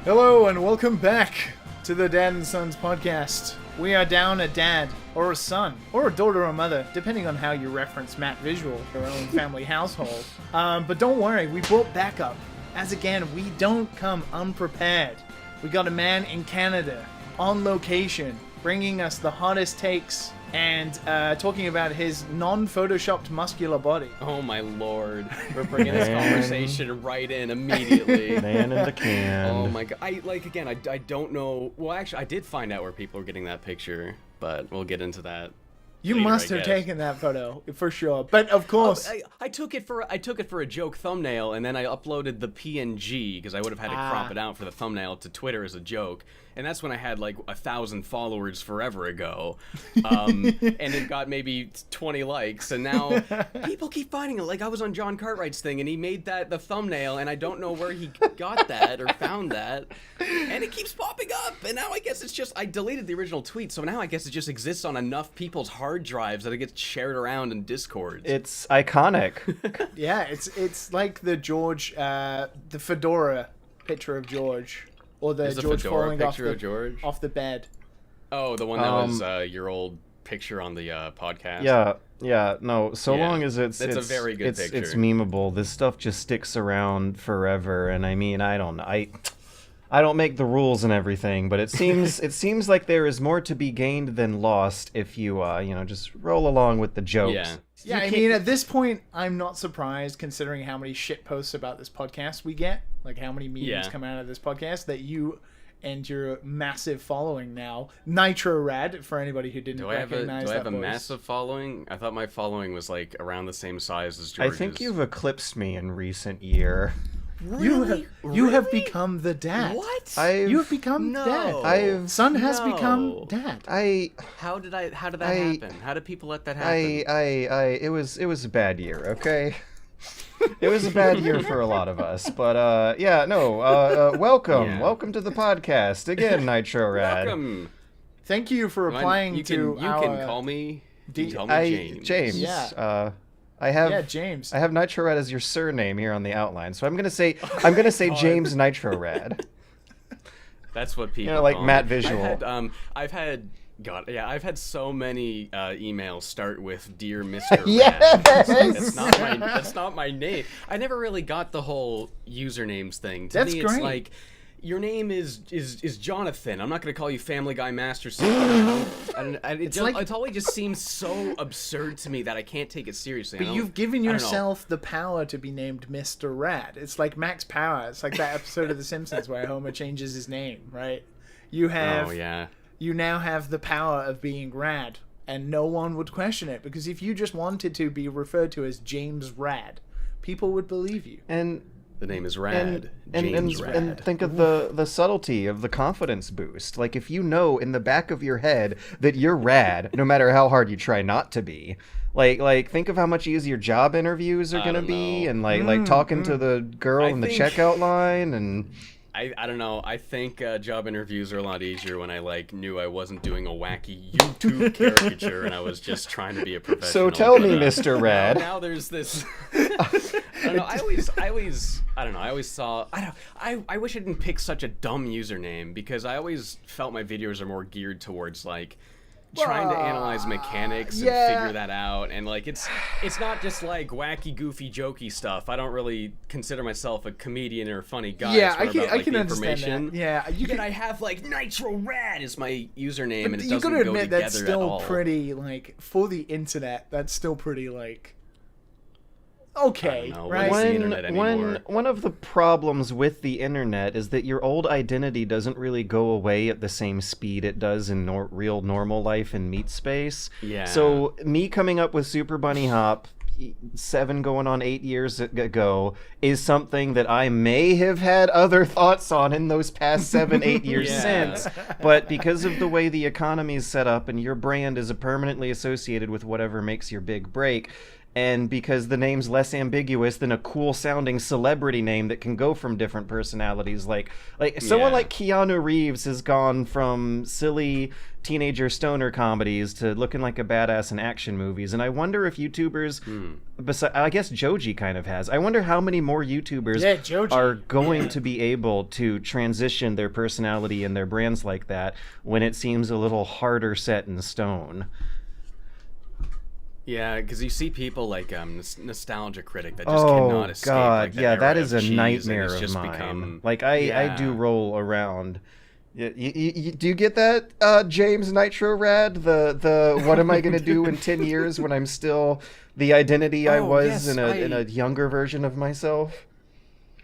Hello and welcome back to the Dad and Sons podcast. We are down a dad, or a son, or a daughter or mother, depending on how you reference Matt Visual, your own family household. But don't worry, we brought backup, as again, we don't come unprepared. We got a man in Canada, on location, bringing us the hottest takes, and talking about his non-photoshopped muscular body. Oh my lord, we're bringing this conversation right in immediately. Man in the can. Oh my god, I don't know, well actually I did find out where people were getting that picture, but we'll get into that. You later, must have taken that photo, for sure. But of course... I took it for a joke thumbnail, and then I uploaded the PNG, because I would have had to crop it out for the thumbnail to Twitter as a joke. And that's when I had like 1,000 followers forever ago. And it got maybe 20 likes, and now people keep finding it. Like, I was on John Cartwright's thing, and he made that the thumbnail, and I don't know where he got that or found that. And it keeps popping up, and now I guess it's just... I deleted the original tweet, so now I guess it just exists on enough people's hard drives that it gets shared around in Discord. It's iconic. Yeah, it's like the George, the fedora picture of George. Or the George falling off the bed. Oh, the one that was your old picture on the podcast. Yeah. No. So long as it's a very good picture. It's memeable. This stuff just sticks around forever. And I mean, I don't make the rules and everything, but it seems like there is more to be gained than lost if you just roll along with the jokes. Yeah, I mean, at this point, I'm not surprised considering how many shit posts about this podcast we get, like how many memes come out of this podcast, that you and your massive following now, NitroRad, for anybody who didn't recognize that. Do I have a massive following? I thought my following was like around the same size as George's. I think you've eclipsed me in recent year. Really? You have become the dad. What? You have become dad. Son has become dad. How did that happen? How did people let that happen? It was a bad year, okay? It was a bad year for a lot of us, but welcome. Welcome to the podcast again, NitroRad. Welcome. Thank you for applying to our... You can call me James. James. Yeah. James. I have NitroRad as your surname here on the outline, so I'm gonna say James NitroRad. That's what people like call Matt me. Visual. I've had so many emails start with "Dear Mr. Yes! Rad." That's not my name. I never really got the whole usernames thing. To me, it's like, your name is Jonathan. I'm not going to call you Family Guy Master System. It always just seems so absurd to me that I can't take it seriously. But you've given yourself the power to be named Mr. Rad. It's like Max Power. It's like that episode of The Simpsons where Homer changes his name, right? You now have the power of being Rad, and no one would question it, because if you just wanted to be referred to as James Rad, people would believe you. And the name is Rad. James Rad. And think of the subtlety of the confidence boost. Like, if you know in the back of your head that you're rad, no matter how hard you try not to be. Like think of how much easier job interviews are gonna be, and like talking to the girl in the checkout line, and I don't know. I think job interviews are a lot easier when I knew I wasn't doing a wacky YouTube caricature and I was just trying to be a professional. So tell me, Mr. Rad. Now there's this. I don't know. I always saw. I wish I didn't pick such a dumb username, because I always felt my videos are more geared towards trying to analyze mechanics and figure that out, and it's not just wacky, goofy, jokey stuff. I don't really consider myself a comedian or a funny guy. Yeah, I can understand that. Yeah, I have NitroRad is my username, but and it you doesn't gotta go admit together that's at still all. Pretty for the internet. That's still pretty okay, right? One of the problems with the internet is that your old identity doesn't really go away at the same speed it does in real normal life in meat space. Yeah. So me coming up with Super Bunny Hop 7 going on 8 years ago is something that I may have had other thoughts on in those past 7-8 years since, but because of the way the economy is set up and your brand is permanently associated with whatever makes your big break, and because the name's less ambiguous than a cool sounding celebrity name that can go from different personalities. Like someone like Keanu Reeves has gone from silly teenager stoner comedies to looking like a badass in action movies. And I wonder if YouTubers, I guess Joji kind of has, I wonder how many more YouTubers are going to be able to transition their personality and their brands like that when it seems a little harder set in stone. Yeah, because you see people like Nostalgia Critic that just cannot escape. Oh God, like, that yeah, era that of is a cheese, nightmare of just mine. become, like I do roll around. Do you get that, James NitroRad? The what am I gonna do in 10 years when I'm still the identity I was in a younger version of myself?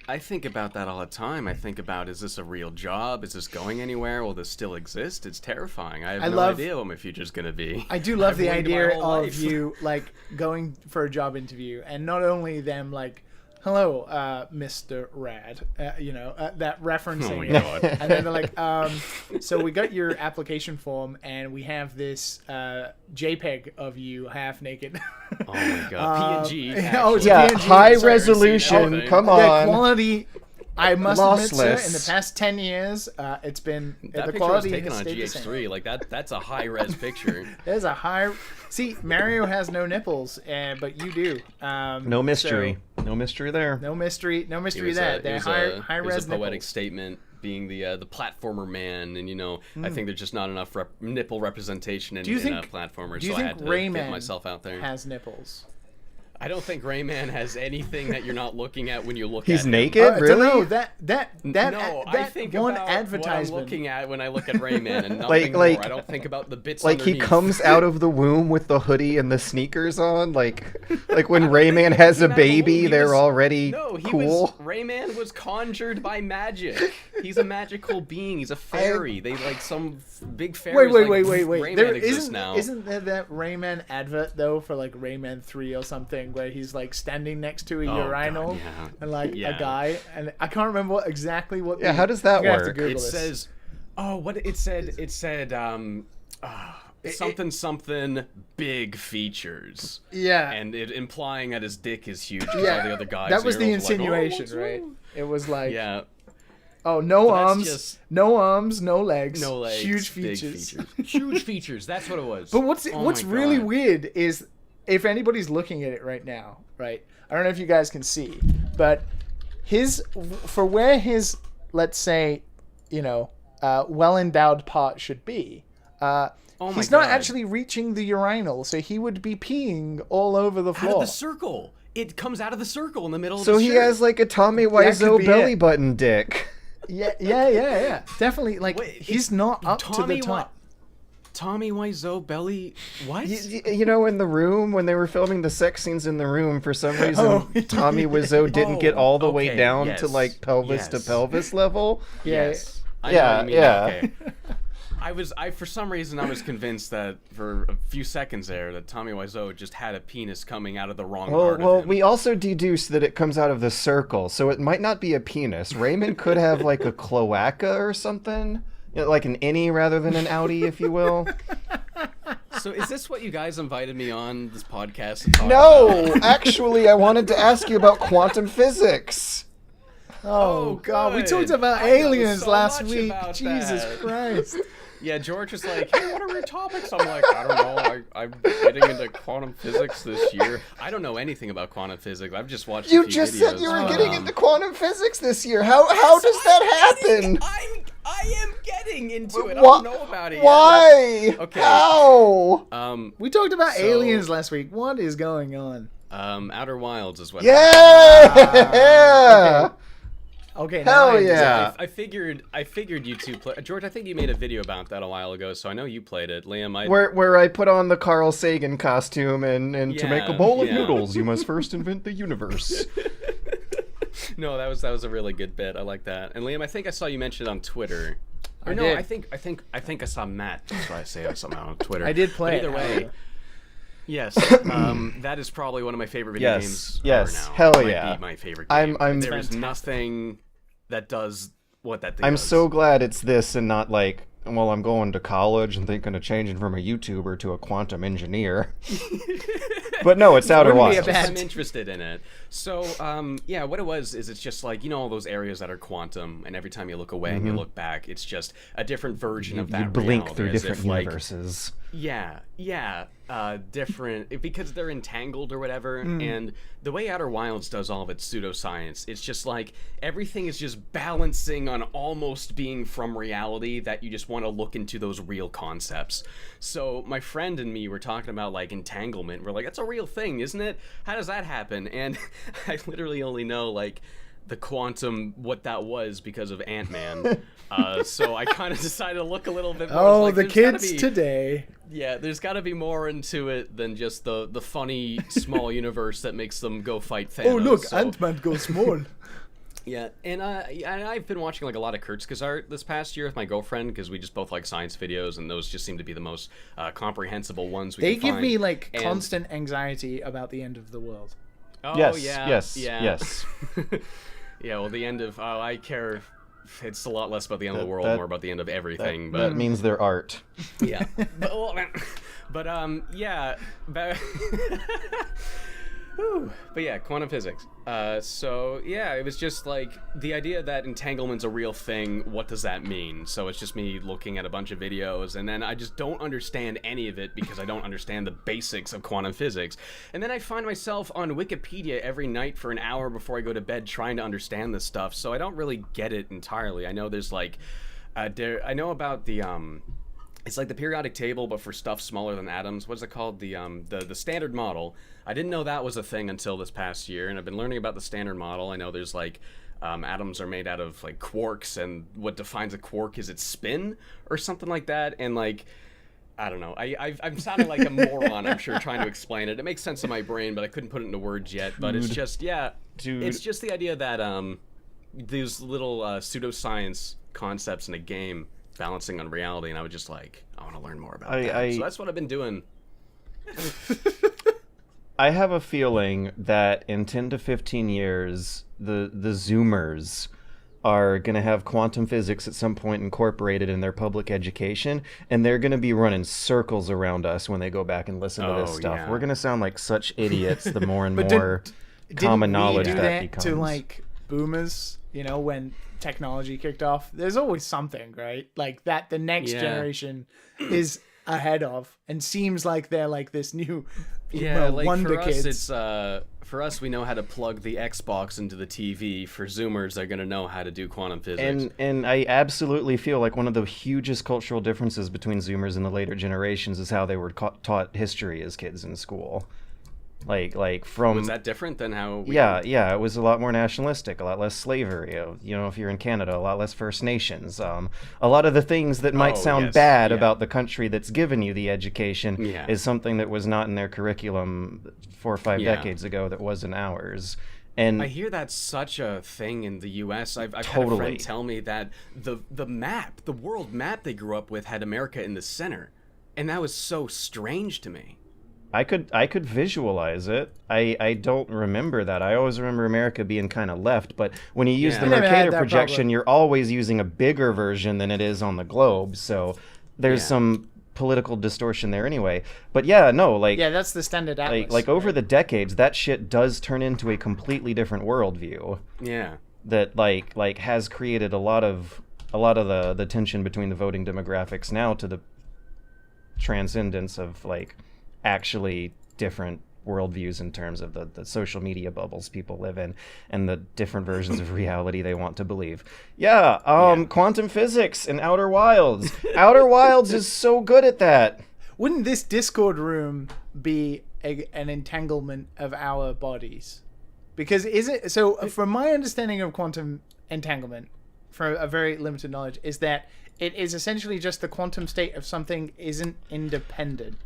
I think about that all the time. I think about, is this a real job? Is this going anywhere? Will this still exist? It's terrifying. I have no idea what my future's going to be. I do love the idea of you, like, going for a job interview, and not only them, like, hello, Mr. Rad, that referencing. Oh my God. And then they're like, so we got your application form, and we have this JPEG of you half naked. Oh my God. PNG. It's yeah, PNG. high resolution. Come on. The quality, I must admit, sir, Lossless. in the past 10 years, it's been That the picture quality was taken has on stayed the same. GH3. Like that's a high res picture. There's a high. See, Mario has no nipples, but you do. No mystery. No mystery there. No mystery. No mystery there. They're high res It was a poetic nipples. statement, being the platformer man, and I think there's just not enough nipple representation in platformers. Do you so I think had to Rayman get myself out there. has nipples? I don't think Rayman has anything that you're not looking at when you look at He's him. naked, really? No, that I think one about advertisement. what I'm looking at when I look at Rayman, and nothing more. I don't think about the bits Like he underneath. comes out of the womb with the hoodie and the sneakers on, like when Rayman has a baby, they're already cool. Rayman was conjured by magic. He's a magical being. He's a fairy. They like some big fairies. Wait. Rayman There exists now. Isn't there that Rayman advert though for like Rayman 3 or something where he's like standing next to a urinal God, yeah. and like a guy, and I can't remember exactly what. Yeah, how does that I'm gonna have to work? Google It this. says, what it said. It said something big features. Yeah. And it implying that his dick is huge. 'Cause Yeah, all the other guys. that was the are like, insinuation, what's right? wrong? It was like, Yeah. oh, no But that's arms, just- no arms, no legs, No legs. huge big features. Huge features. That's what it was. But what's Oh my really God. weird is if anybody's looking at it right now, right? I don't know if you guys can see, but for where his, let's say, well endowed part should be, he's not God. actually reaching the urinal, so he would be peeing all over the Out floor. of the circle. It comes out of the circle in the middle of So the he shirt. has like a Tommy could Wiseau be belly it. button dick. Yeah. Definitely, like, Wait, he's not up to the Tommy top. Tommy Wiseau belly. What? You know, in the room when they were filming the sex scenes in the room, for some reason, Oh, Tommy Wiseau didn't get all the way down to yes, like pelvis to yes. pelvis level. Yes. I Yeah, know what you mean. yeah. Okay. I for some reason I was convinced that for a few seconds there that Tommy Wiseau just had a penis coming out of the wrong part Well, of him. we also deduced that it comes out of the circle, so it might not be a penis. Raymond could have like a cloaca or something, like an innie rather than an outie, if you will. So is this what you guys invited me on this podcast to talk No, about? actually, I wanted to ask you about quantum physics. Oh, God, we good. talked about I know aliens so last much week. about Jesus that. Christ. Yeah, George was like, hey, what are your topics? I'm like, I don't know. I'm getting into quantum physics this year. I don't know anything about quantum physics. I've just watched You a few just videos. said you were getting into quantum physics this year. How does that happen? I am getting into it. I Wha- don't know about it yet. Why? Okay. How? We talked about So- aliens last week. What is going on? Outer Wilds is what. Yeah. Okay, Hell now I yeah. I figured you two play. George, I think you made a video about that a while ago, so I know you played it. Liam, Where I put on the Carl Sagan costume and to make a Yeah, bowl of yeah. noodles, you must first invent the universe. No, that was a really good bit. I like that. And Liam, I think I saw you mention it on Twitter. Or I no, did. I think I saw Matt. That's why I say it somehow on Twitter. I did play But either it, way. however. Yes, that is probably one of my favorite video Yes, games yes, ever now. hell It might yeah. be my favorite game. I'm- There is Fantastic. nothing that does what that thing I'm does. so glad it's this and not like well, I'm going to college and thinking of changing from a YouTuber to a quantum engineer. But no, it's Outer wouldn't be a Wilds. bad- I'm interested in it. So, yeah, what it was is it's just like, all those areas that are quantum, and every time you look away and you look back, it's just a different version of that You blink reality, through as different if, like, universes. Yeah, different because they're entangled or whatever. And the way Outer Wilds does all of its pseudoscience, it's just like everything is just balancing on almost being from reality that you just want to look into those real concepts. So my friend and me were talking about like entanglement. We're like, that's a real thing, isn't it? How does that happen? And I literally only know like the quantum what that was because of Ant-Man. So I kind of decided to look a little bit more. Oh, like, the there's gotta kids be- today. Yeah, there's got to be more into it than just the funny small universe that makes them go fight Thanos. Oh, look, so, Ant-Man goes small. Yeah, and I've been watching like a lot of Kurtzkazart this past year with my girlfriend because we just both like science videos, and those just seem to be the most comprehensible ones we They can give find. me like And- constant anxiety about the end of the world. Oh, Yes, yeah, yes, yeah. yes. Yeah, well, the end of I care. It's a lot less about the end of the world, That- more about the end of everything. That means they're art. Yeah. but yeah. Whew. But yeah, quantum physics. So yeah, it was just like the idea that entanglement's a real thing. What does that mean? So it's just me looking at a bunch of videos, and then I just don't understand any of it because I don't understand the basics of quantum physics. And then I find myself on Wikipedia every night for an hour before I go to bed trying to understand this stuff. So I don't really get it entirely. I know there's like, I know about the it's like the periodic table, but for stuff smaller than atoms. What's it called? The standard model. I didn't know that was a thing until this past year, and I've been learning about the standard model. I know there's like atoms are made out of like quarks, and what defines a quark is its spin or something like that. And like, I don't know. I'm sounding like a moron, I'm sure, trying to explain it. It makes sense in my brain, but I couldn't put it into words yet. But it's just, Dude. it's just the idea that these little pseudoscience concepts in a game balancing on reality, and I was just like, I want to learn more about that. So that's what I've been doing. I have a feeling that in 10 to 15 years, the Zoomers are going to have quantum physics at some point incorporated in their public education, and they're going to be running circles around us when they go back and listen to this stuff. Yeah. We're going to sound like such idiots the more and But more common Didn't we knowledge do that becomes. to like boomers, when technology kicked off? There's always something, right? Like that the next generation is ahead of, and seems like they're like this new Like wonder for kids. us, it's for us, we know how to plug the Xbox into the TV. For Zoomers, they're gonna know how to do quantum physics. And I absolutely feel like one of the hugest cultural differences between Zoomers and the later generations is how they were taught history as kids in school. Like from Was that different than how? We Yeah, it was a lot more nationalistic, a lot less slavery. If you're in Canada, a lot less First Nations. A lot of the things that might sound yes, bad yeah. about the country that's given you the education Yeah. is something that was not in their curriculum 4 or 5 Yeah. decades ago that was in ours. And I hear that's such a thing in the U.S. I've had a Totally. friend tell me that the map, the world map they grew up with, had America in the center, and that was so strange to me. I could visualize it. I don't remember that. I always remember America being kind of left, but when you use Yeah. the I never had Mercator that projection, problem. you're always using a bigger version than it is on the globe, so there's Yeah. some political distortion there anyway. But yeah, no, like Yeah, that's the standard atlas. like over the decades, that shit does turn into a completely different worldview Yeah. that like has created a lot of the tension between the voting demographics now to the transcendence of like actually different worldviews in terms of the social media bubbles people live in and the different versions of reality they want to believe. Quantum physics and Outer Wilds. Outer Wilds is so good at that. Wouldn't this Discord room be an entanglement of our bodies? Because from my understanding of quantum entanglement, for a very limited knowledge, is that it is essentially just the quantum state of something isn't independent.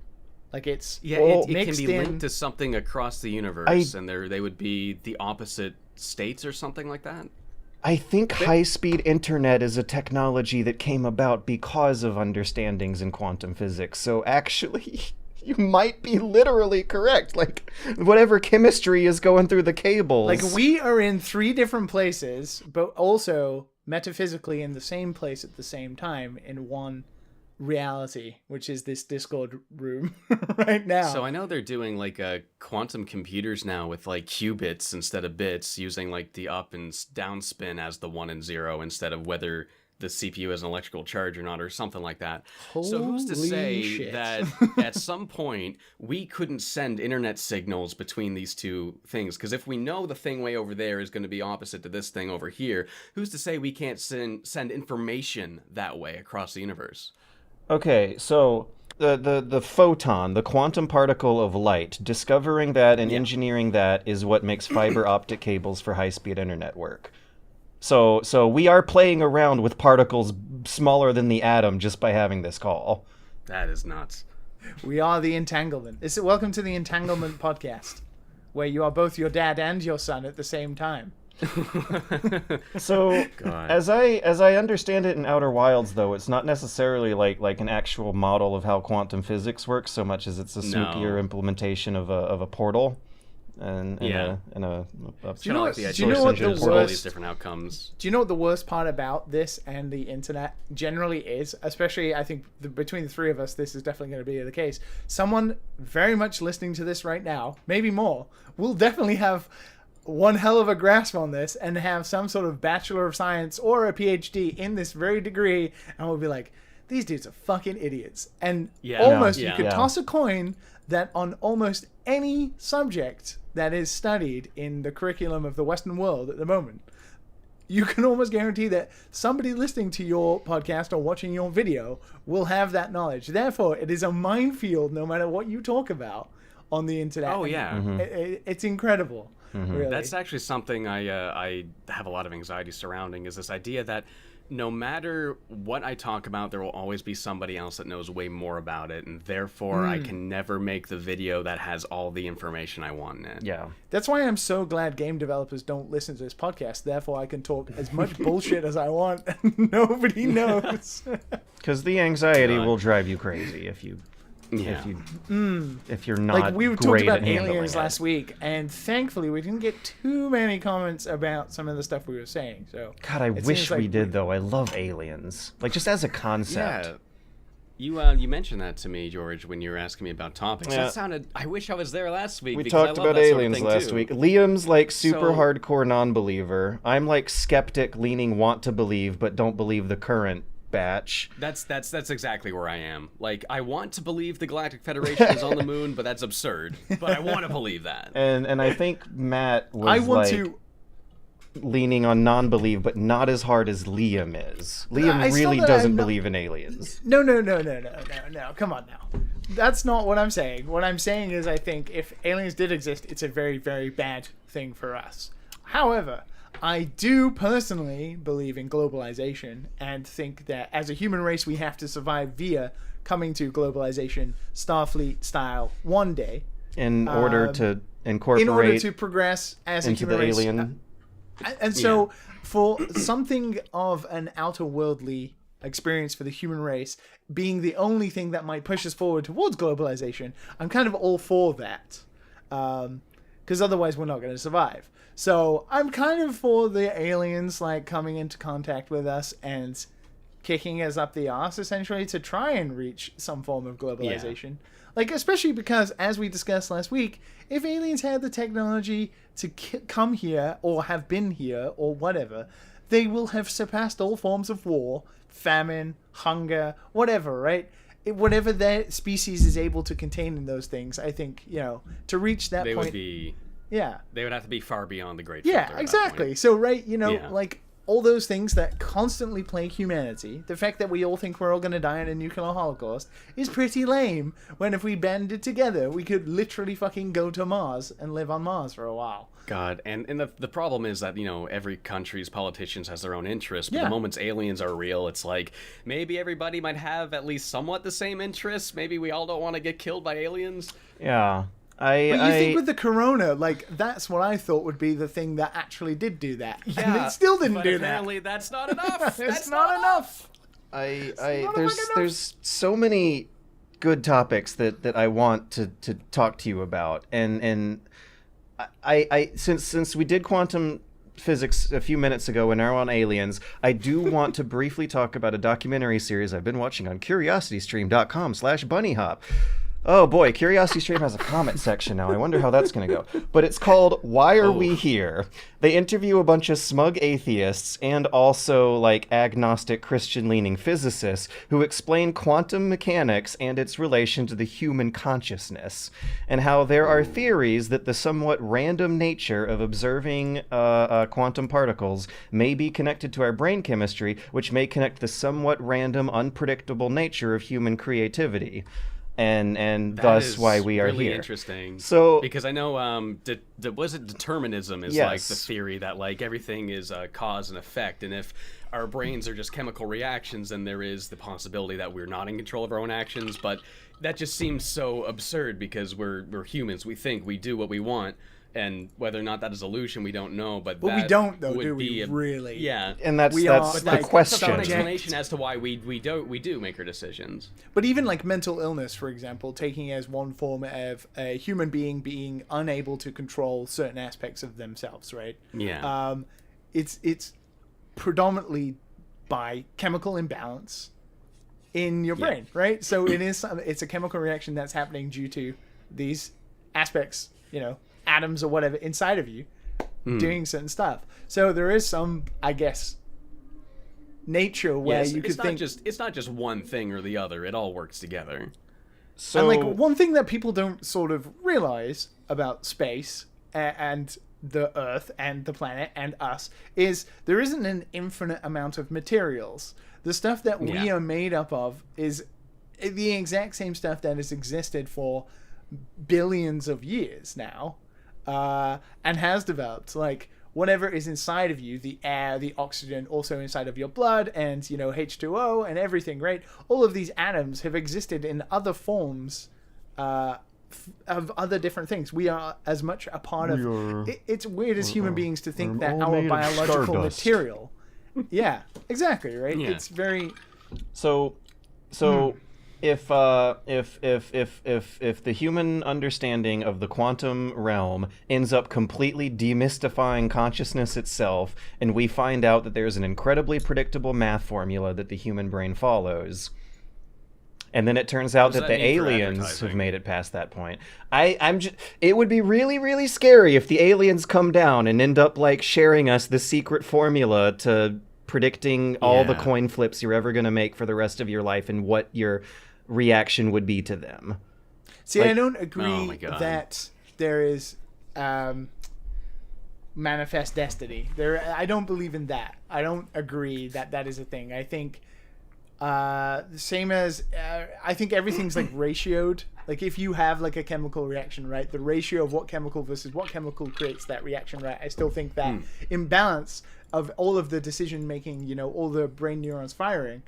Like it's Yeah, Well, it can mixed be in. linked to something across the universe, and they would be the opposite states or something like that. I think high-speed internet is a technology that came about because of understandings in quantum physics. So actually, you might be literally correct. Like, whatever chemistry is going through the cables. Like we are in 3 different places, but also metaphysically in the same place at the same time in one reality, which is this Discord room right now. So I know they're doing like quantum computers now with like qubits instead of bits, using like the up and down spin as the 1 and 0 instead of whether the CPU has an electrical charge or not, or something like that. So who's to Holy say shit. that at some point we couldn't send internet signals between these two things? Because if we know the thing way over there is going to be opposite to this thing over here, who's to say we can't send information that way across the universe? Okay, so the photon, the quantum particle of light, discovering that and engineering that is what makes fiber optic cables for high-speed internet work. So we are playing around with particles smaller than the atom just by having this call. That is nuts. We are the entanglement. Welcome to the Entanglement Podcast, where you are both your dad and your son at the same time. So God. as I understand it in Outer Wilds, though, it's not necessarily like an actual model of how quantum physics works so much as it's a snookier implementation of a portal. And do you know what the all these different outcomes. Do you know what the worst part about this and the internet generally is? Especially, I think between the three of us, this is definitely going to be the case. Someone very much listening to this right now, maybe more, will definitely have one hell of a grasp on this and have some sort of Bachelor of Science or a PhD in this very degree, and will be like, these dudes are fucking idiots. And you could toss a coin that on almost any subject that is studied in the curriculum of the Western world at the moment, you can almost guarantee that somebody listening to your podcast or watching your video will have that knowledge. Therefore, it is a minefield no matter what you talk about on the internet. Oh, yeah. It's incredible. Really. That's actually something I have a lot of anxiety surrounding, is this idea that no matter what I talk about, there will always be somebody else that knows way more about it, and therefore I can never make the video that has all the information I want in it. Yeah. That's why I'm so glad game developers don't listen to this podcast. Therefore, I can talk as much bullshit as I want, and nobody knows. Because the anxiety will drive you crazy if you're not like we great talked about at handling aliens it. last week, and thankfully we didn't get too many comments about some of the stuff we were saying. So God, I wish we did though. I love aliens, like just as a concept. Yeah. You mentioned that to me, George, when you were asking me about topics. Yeah. That sounded. I wish I was there last week. We because I talked love about that sort of aliens thing, last too. week. Liam's like super So- hardcore non-believer. I'm like skeptic, leaning want to believe, but don't believe the current batch. That's exactly where I am. Like, I want to believe the Galactic Federation is on the moon, but that's absurd. But I want to believe that. And I think Matt was leaning on non-believe, but not as hard as Liam is. Liam really doesn't believe in aliens. No. Come on now. That's not what I'm saying. What I'm saying is I think if aliens did exist, it's a very, very bad thing for us. However, I do personally believe in globalization and think that as a human race, we have to survive via coming to globalization, Starfleet style, one day. In order to incorporate in order to progress as a into human the race. alien. And so for something of an outer worldly experience for the human race being the only thing that might push us forward towards globalization, I'm kind of all for that. Because otherwise we're not going to survive. So I'm kind of for the aliens like coming into contact with us and kicking us up the arse essentially to try and reach some form of globalization. Yeah. Like, especially because, as we discussed last week, if aliens had the technology to come here or have been here or whatever, they will have surpassed all forms of war, famine, hunger, whatever, right? Whatever their species is able to contain in those things, I think, to reach that point... They would have to be far beyond the great filter. Yeah, exactly. So, right, like, all those things that constantly plague humanity, the fact that we all think we're all going to die in a nuclear holocaust, is pretty lame, when if we banded together, we could literally fucking go to Mars and live on Mars for a while. God, and the problem is that, every country's politicians has their own interests, but the moment aliens are real, it's like, maybe everybody might have at least somewhat the same interests, maybe we all don't want to get killed by aliens. Yeah. But you think with the corona, like, that's what I thought would be the thing that actually did do that. Yeah, and it still didn't do that. Apparently that's not enough. That's not enough. There's so many good topics that I want to talk to you about. And I since we did quantum physics a few minutes ago and now on aliens, I do want to briefly talk about a documentary series I've been watching on curiositystream.com/bunnyhop. Oh boy, CuriosityStream has a comment section now. I wonder how that's going to go. But it's called Why Are We Here? They interview a bunch of smug atheists and also like agnostic Christian-leaning physicists who explain quantum mechanics and its relation to the human consciousness, and how there are theories that the somewhat random nature of observing quantum particles may be connected to our brain chemistry, which may connect the somewhat random, unpredictable nature of human creativity. And thus why we are really here. Interesting. So because I know was it determinism is yes. like the theory that like everything is cause and effect, and if our brains are just chemical reactions, then there is the possibility that we're not in control of our own actions. But that just seems so absurd because we're humans. We think, we do what we want. And whether or not that is illusion, we don't know. But we don't, though, do we? Really? Yeah. And that's the That's question. an explanation as to why we do make our decisions. But even like mental illness, for example, taking as one form of a human being unable to control certain aspects of themselves, right? Yeah. It's predominantly by chemical imbalance in your brain, right? So it's a chemical reaction that's happening due to these aspects, atoms or whatever inside of you doing certain stuff. So there is some, I guess, nature where you could think it's not just one thing or the other. It all works together. So, and like one thing that people don't sort of realize about space and the Earth and the planet and us is there isn't an infinite amount of materials. The stuff that we are made up of is the exact same stuff that has existed for billions of years now. And has developed, like whatever is inside of you, the air, the oxygen, also inside of your blood, and H2O and everything, right? All of these atoms have existed in other forms of other different things. We are as much a part of. It's weird as human beings to think that our biological material. Yeah, exactly, right. Yeah. It's very. So. If the human understanding of the quantum realm ends up completely demystifying consciousness itself, and we find out that there's an incredibly predictable math formula that the human brain follows, and then it turns out that the aliens have made it past that point, it would be really, really scary if the aliens come down and end up like sharing us the secret formula to predicting all the coin flips you're ever going to make for the rest of your life and what your reaction would be to them. See, I don't agree that there is manifest destiny. I don't believe in that. I don't agree that that is a thing. I think same as I think everything's like ratioed. Like if you have like a chemical reaction, right, the ratio of what chemical versus what chemical creates that reaction, right, I still think that imbalance of all of the decision making, all the brain neurons firing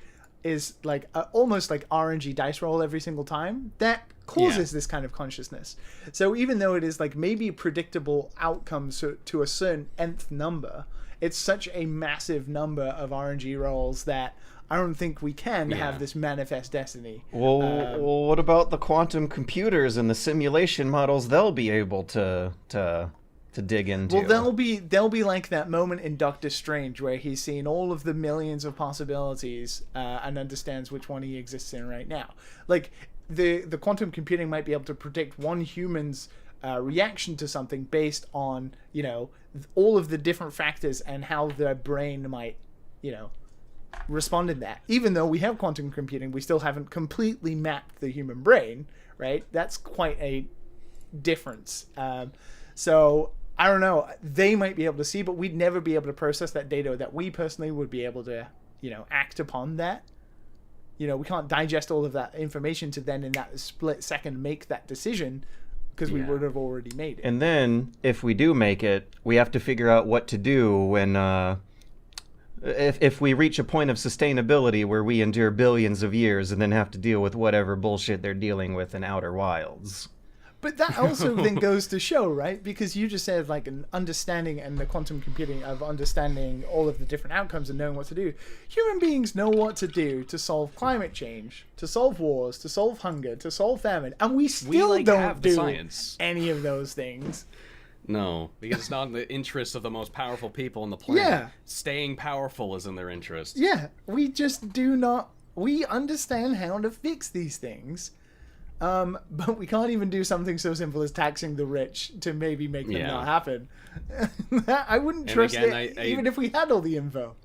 is like almost like RNG dice roll every single time that causes this kind of consciousness. So even though it is like maybe predictable outcomes to a certain nth number, it's such a massive number of RNG rolls that I don't think we can have this manifest destiny. Well, what about the quantum computers and the simulation models they'll be able to dig into? Well, they'll be like that moment in Doctor Strange where he's seen all of the millions of possibilities and understands which one he exists in right now. Like the quantum computing might be able to predict one human's reaction to something based on all of the different factors and how their brain might respond in that. Even though we have quantum computing, we still haven't completely mapped the human brain, right? That's quite a difference. So I don't know. They might be able to see, but we'd never be able to process that data that we personally would be able to, act upon that. We can't digest all of that information to then in that split second make that decision because we would have already made it. And then if we do make it, we have to figure out what to do when if we reach a point of sustainability where we endure billions of years and then have to deal with whatever bullshit they're dealing with in Outer Wilds. But that also then goes to show, right? Because you just said like an understanding and the quantum computing of understanding all of the different outcomes and knowing what to do. Human beings know what to do to solve climate change, to solve wars, to solve hunger, to solve famine. And we still don't do any of those things. No, because it's not in the interest of the most powerful people on the planet. Yeah. Staying powerful is in their interest. Yeah, we just do not. We understand how to fix these things, but we can't even do something so simple as taxing the rich to maybe make them not happen. I wouldn't trust it, even if we had all the info.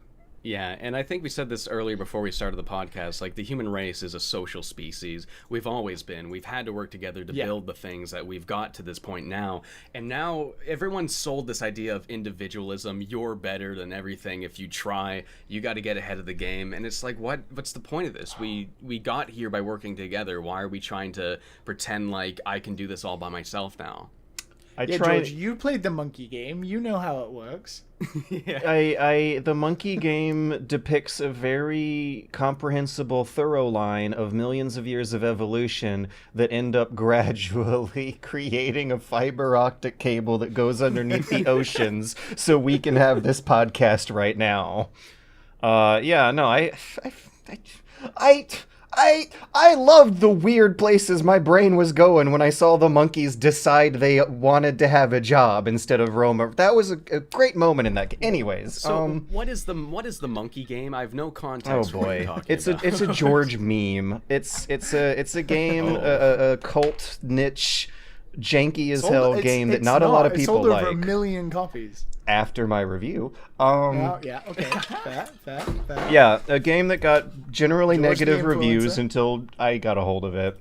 Yeah, and I think we said this earlier before we started the podcast, like, the human race is a social species. We've always been. We've had to work together to build the things that we've got to this point now. And now everyone's sold this idea of individualism. You're better than everything. If you try, you got to get ahead of the game. And it's like, what's the point of this? We got here by working together. Why are we trying to pretend like I can do this all by myself now? George, you played the monkey game. You know how it works. The monkey game depicts a very comprehensible, thorough line of millions of years of evolution that end up gradually creating a fiber optic cable that goes underneath the oceans so we can have this podcast right now. I loved the weird places my brain was going when I saw the monkeys decide they wanted to have a job instead of roam. That was a great moment in that game. Anyways, so what is the monkey game? I have no context. Oh boy, it's a George meme. It's a game, a cult niche, janky as hell game that not a lot of people like. It sold over 1 million copies. After my review. Okay. Fair. Yeah, a game that got generally negative reviews until I got a hold of it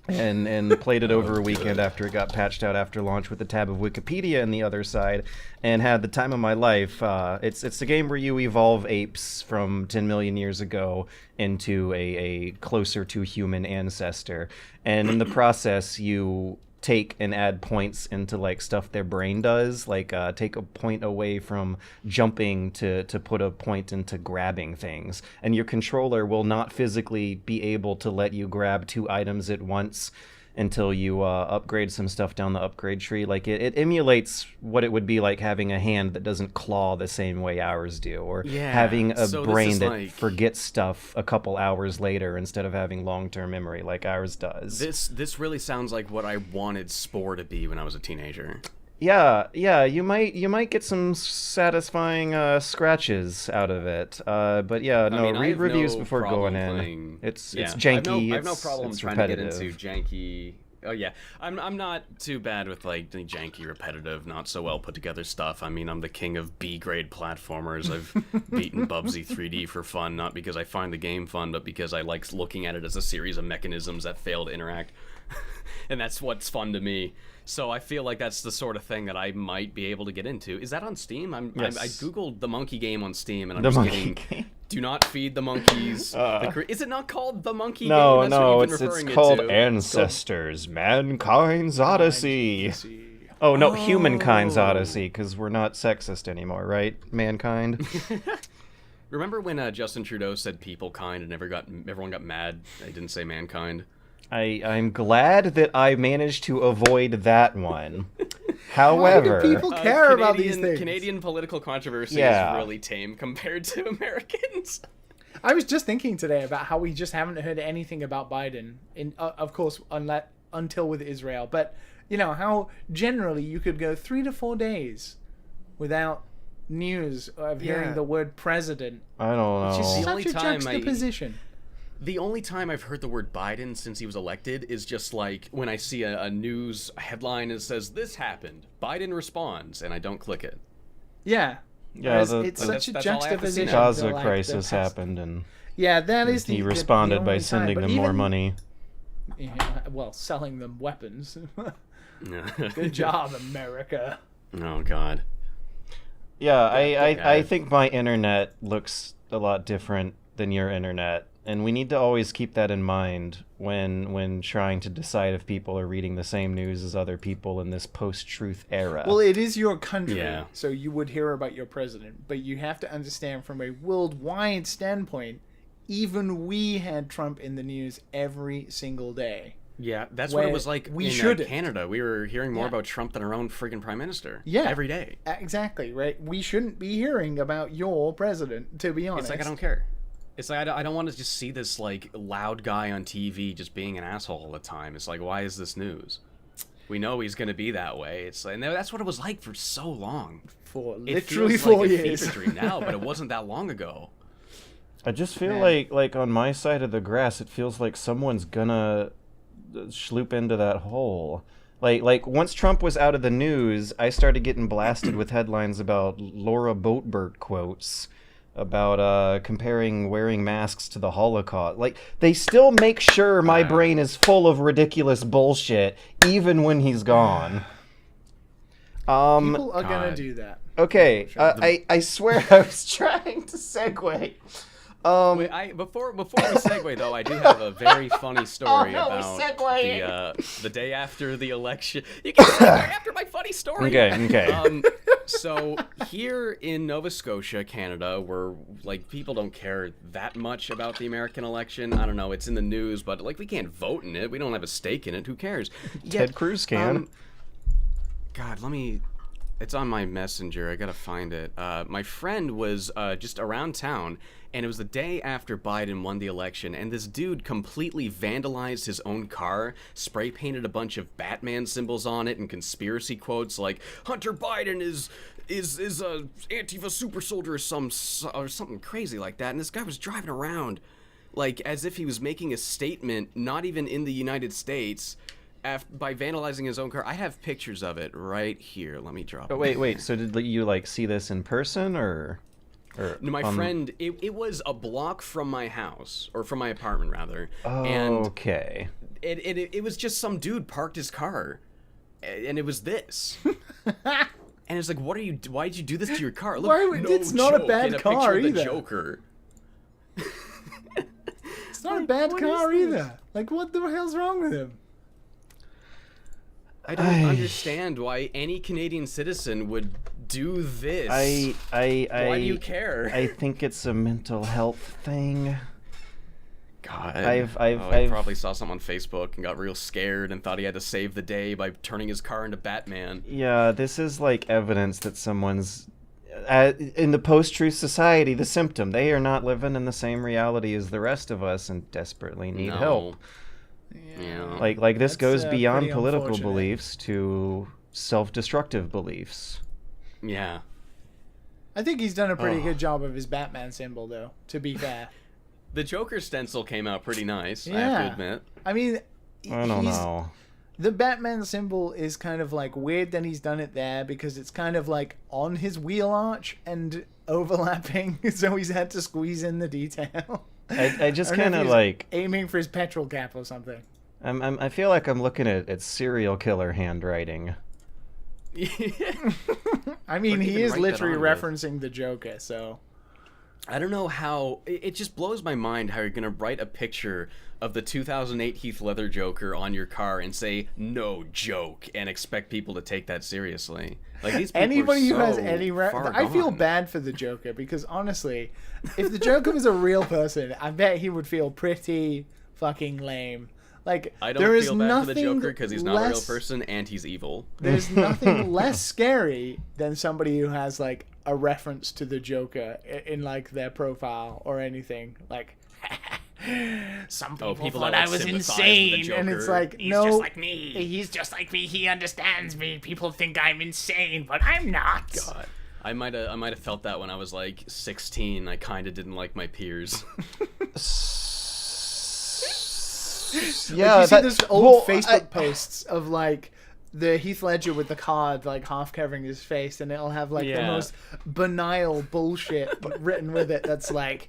and played it over a weekend after it got patched out after launch with the tab of Wikipedia on the other side, and had the time of my life. It's a game where you evolve apes from 10 million years ago into a closer to human ancestor, and in the process you take and add points into like stuff their brain does, like take a point away from jumping to put a point into grabbing things, and your controller will not physically be able to let you grab 2 items at once until you upgrade some stuff down the upgrade tree. Like it emulates what it would be like having a hand that doesn't claw the same way ours do, or having a brain that forgets stuff a couple hours later instead of having long-term memory like ours does. This really sounds like what I wanted Spore to be when I was a teenager. Yeah, you might get some satisfying scratches out of it. But yeah, read reviews before going in. It's janky. I have no problem trying to get into janky. Oh yeah, I'm not too bad with like the janky, repetitive, not so well put together stuff. I mean, I'm the king of B-grade platformers. I've beaten Bubsy 3D for fun, not because I find the game fun, but because I like looking at it as a series of mechanisms that fail to interact, and that's what's fun to me. So I feel like that's the sort of thing that I might be able to get into. Is that on Steam? Yes. I googled the monkey game on Steam, and I'm just getting "Do not feed the monkeys." Is it not called the monkey game? No, it's called Ancestors, Mankind's Odyssey. Oh no, Humankind's Odyssey, because we're not sexist anymore, right? Mankind. Remember when Justin Trudeau said "people kind" and everyone got mad? They didn't say mankind. I'm glad that I managed to avoid that one. However, why do people care about these things? Canadian political controversy is really tame compared to Americans. I was just thinking today about how we just haven't heard anything about Biden, of course, until with Israel. But you know how generally you could go 3 to 4 days without news of hearing the word president. I don't know. Which is such a juxtaposition. The only time I've heard the word Biden since he was elected is just like when I see a news headline that says, "This happened, Biden responds," and I don't click it. Yeah. Yeah, it's such a juxtaposition. The Gaza crisis happened, and that is he responded by sending them more money. Yeah, well, selling them weapons. Good job, America. Oh, God. Yeah, I think my internet looks a lot different than your internet. And we need to always keep that in mind when trying to decide if people are reading the same news as other people in this post-truth era. Well, it is your country, so you would hear about your president. But you have to understand from a worldwide standpoint, even we had Trump in the news every single day. Yeah, that's what it was like in Canada. We were hearing more about Trump than our own friggin' prime minister. Yeah. Every day. Exactly, right? We shouldn't be hearing about your president, to be honest. It's like, I don't care. It's like, I don't want to just see this, like, loud guy on TV just being an asshole all the time. It's like, why is this news? We know he's going to be that way. It's like, and that's what it was like for so long. For It literally feels 4 like years. a fever dream now, but it wasn't that long ago. I just feel Man. like on my side of the grass, it feels like someone's gonna sloop into that hole. Like once Trump was out of the news, I started getting blasted with headlines about Laura Boatberg quotes about comparing wearing masks to the Holocaust. Like, they still make sure my brain is full of ridiculous bullshit even when he's gone. People are gonna God. do that. Okay, I swear I was trying to segue. Wait, before we segue though, I do have a very funny story Oh, no, about the day after the election. You can segue after my funny story. Okay. So here in Nova Scotia, Canada, where like people don't care that much about the American election. I don't know, it's in the news, but like we can't vote in it. We don't have a stake in it. Who cares? Ted Cruz can. God, it's on my messenger. I gotta find it. My friend was just around town, and it was the day after Biden won the election, and this dude completely vandalized his own car, spray painted a bunch of Batman symbols on it and conspiracy quotes like Hunter Biden is a Antifa super soldier or something crazy like that. And this guy was driving around like as if he was making a statement, not even in the United States. By vandalizing his own car. I have pictures of it right here. Let me drop it. But wait. So did you like see this in person or No, my friend, it was a block from my house, or from my apartment rather. Oh, and okay. it was just some dude parked his car, and it was this. And it's like, why did you do this to your car? Look, It's not a joke, bad and car picture of the either. Joker. It's not a bad car either. Like, what the hell's wrong with him? I don't understand why any Canadian citizen would do this. Why do you care? I think it's a mental health thing. God, I've he probably saw something on Facebook and got real scared and thought he had to save the day by turning his car into Batman. Yeah, this is like evidence that someone's in the post-truth society. The symptom: they are not living in the same reality as the rest of us and desperately need help. Yeah. Like this That's, goes beyond pretty political unfortunate. beliefs to self-destructive beliefs. Yeah. I think he's done a pretty good job of his Batman symbol, though, to be fair. The Joker stencil came out pretty nice, I have Yeah. to admit. I mean, I don't know. the Batman symbol is kind of like weird that he's done it there because it's kind of like on his wheel arch and overlapping, so he's had to squeeze in the detail. I just I don't know kind if of he's like aiming for his petrol cap or something. I feel like I'm looking at serial killer handwriting. I mean, What did he he is write that literally on with? referencing the Joker, so I don't know how... It just blows my mind how you're going to write a picture of the 2008 Heath Ledger Joker on your car and say, no joke, and expect people to take that seriously. Like, these people anybody are who has so any far I feel gone. bad for the Joker because honestly, if the Joker was a real person, I bet he would feel pretty fucking lame. Like, I there don't is feel bad for the nothing Joker because he's not a real less- person and he's evil. There's nothing less scary than somebody who has like a reference to the Joker in like their profile or anything. Like, some people, people thought that, I like, was sympathize with insane, the and it's Joker. like, He's no, just like me. He's just like me. He understands me. People think I'm insane, but I'm not. God. I might have felt that when I was like 16. I kind of didn't like my peers. Yeah, Like, you see that- this old well, Facebook posts of like the Heath Ledger with the card like half covering his face, and it'll have like the Yeah. most banal bullshit written with it. That's like,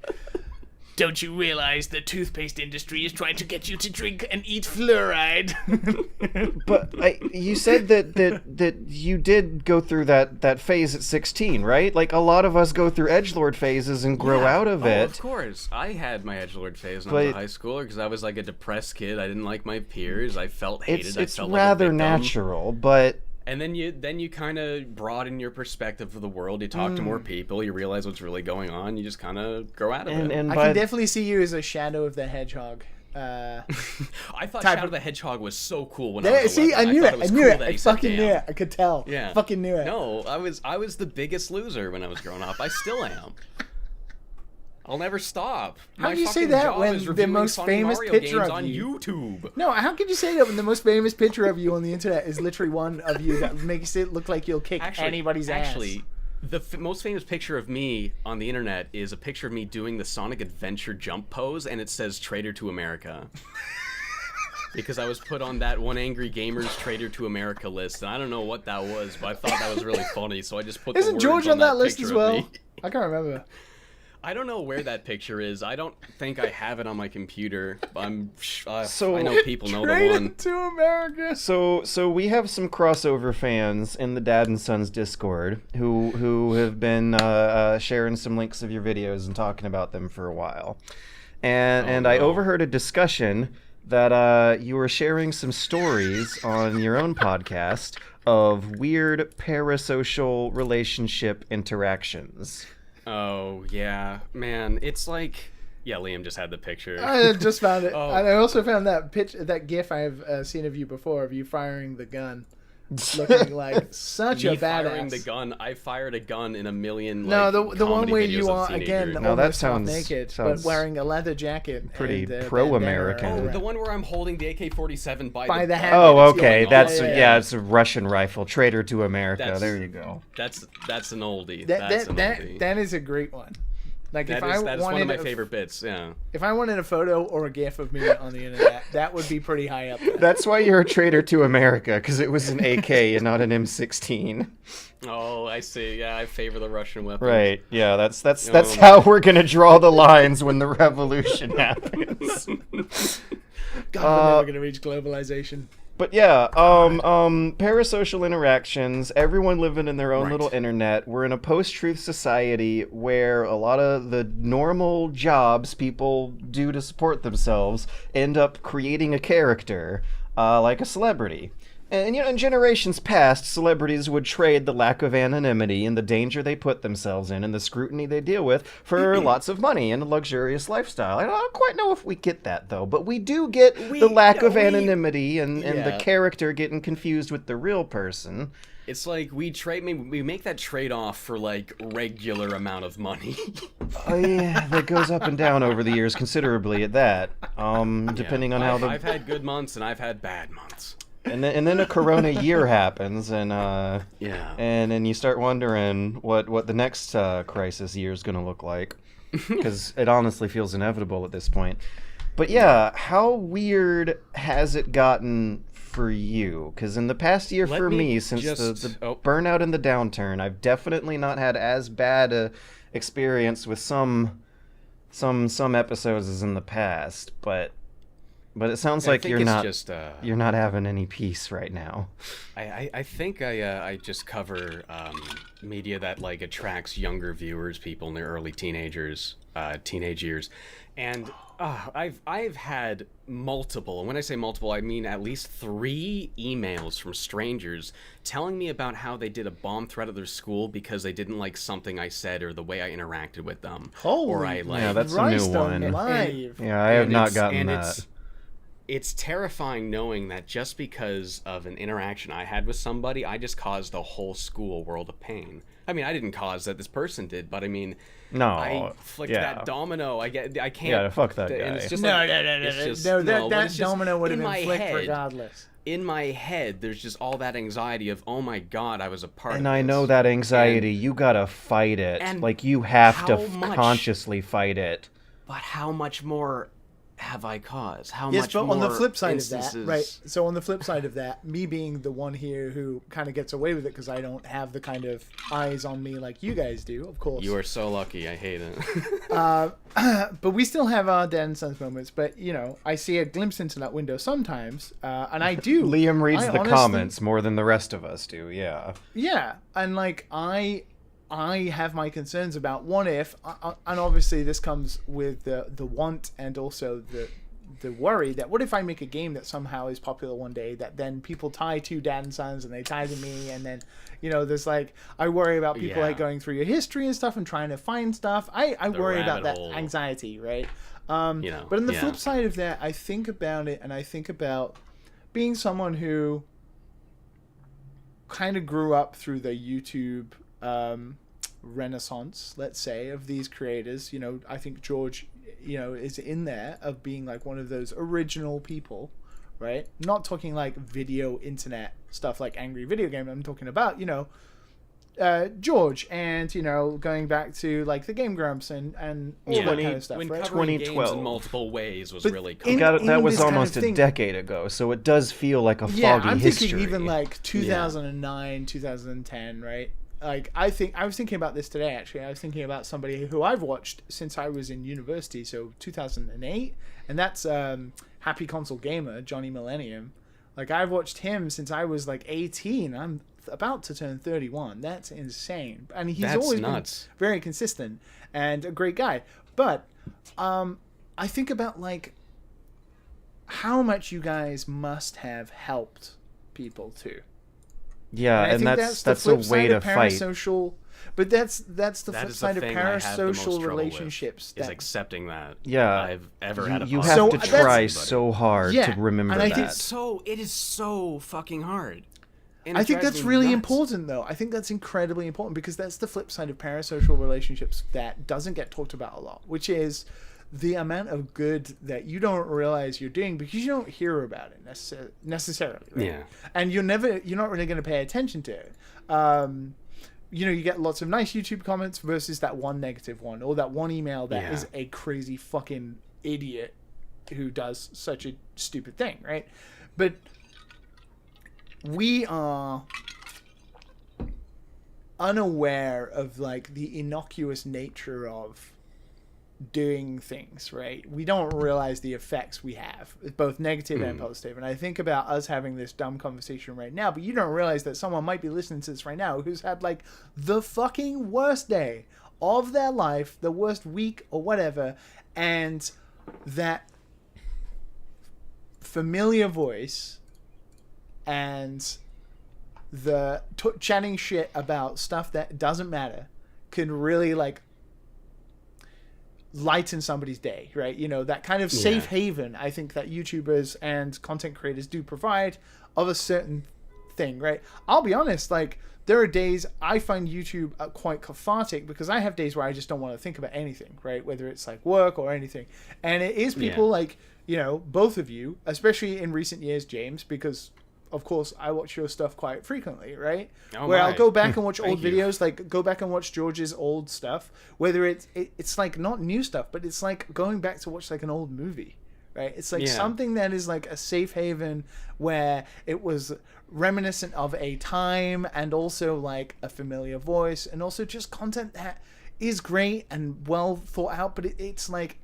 don't you realize the toothpaste industry is trying to get you to drink and eat fluoride? But you said that you did go through that phase at 16, right? Like a lot of us go through edgelord phases and grow out of it. Of course. I had my edgelord phase when I was a But- high schooler because I was like a depressed kid. I didn't like my peers. I felt hated. It's I felt rather like a victim. natural, but And then you kind of broaden your perspective of the world. You talk to more people. You realize what's really going on. You just kind of grow out of it. and I by can definitely see you as a Shadow of the Hedgehog. I thought type Shadow of- the Hedgehog was so cool when I There, was see, 11. I knew thought it. it. I Was knew cool it. that I he said, fucking knew "Damn." it. I could tell. Yeah. Fucking knew it. No, I was the biggest loser when I was growing up. I still am. I'll never stop. How My do you say fucking that job when is the reviewing most funny famous Mario picture games of on you- YouTube? No, how could you say that when the most famous picture of you on the internet is literally one of you that makes it look like you'll kick anybody's ass? Actually, the most famous picture of me on the internet is a picture of me doing the Sonic Adventure jump pose, and it says "Traitor to America." Because I was put on that One Angry Gamer's Traitor to America list, and I don't know what that was, but I thought that was really funny, so I just put Isn't the George words on that list picture as of well? me. I can't remember. I don't know where that picture is. I don't think I have it on my computer. So- I know people know the Traitor one. to America. So we have some crossover fans in the Dad and Sons Discord who have been sharing some links of your videos and talking about them for a while, and I no. overheard a discussion that you were sharing some stories on your own podcast of weird parasocial relationship interactions. Oh, yeah. Man, it's like... Yeah, Liam just had the picture. I just found it. Oh. And I also found that GIF I've seen of you before, of you firing the gun, looking like such Me a badass. firing the gun. I fired a gun in a million, No, like, the one comedy where videos you as a are teenager. again No, that almost half sounds- naked, sounds but wearing a leather jacket. pretty and a pro-American. bandana Oh, around. the one where I'm holding the AK-47 by By the butt. hand. Oh, It's okay. going That's on. yeah, it's a Russian rifle. Traitor to America. That's- There you go. That's an oldie. That That's an oldie. that is a great one. Like That if is I one of wanted my favorite bits, yeah. if I wanted a photo or a GIF of me on the internet, that would be pretty high up there. That's why you're a traitor to America, because it was an AK and not an M16. Oh, I see. Yeah, I favor the Russian weapons. Right. Yeah, that's Oh. how we're gonna draw the lines when the revolution happens. God, we're never gonna reach globalization. But yeah, parasocial interactions, everyone living in their own Right. little internet. We're in a post-truth society where a lot of the normal jobs people do to support themselves end up creating a character, like a celebrity. And, in generations past, celebrities would trade the lack of anonymity and the danger they put themselves in and the scrutiny they deal with for lots of money and a luxurious lifestyle. I don't quite know if we get that, though, but we do get the lack of anonymity and the Yeah. character getting confused with the real person. It's like we make that trade-off for, like, regular amount of money. Oh, yeah, that goes up and down over the years considerably at that, depending on how I've had good months and I've had bad months. And then a corona year happens, and Yeah. and then you start wondering what the next crisis year is going to look like, because it honestly feels inevitable at this point. But yeah, how weird has it gotten for you? Because in the past year Let for me me, since just- the oh. burnout and the downturn, I've definitely not had as bad a experience with some episodes as in the past, but it sounds like I think you're it's not just, you're not having any peace right now. I think I just cover media that, like, attracts younger viewers, people in their early teenage years, and I've had multiple, and when I say multiple, I mean at least 3 emails from strangers telling me about how they did a bomb threat at their school because they didn't like something I said or the way I interacted with them. or I like. Yeah, that's a new one. Live. Yeah, I have not it's- gotten and that. It's terrifying knowing that just because of an interaction I had with somebody, I just caused the whole school a world of pain. I mean, I didn't cause that, this person did, but I mean, No, I flicked yeah. that domino. I can't. Yeah, fuck that and guy. it's just No, like, no, it's just- that but it's just domino would have in been my flicked head. regardless. In my head, there's just all that anxiety of, oh my god, I was a part of And this. I know that anxiety, you gotta fight it. and Like, you have to how much- consciously fight it. But how much more have I caused? How Yes, much but more on the flip side instances... of that, right? So on the flip side of that, me being the one here who kind of gets away with it because I don't have the kind of eyes on me like you guys do, of course. You are so lucky. I hate it. But we still have our Dad and Sons moments. But I see a glimpse into that window sometimes, and I do. Liam reads I the honestly- comments more than the rest of us do, yeah. Yeah, and like I have my concerns about what if, and obviously this comes with the want and also the worry that what if I make a game that somehow is popular one day that then people tie to Dad and Sons and they tie to me, and then there's like I worry about people Yeah. like going through your history and stuff and trying to find stuff. I worry about rabbit that hole. anxiety, right? But on the yeah. flip side of that, I think about it and I think about being someone who kind of grew up through the YouTube renaissance, let's say, of these creators. You know, I think George, you know, is in there of being like one of those original people, right? Not talking like video internet stuff like Angry Video Game. I'm talking about, you know, George, and, you know, going back to like the Game Grumps and all that kind of stuff, when right? covering games 2012 in multiple ways was But really in- cool. that was this kind almost of a thing- decade ago, so it does feel like a foggy I'm history. thinking even like 2009, 2010, right? Like, I was thinking about this today, actually. I was thinking about somebody who I've watched since I was in university, so 2008, and that's Happy Console Gamer, Johnny Millennium. Like, I've watched him since I was like 18. I'm about to turn 31. That's insane. And he's That's always nuts. been very consistent and a great guy. But I think about like how much you guys must have helped people too. Yeah, I and think that's the a flip way side to of fight. parasocial. But that's the That flip is side the of thing I have the most parasocial trouble relationships. with, is that accepting that Yeah. I've ever had a You positive have So to that's- try buddy. so hard Yeah, to remember and I that. think It is so fucking hard. And I it think drives that's me really nuts. important, though. I think that's incredibly important because that's the flip side of parasocial relationships that doesn't get talked about a lot, which is the amount of good that you don't realize you're doing because you don't hear about it necessarily. Right? Yeah. And you're not really going to pay attention to it. You know, you get lots of nice YouTube comments versus that one negative one or that one email that is a crazy fucking idiot who does such a stupid thing, right? But we are unaware of like the innocuous nature of doing things, right? We don't realize the effects we have, both negative and positive. And I think about us having this dumb conversation right now, but you don't realize that someone might be listening to this right now who's had like the fucking worst day of their life, the worst week or whatever, and that familiar voice and the chatting shit about stuff that doesn't matter can really like lighten somebody's day, right? You know, that kind of safe haven I think that YouTubers and content creators do provide of a certain thing, right? I'll be honest, like there are days I find YouTube quite cathartic because I have days where I just don't want to think about anything, right? Whether it's like work or anything. And it is people like, you know, both of you, especially in recent years, James, because of course I watch your stuff quite frequently, right? Where I'll go back and watch old videos, like go back and watch George's old stuff, whether it's like not new stuff, but it's like going back to watch like an old movie, right? It's like something that is like a safe haven where it was reminiscent of a time and also like a familiar voice and also just content that is great and well thought out, but it's like,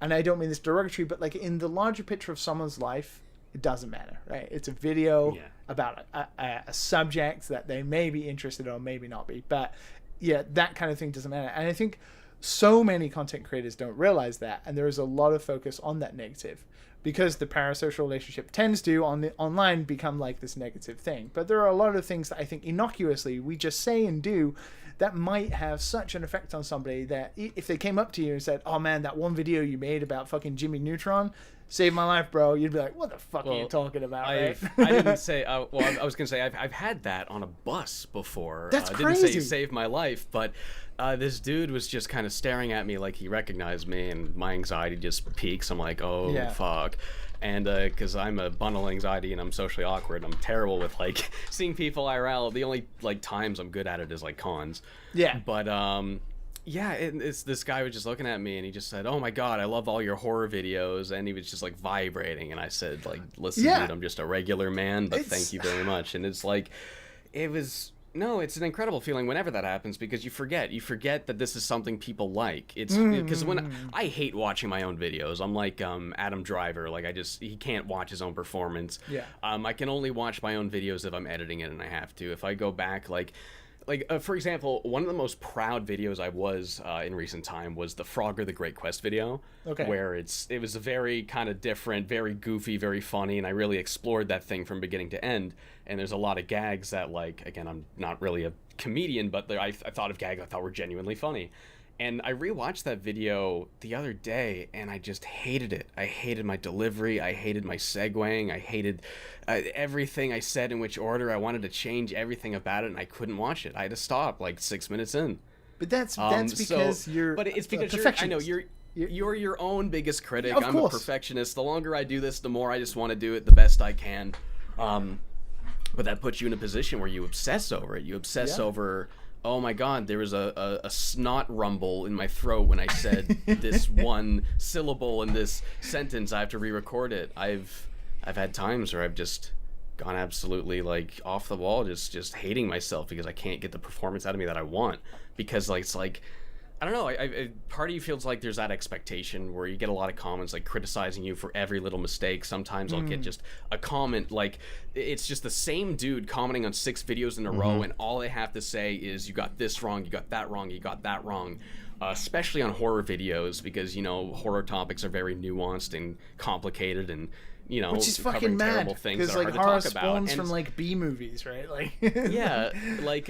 and I don't mean this derogatory, but like in the larger picture of someone's life, it doesn't matter, right? It's a video about a subject that they may be interested in or maybe not be. But yeah, that kind of thing doesn't matter. And I think so many content creators don't realize that. And there is a lot of focus on that negative because the parasocial relationship tends to on the online become like this negative thing. But there are a lot of things that I think innocuously we just say and do that might have such an effect on somebody that if they came up to you and said, oh man, that one video you made about fucking Jimmy Neutron saved my life, bro, you'd be like, what the fuck are you talking about, right? I didn't say, I was going to say, I've had that on a bus before. That's I crazy. didn't say saved my life, but this dude was just kind of staring at me like he recognized me, and my anxiety just peaks. I'm like, oh, fuck. And because I'm a bundle anxiety and I'm socially awkward, I'm terrible with like seeing people IRL. The only like times I'm good at it is like cons. Yeah. But it's this guy was just looking at me and he just said, oh my god, I love all your horror videos, and he was just like vibrating, and I said like, listen dude, I'm just a regular man, but thank you very much. And it's like, it's an incredible feeling whenever that happens because you forget that this is something people like. It's because when I hate watching my own videos, I'm like Adam Driver, like he can't watch his own performance. I can only watch my own videos if I'm editing it, and I have to. If I go back for example, one of the most proud videos I was in recent time was the Frogger the Great Quest video, where it was a very kind of different, very goofy, very funny, and I really explored that thing from beginning to end. And there's a lot of gags that, like, again, I'm not really a comedian, but I thought of gags I thought were genuinely funny. And I rewatched that video the other day, and I just hated it. I hated my delivery. I hated my segueing. I hated everything I said in which order. I wanted to change everything about it, and I couldn't watch it. I had to stop like 6 minutes in. But that's because you're. But it's because I know you're your own biggest critic. Of I'm course. a perfectionist. The longer I do this, the more I just want to do it the best I can. But that puts you in a position where you obsess over it. You obsess over, oh my God, there was a snot rumble in my throat when I said this one syllable in this sentence. I have to re-record it. I've had times where I've just gone absolutely like off the wall, just hating myself because I can't get the performance out of me that I want. Because like it's like, I don't know, I part of you feels like there's that expectation where you get a lot of comments like criticizing you for every little mistake. Sometimes I'll get just a comment like it's just the same dude commenting on 6 videos in a row, and all they have to say is you got this wrong, you got that wrong, you got that wrong. Especially on horror videos, because you know horror topics are very nuanced and complicated, and you know, which is fucking mad because like horror spawns from like B movies, right? Like yeah, like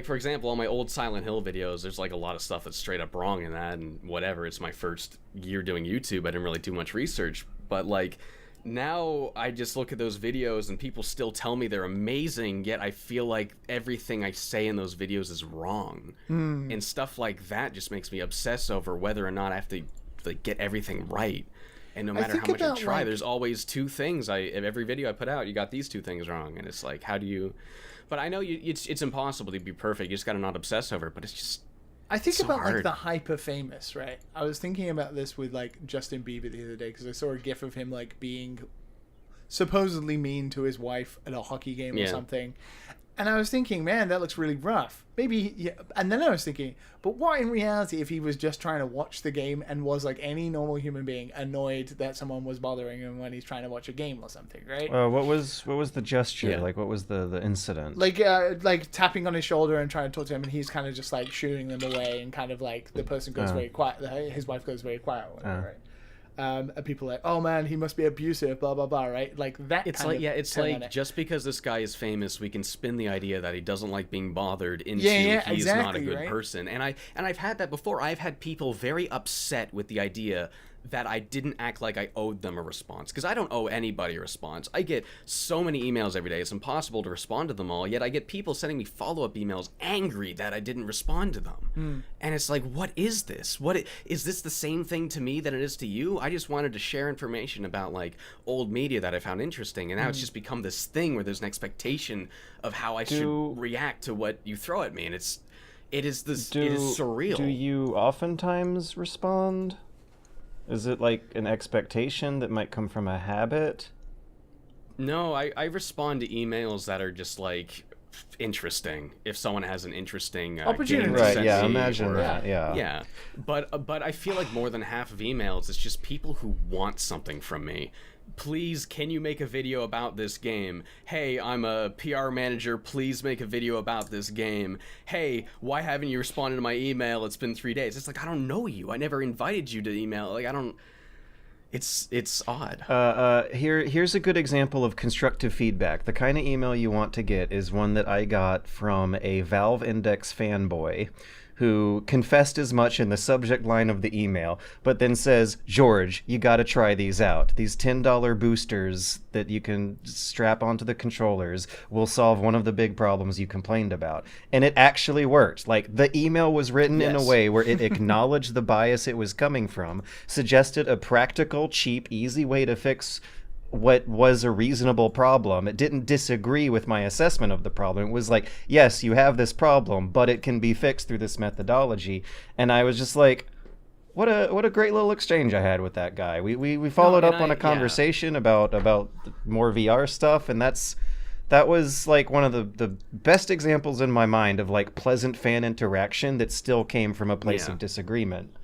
for example, on my old Silent Hill videos, there's like a lot of stuff that's straight up wrong in that, and whatever. It's my first year doing YouTube. I didn't really do much research, but like now I just look at those videos and people still tell me they're amazing, yet I feel like everything I say in those videos is wrong, and stuff like that just makes me obsess over whether or not I have to like get everything right. And no matter how much I try, there's always 2 things. In every video I put out, you got these 2 things wrong, and it's like, how do you? But I know it's impossible to be perfect. You just got to not obsess over it. But it's just. I think so about hard. like the hyper famous, right? I was thinking about this with like Justin Bieber the other day because I saw a GIF of him like being supposedly mean to his wife at a hockey game or something. And I was thinking, man, that looks really rough. Maybe, yeah. And then I was thinking, but what in reality if he was just trying to watch the game and was like any normal human being annoyed that someone was bothering him when he's trying to watch a game or something, right? What was the gesture? Yeah. Like, what was the incident? Like tapping on his shoulder and trying to talk to him, and he's kind of just like shooing them away, and kind of like the person goes very quiet. His wife goes very quiet, or whatever, right? And people are like, oh man, he must be abusive, blah blah blah, right? Like that. It's like it's like just because this guy is famous, we can spin the idea that he doesn't like being bothered into he's not a good person. And I've had that before. I've had people very upset with the idea that I didn't act like I owed them a response, because I don't owe anybody a response. I get so many emails every day, it's impossible to respond to them all, yet I get people sending me follow-up emails angry that I didn't respond to them. And it's like, what is this? Is this the same thing to me that it is to you? I just wanted to share information about like old media that I found interesting, and now it's just become this thing where there's an expectation of how I should react to what you throw at me, and it is surreal. Do you oftentimes respond? Is it like an expectation that might come from a habit? No, I respond to emails that are just like interesting. If someone has an interesting opportunity, right? Yeah, imagine that. Yeah. But I feel like more than half of emails, it's just people who want something from me. Please, can you make a video about this game? Hey, I'm a PR manager. Please make a video about this game. Hey, why haven't you responded to my email? It's been 3 days. It's like, I don't know you. I never invited you to email. Like, I don't... It's odd. Here's a good example of constructive feedback. The kind of email you want to get is one that I got from a Valve Index fanboy who confessed as much in the subject line of the email, but then says, George, you gotta try these out. These $10 boosters that you can strap onto the controllers will solve one of the big problems you complained about. And it actually worked. Like, the email was written in a way where it acknowledged the bias it was coming from, suggested a practical, cheap, easy way to fix what was a reasonable problem. It didn't disagree with my assessment of the problem. It was like, yes, you have this problem, but it can be fixed through this methodology. And I was just like, what a great little exchange I had with that guy. We followed up on a conversation about more VR stuff, and that was like one of the best examples in my mind of like pleasant fan interaction that still came from a place of disagreement.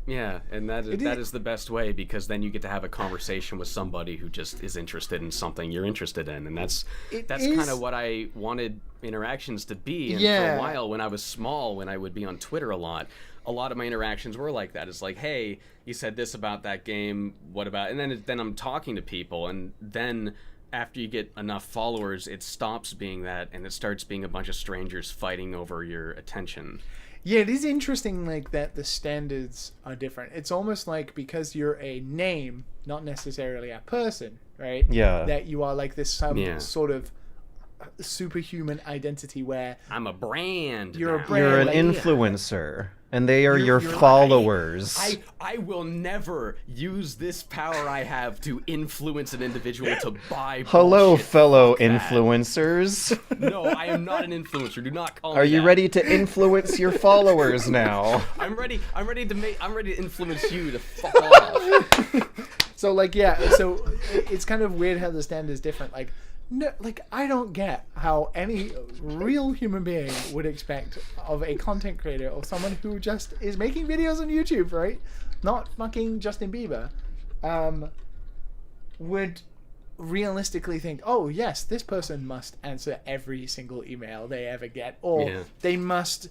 Yeah, and that is the best way, because then you get to have a conversation with somebody who just is interested in something you're interested in, and that's kind of what I wanted interactions to be. And for a while, when I was small, when I would be on Twitter a lot of my interactions were like that. It's like, hey, you said this about that game, what about? And then I'm talking to people, and then after you get enough followers, it stops being that, and it starts being a bunch of strangers fighting over your attention. Yeah, it is interesting, like, that the standards are different. It's almost like because you're a name, not necessarily a person, right? Yeah. That you are, like, this sort of superhuman identity where I'm a brand. You're a now. brand. You're an like- influencer, and they are your you're- followers. I will never use this power I have to influence an individual to buy Hello, bullshit. fellow Fuck that. influencers. No, I am not an influencer. Do not call me Are you that. ready to influence your followers now? I'm ready to influence you to fuck off. So like so it's kind of weird how the stand is different. Like no, like I don't get how any real human being would expect of a content creator or someone who just is making videos on YouTube, right? Not fucking Justin Bieber, would realistically think, oh yes, this person must answer every single email they ever get, or they must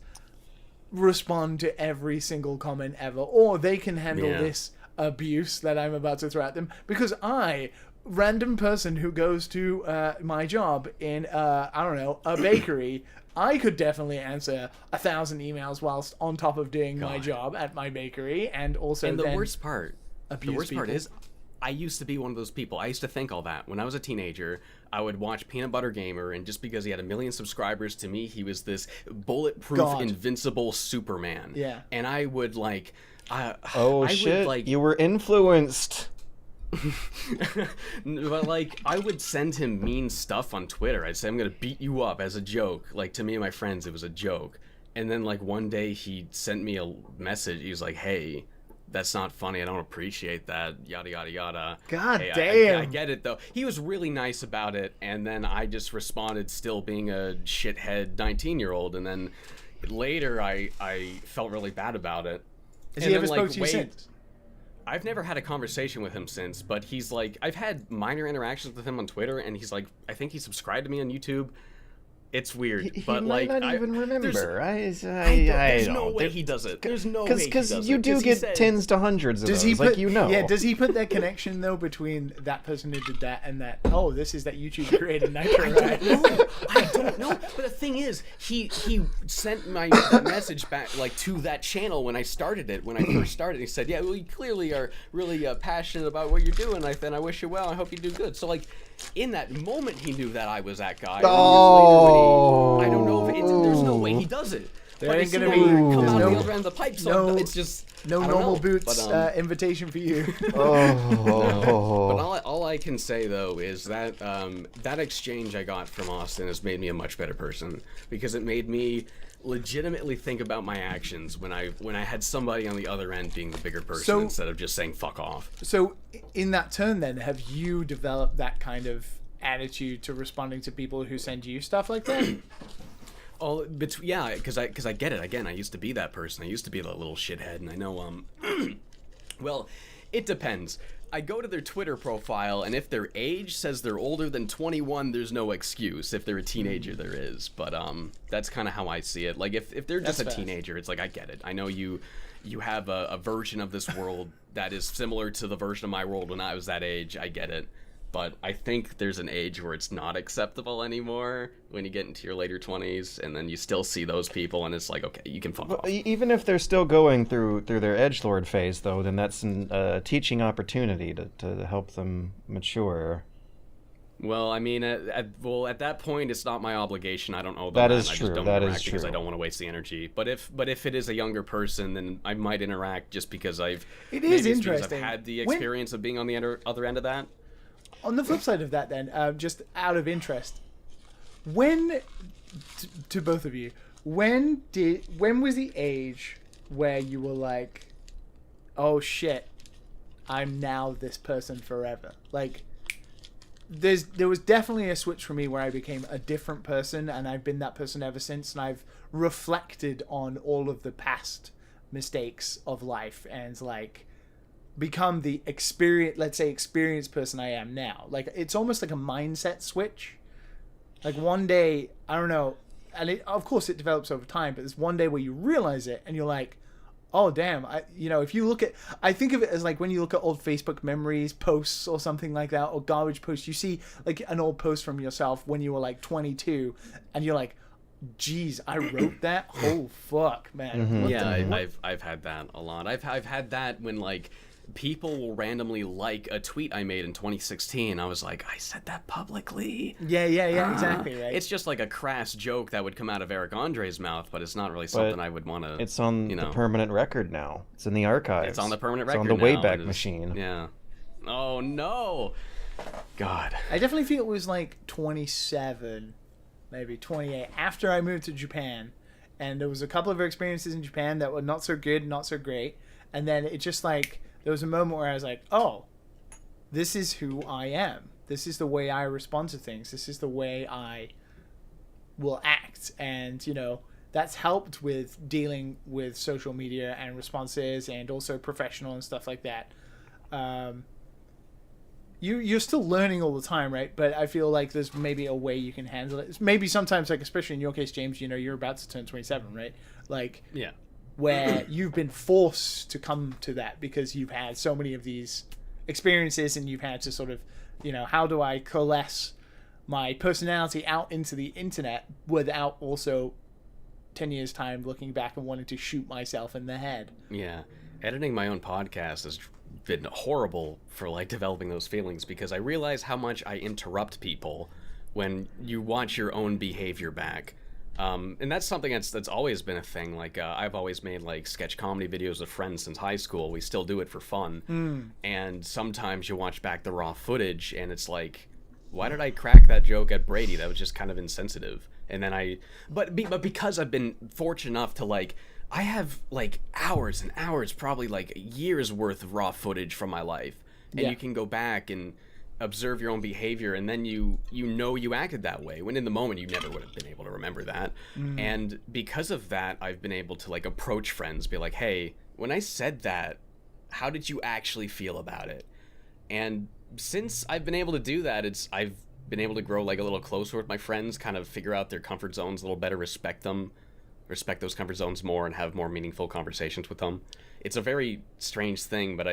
respond to every single comment ever, or they can handle this abuse that I'm about to throw at them because I, random person who goes to my job in I don't know, a bakery, I could definitely answer 1,000 emails whilst on top of doing my job at my bakery, and also And the then worst part people. is I used to be one of those people. I used to think all that. When I was a teenager, I would watch Peanut Butter Gamer, and just because he had 1 million subscribers, to me, he was this bulletproof, invincible Superman. Yeah. And I would, like... Oh, I shit. Would, like, you were influenced. but, like, I would send him mean stuff on Twitter. I'd say, I'm going to beat you up as a joke. Like, to me and my friends, it was a joke. And then, like, one day he sent me a message. He was like, hey... that's not funny. I don't appreciate that. Yada, yada, yada. God hey, damn. I get it, though. He was really nice about it, and then I just responded still being a shithead 19-year-old, and then later I felt really bad about it. Has And he ever then, spoke to you since? I've never had a conversation with him since, but he's like, I've had minor interactions with him on Twitter, and he's like, I think he subscribed to me on YouTube. It's weird, He but might like not even remember. There's no way he does it. There's no way he does it. Because you do get tens to hundreds of Does those, he put, like you know. Yeah, does he put that connection though between that person who did that and that? Oh, this is that YouTube creator NitroRad. I don't know. But the thing is, he sent my message back like to that channel when I started it. When I first started, he said, "Yeah, well, you clearly are really passionate about what you're doing. And I wish you well. I hope you do good." So like, in that moment, he knew that I was that guy. Oh. I don't know if there's no way he does it. There But ain't I gonna see be him come out no- the other end of the pipe, so it's just No I don't normal know. boots But, invitation for you. Oh. But all I can say though is that that exchange I got from Austin has made me a much better person, because it made me legitimately think about my actions when I had somebody on the other end being the bigger person So- instead of just saying fuck off. So, in that turn, then, have you developed that kind of attitude to responding to people who send you stuff like that? Oh, yeah, because I get it. Again, I used to be that person. I used to be that little shithead, and I know well, it depends. I go to their Twitter profile, and if their age says they're older than 21, there's no excuse. If they're a teenager, there is. But that's kind of how I see it. Like, if they're just That's a fair. teenager, it's like, I get it. I know you have a version of this world that is similar to the version of my world when I was that age. I get it. But I think there's an age where it's not acceptable anymore when you get into your later 20s, and then you still see those people, and it's like, okay, you can fuck off. Even if they're still going through their edgelord phase, though, then that's a teaching opportunity to help them mature. Well, I mean, at that point, it's not my obligation. I don't know them. That and is I true. just don't That interact is because I true. don't want to waste the energy. But if it is a younger person, then I might interact just because It is maybe it's because interesting. I've had the When- experience of being on the other end of that. On the flip side of that, then, just out of interest, when to both of you, when was the age where you were like, oh shit, I'm now this person forever? Like, there was definitely a switch for me where I became a different person, and I've been that person ever since, and I've reflected on all of the past mistakes of life and like become the experienced person I am now. Like, it's almost like a mindset switch. Like, one day, I don't know, and of course it develops over time, but there's one day where you realize it and you're like, oh damn, if you look at, I think of it as like when you look at old Facebook memories posts or something like that, or garbage posts, you see like an old post from yourself when you were like 22 and you're like, geez, I wrote that? Oh fuck, man. What Yeah, the- I've had that a lot. I've had that when like people will randomly like a tweet I made in 2016. I was like, I said that publicly. Yeah, exactly, right? It's just like a crass joke that would come out of Eric Andre's mouth, but it's not really something I would want to. It's on the permanent record now. It's in the archives. It's on the permanent record. It's on the now. Wayback Machine. Yeah. Oh no. God. I definitely feel it was like 27, maybe 28, after I moved to Japan. And there was a couple of experiences in Japan that were not so good, not so great. And then it just like, there was a moment where I was like, oh, this is who I am. This is the way I respond to things. This is the way I will act. And, you know, that's helped with dealing with social media and responses and also professional and stuff like that. You're still learning all the time, right? But I feel like there's maybe a way you can handle it. Maybe sometimes, like, especially in your case, James, you know, you're about to turn 27, right? Like, yeah, where you've been forced to come to that because you've had so many of these experiences and you've had to sort of, you know, how do I coalesce my personality out into the internet without also 10 years time looking back and wanting to shoot myself in the head? Yeah. Editing my own podcast has been horrible for like developing those feelings because I realize how much I interrupt people when you watch your own behavior back. And that's something that's always been a thing. Like I've always made like sketch comedy videos with friends since high school. We still do it for fun. And sometimes you watch back the raw footage and it's like, why did I crack that joke at Brady? That was just kind of insensitive. And then but because I've been fortunate enough to like, I have like hours and hours, probably like years worth of raw footage from my life. And you can go back and observe your own behavior, and then you know you acted that way, when in the moment you never would have been able to remember that. And because of that, I've been able to like approach friends, be like, hey, when I said that, how did you actually feel about it? And since I've been able to do that, I've been able to grow like a little closer with my friends, kind of figure out their comfort zones a little better, respect those comfort zones more, and have more meaningful conversations with them. It's a very strange thing, but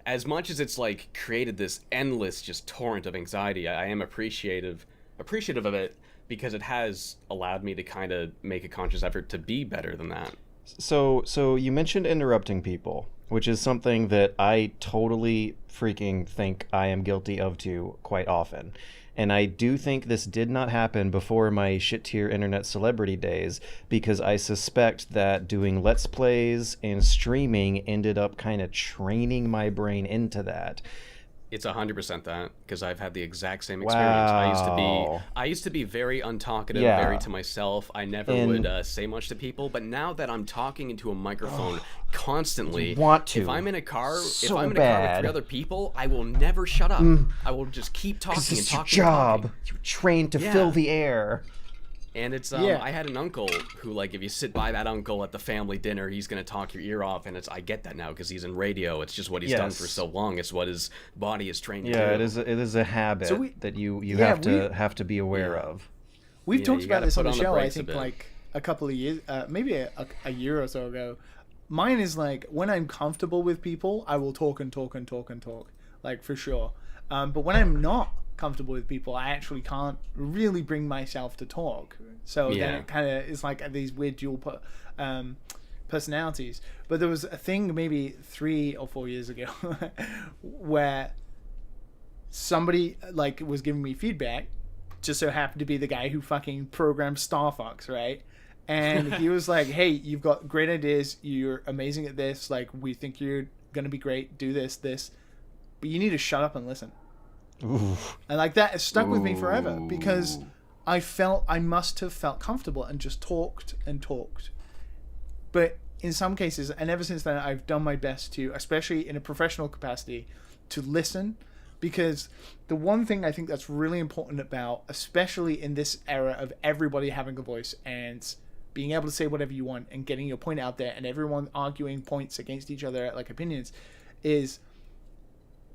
as much as it's like created this endless just torrent of anxiety, I am appreciative of it because it has allowed me to kind of make a conscious effort to be better than that. So you mentioned interrupting people, which is something that I totally freaking think I am guilty of too quite often. And I do think this did not happen before my shit-tier internet celebrity days, because I suspect that doing Let's Plays and streaming ended up kind of training my brain into that. It's 100% that, because I've had the exact same experience. Wow. I used to be very untalkative, very to myself. I never would say much to people. But now that I'm talking into a microphone constantly, if I'm in a car, with 3 other people, I will never shut up. I will just keep talking and talking. It's your job. You're trained to fill the air. And it's I had an uncle who, like, if you sit by that uncle at the family dinner, he's gonna talk your ear off, and I get that now because he's in radio. It's just what he's done for so long. It's what his body is trained to do. It is a habit that you have to be aware of. We've talked about this on the show. I think like a couple of years, maybe a year or so ago. Mine is like when I'm comfortable with people, I will talk and talk and talk and talk, like for sure. But when I'm not comfortable with people, I actually can't really bring myself to talk. So then it kind of is like these weird dual personalities. But there was a thing maybe 3 or 4 years ago where somebody like was giving me feedback, just so happened to be the guy who fucking programmed Star Fox, right? And he was like, hey, you've got great ideas, you're amazing at this, like we think you're gonna be great, do this, but you need to shut up and listen. Ooh. And like that has stuck with me forever, because I must have felt comfortable and just talked and talked. But in some cases, and ever since then, I've done my best to, especially in a professional capacity, to listen. Because the one thing I think that's really important about, especially in this era of everybody having a voice and being able to say whatever you want and getting your point out there and everyone arguing points against each other, like opinions, is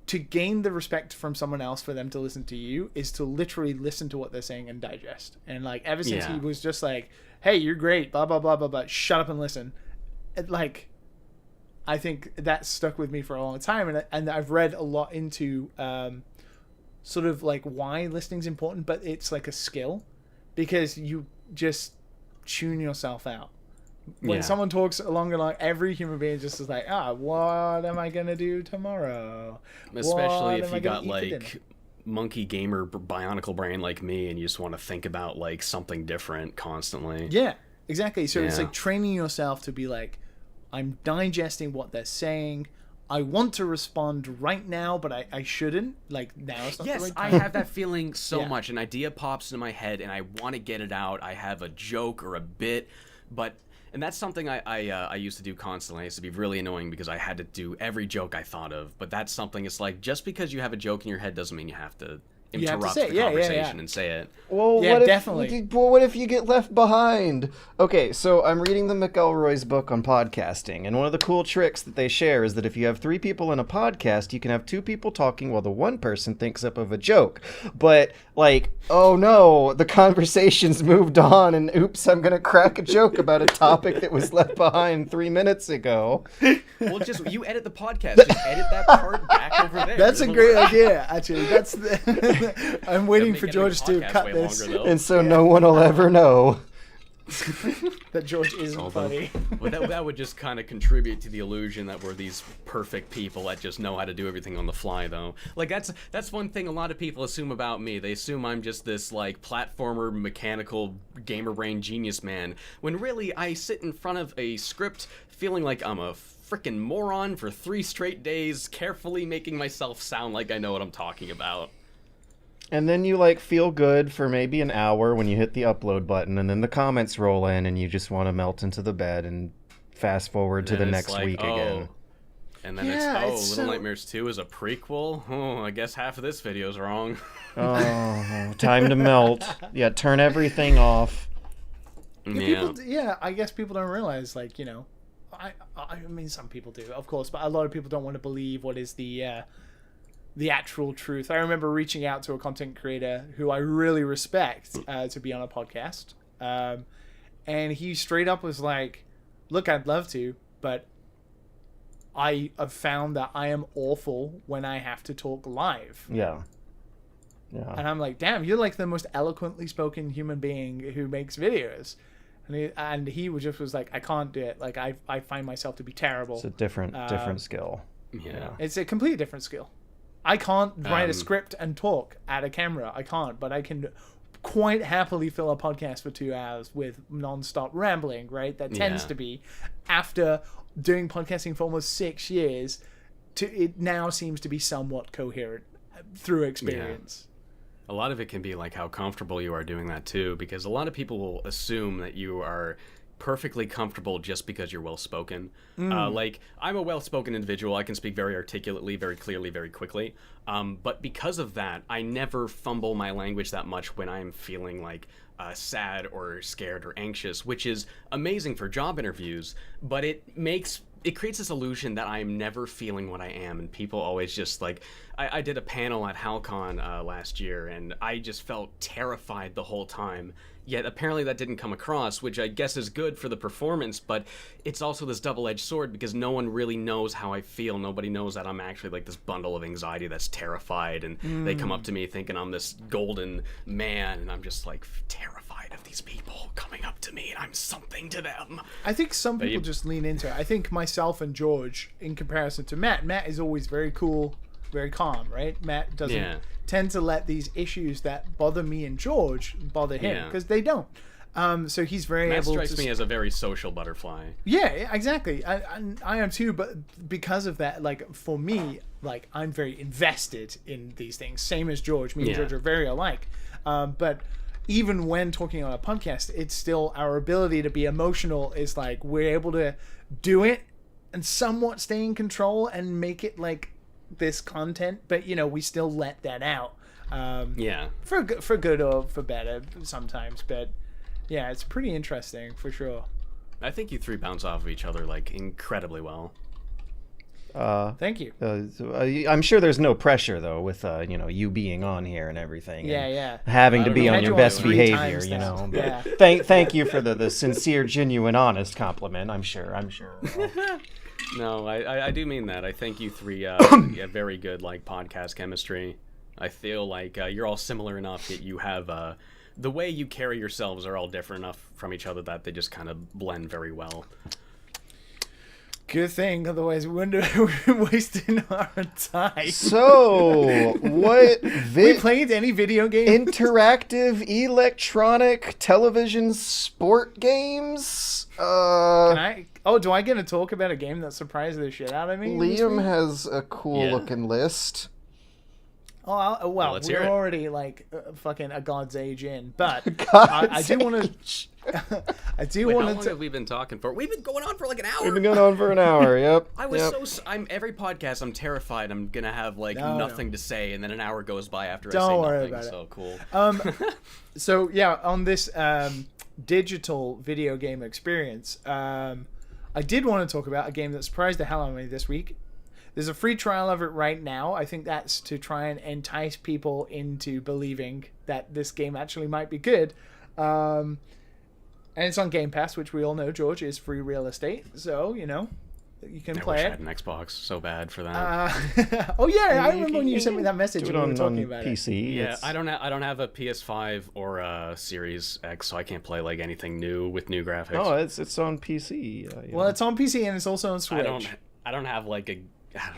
to gain the respect from someone else for them to listen to you is to literally listen to what they're saying and digest. And like ever since he was just like, hey, you're great, blah, blah, blah, blah, blah, shut up and listen. Like, I think that stuck with me for a long time. And I've read a lot into sort of like why listening's important, but it's like a skill, because you just tune yourself out. When Yeah. someone talks along and along, every human being just is like, what am I gonna do tomorrow? Especially What if am I you gonna got eat for dinner? like monkey gamer bionicle brain like me, and you just want to think about like something different constantly. Yeah, exactly. So it's Yeah. like training yourself to be like, I'm digesting what they're saying. I want to respond right now, but I shouldn't. Like, now it's not the Yes, right I time. have that feeling so Yeah. much. An idea pops into my head, and I want to get it out. I have a joke or a bit, and that's something I used to do constantly. I used to be really annoying because I had to do every joke I thought of. But that's something. It's like, just because you have a joke in your head doesn't mean you have to You have to interrupt say it. the Yeah, yeah, conversation yeah. and say it. Well, Yeah, what definitely. If, well, what if you get left behind? Okay, so I'm reading the McElroy's book on podcasting, and one of the cool tricks that they share is that if you have 3 people in a podcast, you can have 2 people talking while the one person thinks up of a joke. But, like, oh no, the conversation's moved on, and oops, I'm gonna crack a joke about a topic that was left behind 3 minutes ago. Well, just you edit the podcast. Just edit that part back over there. That's a It'll great work. idea, actually. That's the... I'm waiting Make for editing George a to podcast cut way this. longer, though. And so no one will ever know. That George isn't funny. Well, that would just kind of contribute to the illusion that we're these perfect people that just know how to do everything on the fly, though. Like, that's one thing a lot of people assume about me. They assume I'm just this, like, platformer, mechanical, gamer brain genius man, when really I sit in front of a script feeling like I'm a frickin' moron for 3 straight days, carefully making myself sound like I know what I'm talking about. And then you, like, feel good for maybe an hour when you hit the upload button, and then the comments roll in, and you just want to melt into the bed and fast forward to the And it's next like, week oh. again. And then Yeah, it's it's Little so- Nightmares 2 is a prequel? Oh, I guess half of this video's wrong. Oh, time to melt. Yeah, turn everything off. Yeah. Yeah, I guess people don't realize, like, you know, I mean, some people do, of course, but a lot of people don't want to believe what is the actual truth. I remember reaching out to a content creator who I really respect to be on a podcast, and he straight up was like, "Look, I'd love to, but I have found that I am awful when I have to talk live." Yeah. And I'm like, damn, you're like the most eloquently spoken human being who makes videos. And he was like, I can't do it. Like, I find myself to be terrible. It's a different skill. Yeah. It's a completely different skill. I can't write a script and talk at a camera. I can't, but I can quite happily fill a podcast for 2 hours with non-stop rambling, right? That tends Yeah. to be, after doing podcasting for almost 6 years, it now seems to be somewhat coherent through experience. A lot of it can be like how comfortable you are doing that too, because a lot of people will assume that you are perfectly comfortable just because you're well-spoken. Like, I'm a well-spoken individual. I can speak very articulately, very clearly, very quickly. But because of that, I never fumble my language that much when I'm feeling like sad or scared or anxious, which is amazing for job interviews, but it creates this illusion that I'm never feeling what I am, and people always just like... I did a panel at HalCon last year, and I just felt terrified the whole time, yet apparently that didn't come across, which I guess is good for the performance, but it's also this double-edged sword because no one really knows how I feel. Nobody knows that I'm actually like this bundle of anxiety that's terrified, and they come up to me thinking I'm this golden man, and I'm just like terrified of these people coming up to me, and I'm something to them. I think some people just lean into it. I think myself and George, in comparison to Matt is always very cool, very calm, right? Matt doesn't tend to let these issues that bother me and George bother him, because they don't. So he's very Matt able strikes to... me as a very social butterfly. Yeah, exactly. I am too, but because of that, like, for me, like, I'm very invested in these things. Same as George. Me and George are very alike. But even when talking on a podcast, it's still our ability to be emotional is like, we're able to do it and somewhat stay in control and make it like this content, but you know, we still let that out. For good or for better sometimes, but yeah, it's pretty interesting for sure. I think you 3 bounce off of each other like incredibly well. Thank you. I'm sure there's no pressure though with you know, you being on here and everything. Yeah. Having to I be don't know. on your Had you on best 3 behavior, times you now. know. But Yeah. thank you for the sincere, genuine, honest compliment. I'm sure. No, I do mean that. I think you 3 have very good like podcast chemistry. I feel like you're all similar enough that you have the way you carry yourselves are all different enough from each other that they just kind of blend very well. Good thing, otherwise we wouldn't have been wasting our time. So, what We played any video game? interactive electronic television sport games? Can I? Oh, do I get to talk about a game that surprised the shit out of me? this Liam week? has a cool looking list. Oh, well, let's hear we're it. already like fucking a God's age in, but God's I do want to. I do Wait, how want long to. have we been talking for? We've been going on for like an hour. We've been going on for an hour, yep. I was yep. I'm every podcast I'm terrified I'm gonna have like No. nothing to say, and then an hour goes by after I Don't say worry nothing. about it. So cool. So yeah, on this digital video game experience, I did want to talk about a game that surprised the hell out of me this week. There's a free trial of it right now. I think that's to try and entice people into believing that this game actually might be good. And it's on Game Pass, which we all know, George, is free real estate. So, you know, you can I play wish I it. had an Xbox so bad for that. Oh yeah, I remember when you sent me that message Do it and we were on talking about it. PC. Yeah, it's- I don't have a PS5 or a Series X, so I can't play like anything new with new graphics. Oh, it's on PC. Well, it's on PC and it's also on Switch. I don't have like a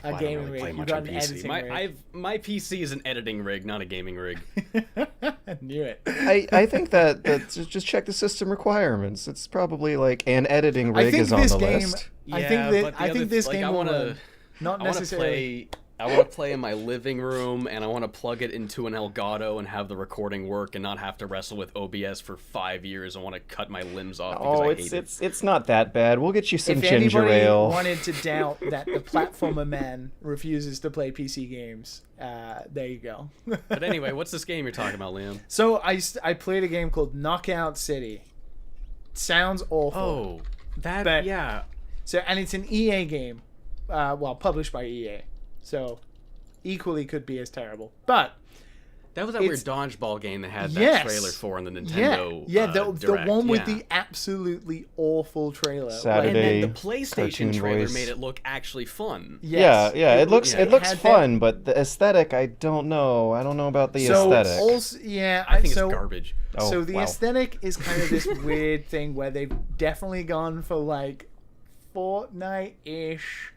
I don't gaming really play rig. You much got on an PC. editing My rig. my PC is an editing rig, not a gaming rig. I knew it. I think that just check the system requirements. It's probably like an editing rig is on the list. I think this like, game I will wanna, not I wanna necessarily. I want to play in my living room, and I want to plug it into an Elgato and have the recording work, and not have to wrestle with OBS for 5 years. I want to cut my limbs off because Oh, I hate it. it's not that bad. We'll get you some If ginger anybody ale. wanted to doubt that the platformer man refuses to play PC games, there you go. But anyway, what's this game you're talking about, Liam? So I played a game called Knockout City. Sounds awful. Oh, that But- yeah. So and it's an EA game, well published by EA. So equally could be as terrible. But That was that weird It's- dodgeball game that had that Yes. trailer for on the yeah, Nintendo. the Direct. one with Yeah. the absolutely awful trailer. Saturday. And then the PlayStation cartoon trailer voice. made it look actually fun. Yes. Yeah, it looks yeah. it looks had fun, but the aesthetic, I don't know. I don't know about the So aesthetic. also, yeah, I think so, it's garbage. Oh, so the wow. aesthetic is kind of this weird thing where they've definitely gone for like Fortnite-ish.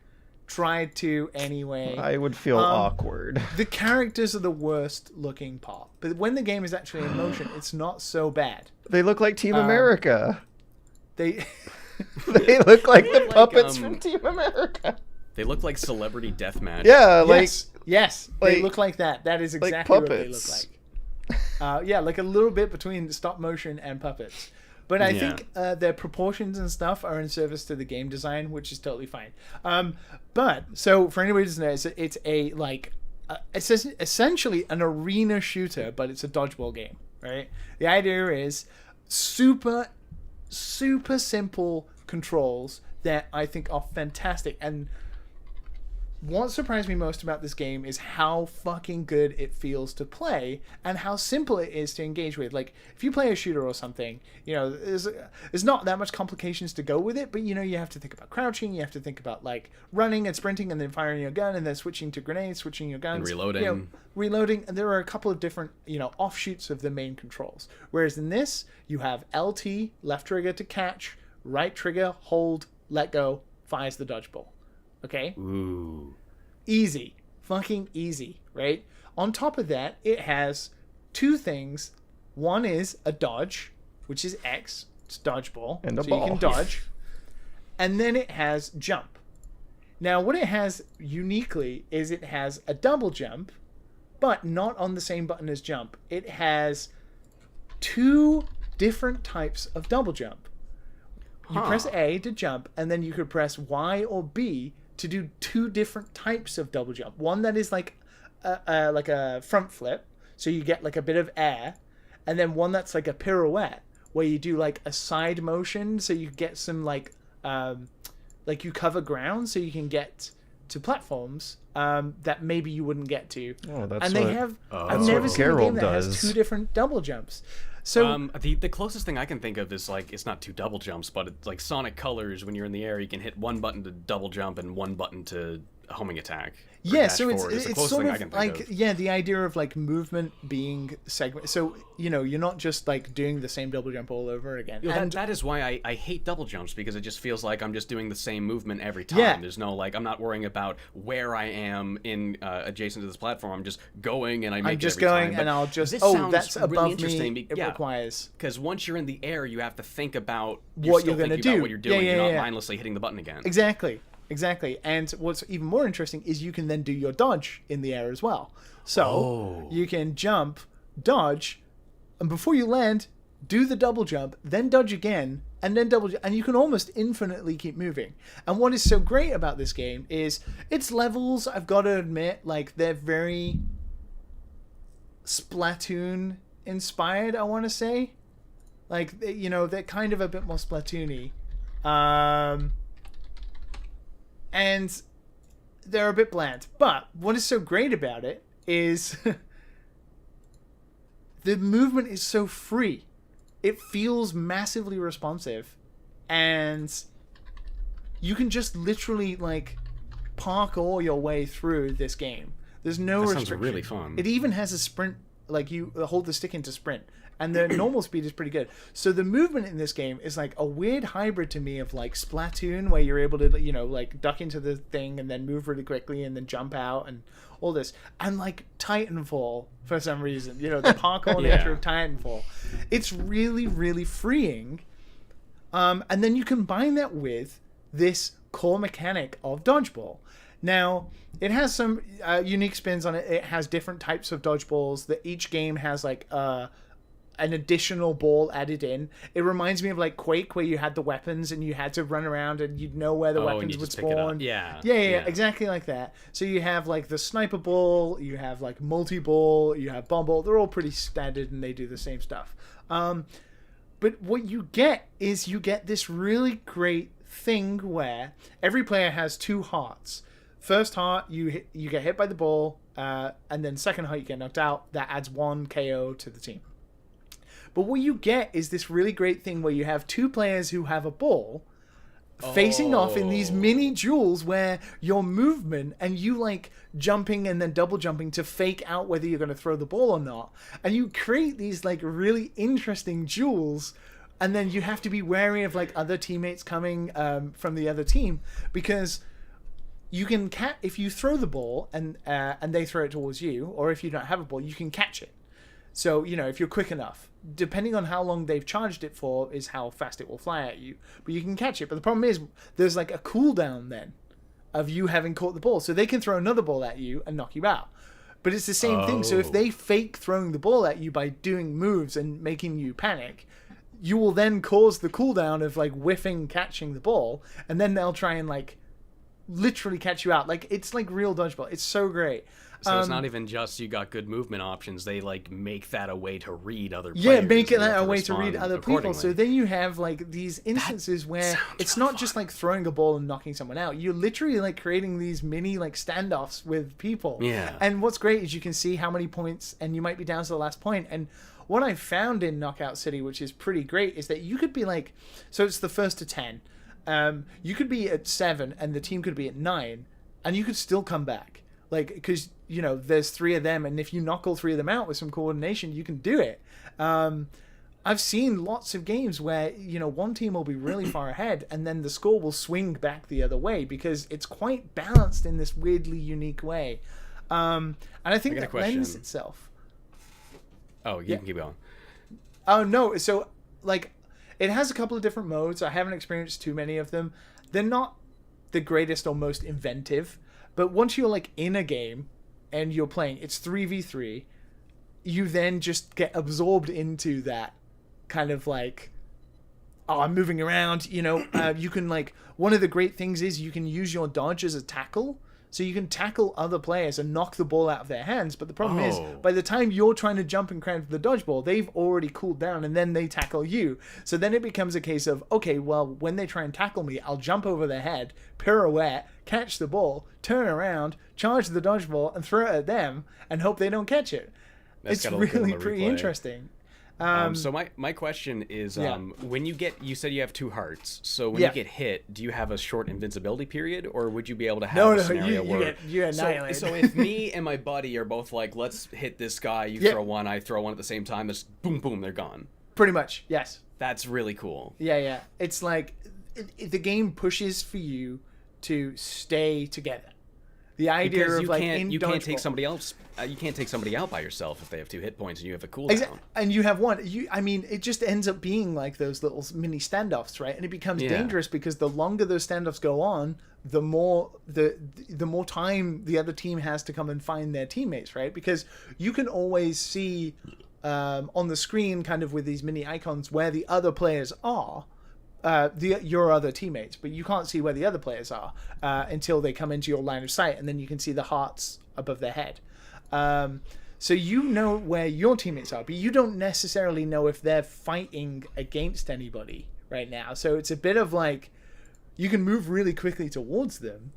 Tried to anyway. I would feel awkward. The characters are the worst looking part, but when the game is actually in motion, it's not so bad. They look like Team America. They They look like the like, puppets from Team America. They look like Celebrity Deathmatch. Yeah, like yes, they like- look like that. That is exactly what they look puppets. like. Yeah, like a little bit between stop motion and puppets. But I Yeah. think their proportions and stuff are in service to the game design, which is totally fine. But so for anybody who doesn't know, it's a like it's essentially an arena shooter, but it's a dodgeball game, right? The idea is super simple controls that I think are fantastic. And what surprised me most about this game is how fucking good it feels to play and how simple it is to engage with. Like, if you play a shooter or something, you know, there's not that much complications to go with it, but, you know, you have to think about crouching, you have to think about, like, running and sprinting and then firing your gun and then switching to grenades, switching your guns. And reloading. You know, reloading, and there are a couple of different, you know, offshoots of the main controls. Whereas in this, you have LT, left trigger to catch, right trigger, hold, let go, fires the dodgeball. Okay? Ooh. Easy. Fucking easy, right? On top of that, it has two things. One is a dodge, which is X. It's dodgeball. And a so ball. you can dodge. And then it has jump. Now, what it has uniquely is it has a double jump, but not on the same button as jump. It has two different types of double jump. You press A to jump, and then you could press Y or B to do two different types of double jump. One that is like a front flip, so you get like a bit of air, and then one that's like a pirouette, where you do like a side motion, so you get some like you cover ground, so you can get to platforms that maybe you wouldn't get to. Oh, that's and they what- have Oh. I've That's never what seen a game Geralt that has does. two different double jumps. So The closest thing I can think of is like it's not two double jumps, but it's like Sonic Colors. When you're in the air, you can hit one button to double jump and one button to homing attack. Yeah, so forward is the it's closest sort thing I of can think like, of. yeah, the idea of like movement being segment. So, you know, you're not just like doing the same double jump all over again. You know, And that is why I hate double jumps, because it just feels like I'm just doing the same movement every time. Yeah. There's no, like, I'm not worrying about where I am in adjacent to this platform. I'm just going and I make I'm just it every going time. and But I'll just, this oh, sounds that's really above interesting. me. It requires Because once you're in the air, you have to think about what you're going to do. what you're doing. Yeah, you're not yeah. mindlessly hitting the button again. Exactly. And what's even more interesting is you can then do your dodge in the air as well. So you can jump, dodge, and before you land, do the double jump, then dodge again, and then double jump, and you can almost infinitely keep moving. And what is so great about this game is its levels, I've got to admit, like, they're very Splatoon inspired, I want to say. Like, you know, they're kind of a bit more Splatoon-y. And they're a bit bland. But what is so great about it is the movement is so free. It feels massively responsive. And you can just literally, like, parkour your way through this game. There's no restriction. Sounds really fun. It even has a sprint, like, you hold the stick into sprint. And the normal speed is pretty good. So the movement in this game is like a weird hybrid to me of like Splatoon, where you're able to, you know, like duck into the thing and then move really quickly and then jump out and all this. And like Titanfall for some reason, you know, the parkour nature of Titanfall. It's really, really freeing. And then you combine that with this core mechanic of dodgeball. Now, it has some unique spins on it. It has different types of dodgeballs. That each game has like an additional ball added in. It reminds me of like Quake, where you had the weapons and you had to run around and you'd know where the weapons would spawn. Yeah, exactly like that. So you have like the sniper ball, you have like multi-ball, you have bomb ball. They're all pretty standard and they do the same stuff. But what you get is you get this really great thing where every player has two hearts. First heart, you get hit by the ball, and then second heart, you get knocked out. That adds 1 KO to the team. But what you get is this really great thing where you have two players who have a ball facing off in these mini duels where your movement and you like jumping and then double jumping to fake out whether you're going to throw the ball or not. And you create these like really interesting duels, and then you have to be wary of like other teammates coming from the other team, because you can if you throw the ball and they throw it towards you, or if you don't have a ball, you can catch it. So, you know, if you're quick enough, depending on how long they've charged it for is how fast it will fly at you. But you can catch it. But the problem is there's like a cooldown then of you having caught the ball. So they can throw another ball at you and knock you out. But it's the same thing. So if they fake throwing the ball at you by doing moves and making you panic, you will then cause the cooldown of like whiffing, catching the ball. And then they'll try and like literally catch you out. Like, it's like real dodgeball. It's so great. So it's not even just you got good movement options. They like make that a way to read other players. Yeah, make it a way to read other people. So then you have like these instances where it's not just like throwing a ball and knocking someone out. You're literally like creating these mini like standoffs with people. Yeah. And what's great is you can see how many points, and you might be down to the last point. And what I found in Knockout City, which is pretty great, is that you could be like, so it's the first to 10. You could be at 7 and the team could be at 9, and you could still come back. Like, because, you know, there's 3 of them, and if you knock all 3 of them out with some coordination, you can do it. I've seen lots of games where, you know, one team will be really far ahead, and then the score will swing back the other way, because it's quite balanced in this weirdly unique way. And I think that lends itself. Oh, you can keep going. Oh, no. So, like, it has a couple of different modes. I haven't experienced too many of them. They're not the greatest or most inventive. But once you're like in a game and you're playing, it's 3v3, you then just get absorbed into that kind of like, oh, I'm moving around, you know. You can like, one of the great things is you can use your dodge as a tackle. So you can tackle other players and knock the ball out of their hands. But the problem is, by the time you're trying to jump and cram the dodgeball, they've already cooled down, and then they tackle you. So then it becomes a case of, okay, well, when they try and tackle me, I'll jump over their head, pirouette, catch the ball, turn around, charge the dodgeball, and throw it at them, and hope they don't catch it. It's really pretty interesting. So my question is, Yeah. when you said you have 2 hearts. So when Yeah. you get hit, do you have a short invincibility period, or would you be able to have No, a no, scenario you where get annihilated. So if me and my buddy are both like, let's hit this guy, you Yeah. throw one, I throw one at the same time, just boom, boom, they're gone. Pretty much, yes. That's really cool. Yeah. It's like the game pushes for you to stay together. The idea Because of you like can't take dodgeball- somebody else. You can't take somebody out by yourself if they have 2 hit points and you have a cooldown. Exactly. And you have one. I mean, it just ends up being like those little mini standoffs, right? And it becomes dangerous because the longer those standoffs go on, the more time the other team has to come and find their teammates, right? Because you can always see on the screen, kind of with these mini icons, where the other players are. Your other teammates, but you can't see where the other players are until they come into your line of sight, and then you can see the hearts above their head. So you know where your teammates are, but you don't necessarily know if they're fighting against anybody right now. So it's a bit of like, you can move really quickly towards them,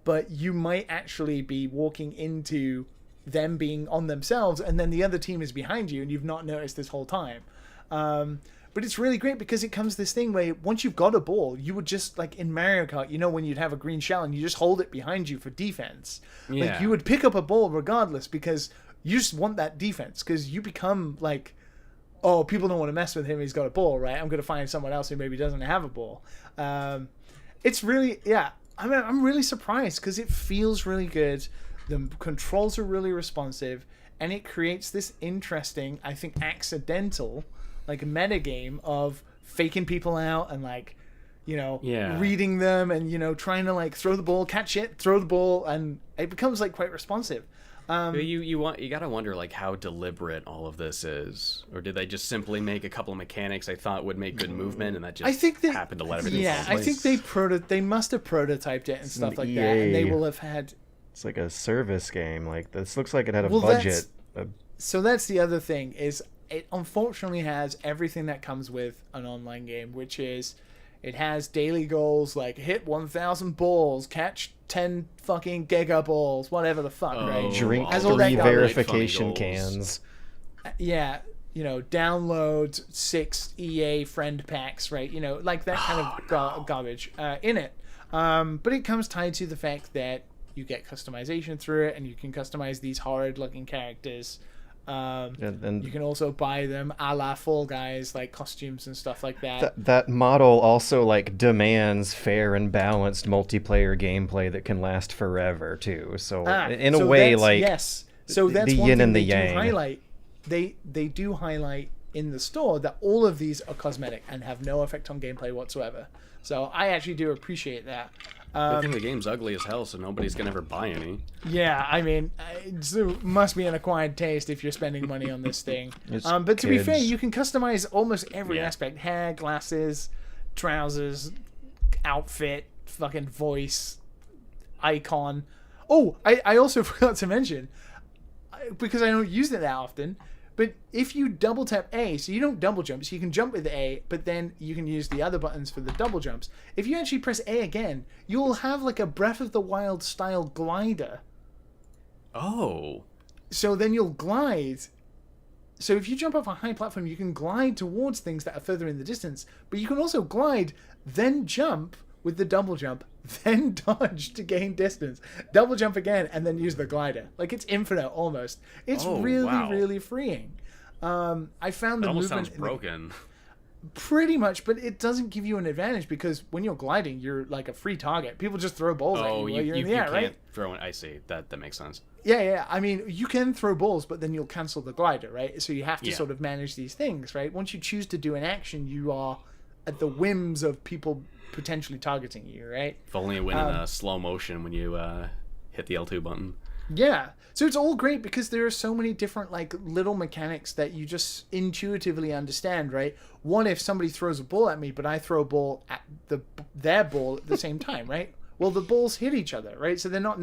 but you might actually be walking into them being on themselves, and then the other team is behind you, and you've not noticed this whole time. But it's really great because it comes this thing where once you've got a ball, you would just, like in Mario Kart, you know, when you'd have a green shell and you just hold it behind you for defense. Yeah. Like, you would pick up a ball regardless because you just want that defense, because you become like, oh, people don't want to mess with him, he's got a ball, right? I'm going to find someone else who maybe doesn't have a ball. It's really, yeah, I mean, I'm really surprised because it feels really good. The controls are really responsive, and it creates this interesting, I think, accidental, like, metagame of faking people out and, like, you know, reading them and, you know, trying to, like, throw the ball, catch it, throw the ball, and it becomes, like, quite responsive. You gotta wonder, like, how deliberate all of this is, or did they just simply make a couple of mechanics they thought would make good movement, and that just happened to let everything fall in place? I think they must have prototyped it and stuff like that, and they will have had. It's like a service game. Like, this looks like it had a budget. So that's the other thing, is it unfortunately has everything that comes with an online game, which is it has daily goals like hit 1,000 balls, catch 10 fucking giga balls, whatever the fuck, right? Drink Has all 3 that verification cans. Yeah, you know, download 6 EA friend packs, right? You know, like that kind of garbage in it. But it comes tied to the fact that you get customization through it, and you can customize these horrid-looking characters. And you can also buy them a la Fall Guys, like costumes and stuff like that. That model also, like, demands fair and balanced multiplayer gameplay that can last forever too. So in a way, like, yes, so that's the one yin thing and the they do yang. highlight. They do highlight in the store that all of these are cosmetic and have no effect on gameplay whatsoever. So I actually do appreciate that. I think the game's ugly as hell, so nobody's gonna ever buy any. Yeah, I mean, it must be an acquired taste if you're spending money on this thing. But to be fair, you can customize almost every aspect: hair, glasses, trousers, outfit, fucking voice, icon. Oh, I also forgot to mention, because I don't use it that often, but if you double tap A, so you don't double jump, so you can jump with A, but then you can use the other buttons for the double jumps. If you actually press A again, you'll have like a Breath of the Wild style glider. Oh. So then you'll glide. So if you jump off a high platform, you can glide towards things that are further in the distance, but you can also glide, then jump with the double jump, then dodge to gain distance, double jump again, and then use the glider. Like, it's infinite almost. It's really freeing. I found the almost movement sounds broken. Pretty much, but it doesn't give you an advantage because when you're gliding, you're like a free target. People just throw balls at you while you're in the air, right? Throw it. I see. That makes sense. Yeah. I mean, you can throw balls, but then you'll cancel the glider, right? So you have to sort of manage these things, right? Once you choose to do an action, you are at the whims of people potentially targeting you, right? If only it went in slow motion when you hit the L2 button. Yeah. So it's all great because there are so many different, like, little mechanics that you just intuitively understand, right? What if somebody throws a ball at me, but I throw a ball at their ball at the same time, right? Well, the balls hit each other, right? So they're not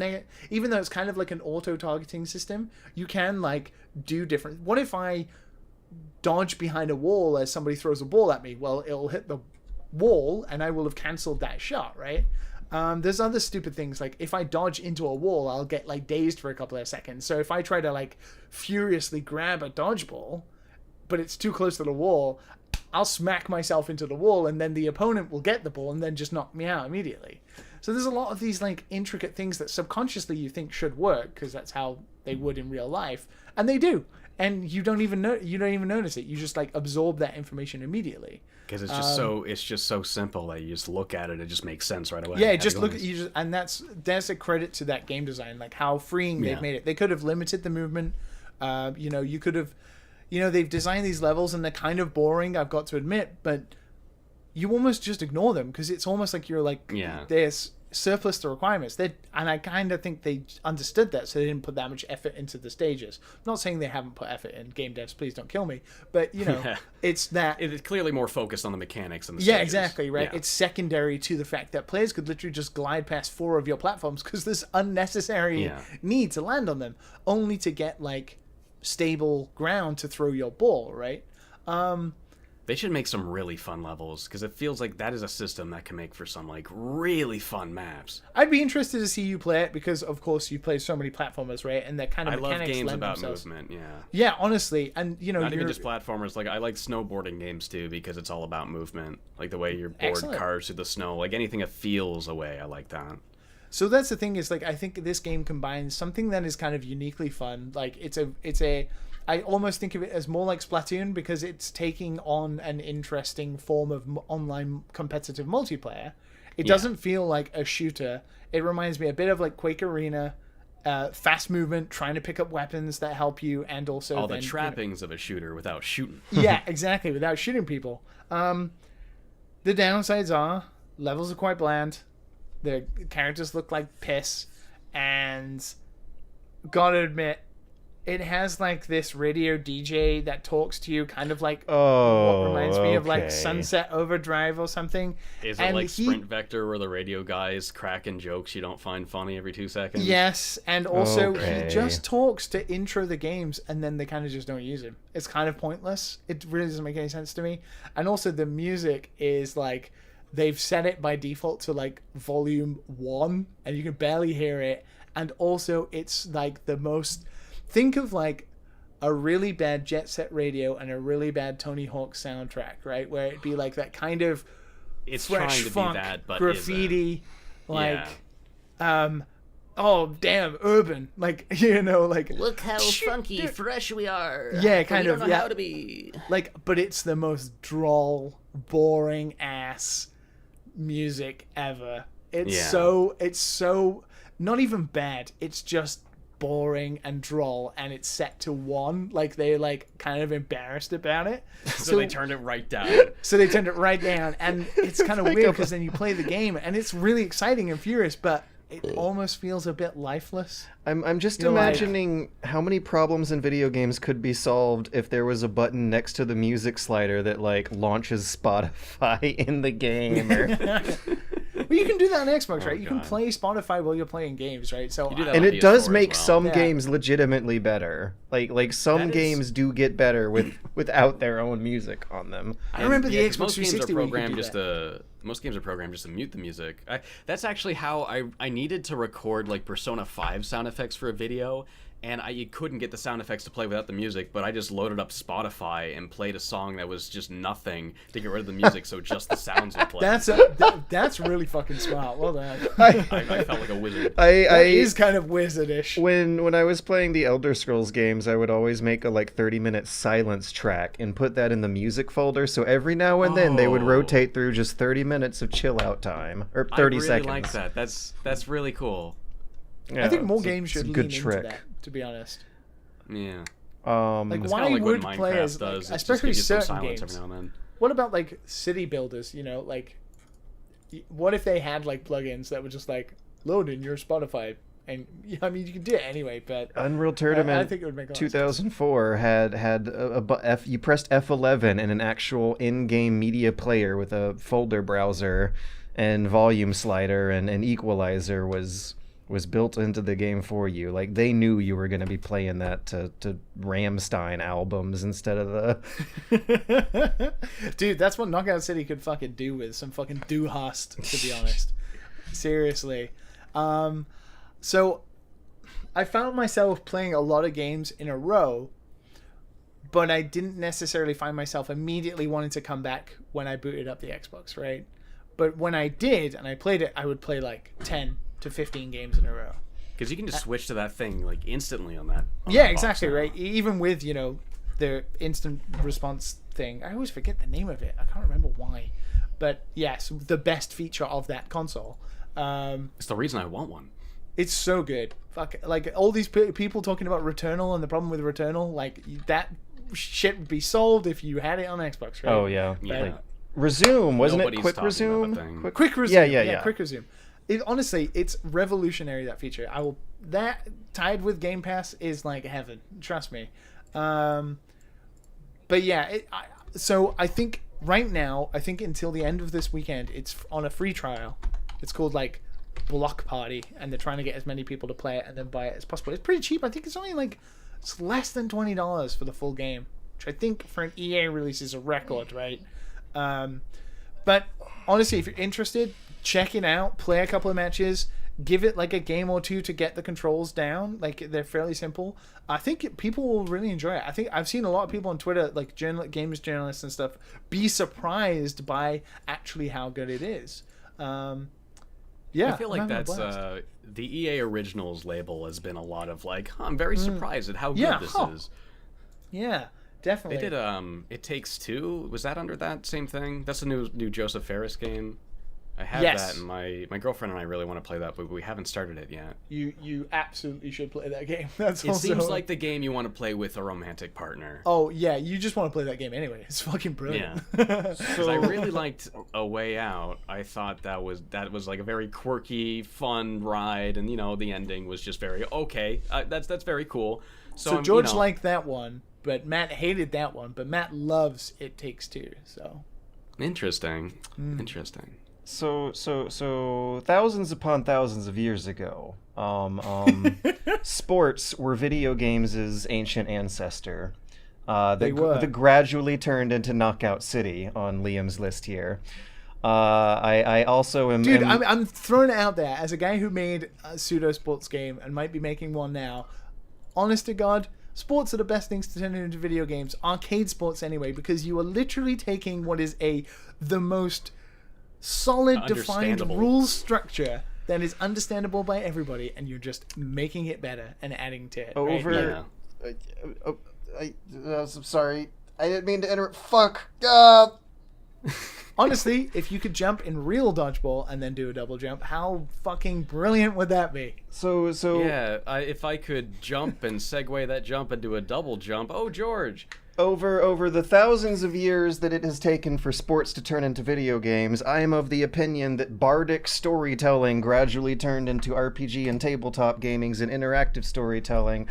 even though it's kind of like an auto-targeting system, you can, like, do different... What if I dodge behind a wall as somebody throws a ball at me? Well, it'll hit the wall, and I will have cancelled that shot, right? There's other stupid things, like if I dodge into a wall, I'll get, like, dazed for a couple of seconds. So if I try to, like, furiously grab a dodgeball, but it's too close to the wall, I'll smack myself into the wall, and then the opponent will get the ball and then just knock me out immediately. So there's a lot of these like intricate things that subconsciously you think should work because that's how they would in real life, and they do. And you don't even notice it. You just like absorb that information immediately. Because it's just so simple that you just look at it, it just makes sense right away. Yeah, just look at and that's a credit to that game design, like how freeing they've made it. They could have limited the movement. You could have, they've designed these levels and they're kind of boring, I've got to admit, but you almost just ignore them because it's almost like you're like, there's surplus to requirements. And I kind of think they understood that, so they didn't put that much effort into the stages. I'm not saying they haven't put effort in. Game devs, please don't kill me. But it's that it's clearly more focused on the mechanics and the stages. Exactly right. Yeah. It's secondary to the fact that players could literally just glide past 4 of your platforms because there's unnecessary need to land on them, only to get like stable ground to throw your ball. Right. They should make some really fun levels, because it feels like that is a system that can make for some like really fun maps. I'd be interested to see you play it because, of course, you play so many platformers, right? And that kind of mechanics love games lend about themselves. movement, Yeah, honestly, and not even just platformers. Like I like snowboarding games too because it's all about movement, like the way your board cars through the snow, like anything that feels a way. I like that. So that's the thing is like I think this game combines something that is kind of uniquely fun. Like I almost think of it as more like Splatoon because it's taking on an interesting form of online competitive multiplayer. It doesn't feel like a shooter. It reminds me a bit of like Quake Arena, fast movement, trying to pick up weapons that help you, and also all the trappings of a shooter without shooting. Yeah, exactly, without shooting people. The downsides are levels are quite bland. The characters look like piss, and gotta admit, it has like this radio DJ that talks to you, kind of like what reminds me of like Sunset Overdrive or something. Is it like Sprint Vector, where the radio guy's cracking jokes you don't find funny every 2 seconds? Yes, and also he just talks to intro the games, and then they kind of just don't use him. It's kind of pointless. It really doesn't make any sense to me. And also the music is like they've set it by default to like volume 1, and you can barely hear it. And also it's like the most... Think of like a really bad Jet Set Radio and a really bad Tony Hawk soundtrack, right? Where it'd be like that kind of fresh funk, graffiti, like, oh damn, urban, like like look how funky, fresh we are. Yeah, kind we of. Don't know how to be. Like, but it's the most droll, boring ass music ever. It's so not even bad. It's just boring and droll, and it's set to 1. Like they're like kind of embarrassed about it, so they turned it right down. And it's kind of weird because then you play the game and it's really exciting and furious, but it almost feels a bit lifeless. I'm just imagining how many problems in video games could be solved if there was a button next to the music slider that like launches Spotify in the game. Well, you can do that on Xbox, right? You can play Spotify while you're playing games, right? So and it does make some games legitimately better. Like some games do get better without their own music on them. I remember the Xbox 360 most games are programmed just to mute the music. That's actually how I needed to record like Persona 5 sound effects for a video, and you couldn't get the sound effects to play without the music, but I just loaded up Spotify and played a song that was just nothing to get rid of the music, so just the sounds would play. That's really fucking smart. Well done. I felt like a wizard. That is kind of wizardish. When I was playing the Elder Scrolls games, I would always make a like 30-minute silence track and put that in the music folder, so every now and then they would rotate through just 30 minutes of chill out time, or 30 seconds. I really like that. That's really cool. Yeah, I think more games should lean into that, to be honest. Yeah. Like, why would players, like, especially certain games, every now and then. What about like city builders? Like, what if they had like plugins that would just like load in your Spotify? And I mean, you could do it anyway, but Unreal Tournament I think it would make 2004 had you pressed F11 and an actual in-game media player with a folder browser and volume slider and an equalizer was built into the game for you. Like, they knew you were going to be playing that to Rammstein albums instead of the... Dude, that's what Knockout City could fucking do with some fucking do-hast, to be honest. Seriously. So, I found myself playing a lot of games in a row, but I didn't necessarily find myself immediately wanting to come back when I booted up the Xbox, right? But when I did, and I played it, I would play like 10 to 15 games in a row. Because you can just switch to that thing like instantly on that. Yeah, exactly, right? Even with, you know, the instant response thing. I always forget the name of it. I can't remember why. But yes, the best feature of that console. It's the reason I want one. It's so good. Fuck, like all these people talking about Returnal and the problem with Returnal, like that shit would be solved if you had it on Xbox, right? Oh yeah. Yeah. Like, resume, wasn't Nobody's it? Quick talking resume. about that Quick resume. Yeah. Quick resume. Honestly, it's revolutionary, that feature. That tied with Game Pass is like heaven. Trust me. But yeah, so I think right now, I think until the end of this weekend, it's on a free trial. It's called like Block Party, and they're trying to get as many people to play it and then buy it as possible. It's pretty cheap. I think it's only like it's less than $20 for the full game, which I think for an EA release is a record, right? But honestly, if you're interested, check it out. Play a couple of matches. Give it like a game or two to get the controls down. Like they're fairly simple. I think people will really enjoy it. I think I've seen a lot of people on Twitter, like games journalists and stuff, be surprised by actually how good it is. Yeah, I feel like that's the EA Originals label has been a lot of like, I'm very surprised at how good this is. Yeah, definitely. They did It Takes Two. Was that under that same thing? That's a new Joseph Ferris game. I have that, and my girlfriend and I really want to play that, but we haven't started it yet. You absolutely should play that game. It seems like the game you want to play with a romantic partner. Oh yeah, you just want to play that game anyway. It's fucking brilliant. Yeah. Because I really liked A Way Out. I thought that was like a very quirky, fun ride, and the ending was just very okay. That's very cool. So George liked that one, but Matt hated that one. But Matt loves It Takes Two. So interesting. Interesting. So thousands upon thousands of years ago, sports were video games' ancient ancestor. They gradually turned into Knockout City on Liam's list here. I also am... Dude, I'm throwing it out there as a guy who made a pseudo sports game and might be making one now. Honest to God, sports are the best things to turn into video games. Arcade sports anyway, because you are literally taking what is the most solid, defined rules structure that is understandable by everybody, and you're just making it better and adding to it. I'm sorry. I didn't mean to enter. Fuck. Honestly, if you could jump in real dodgeball and then do a double jump, how fucking brilliant would that be? So yeah, if I could jump and segue that jump into a double jump. Oh, George. Over the thousands of years that it has taken for sports to turn into video games, I am of the opinion that bardic storytelling gradually turned into RPG and tabletop gamings and interactive storytelling.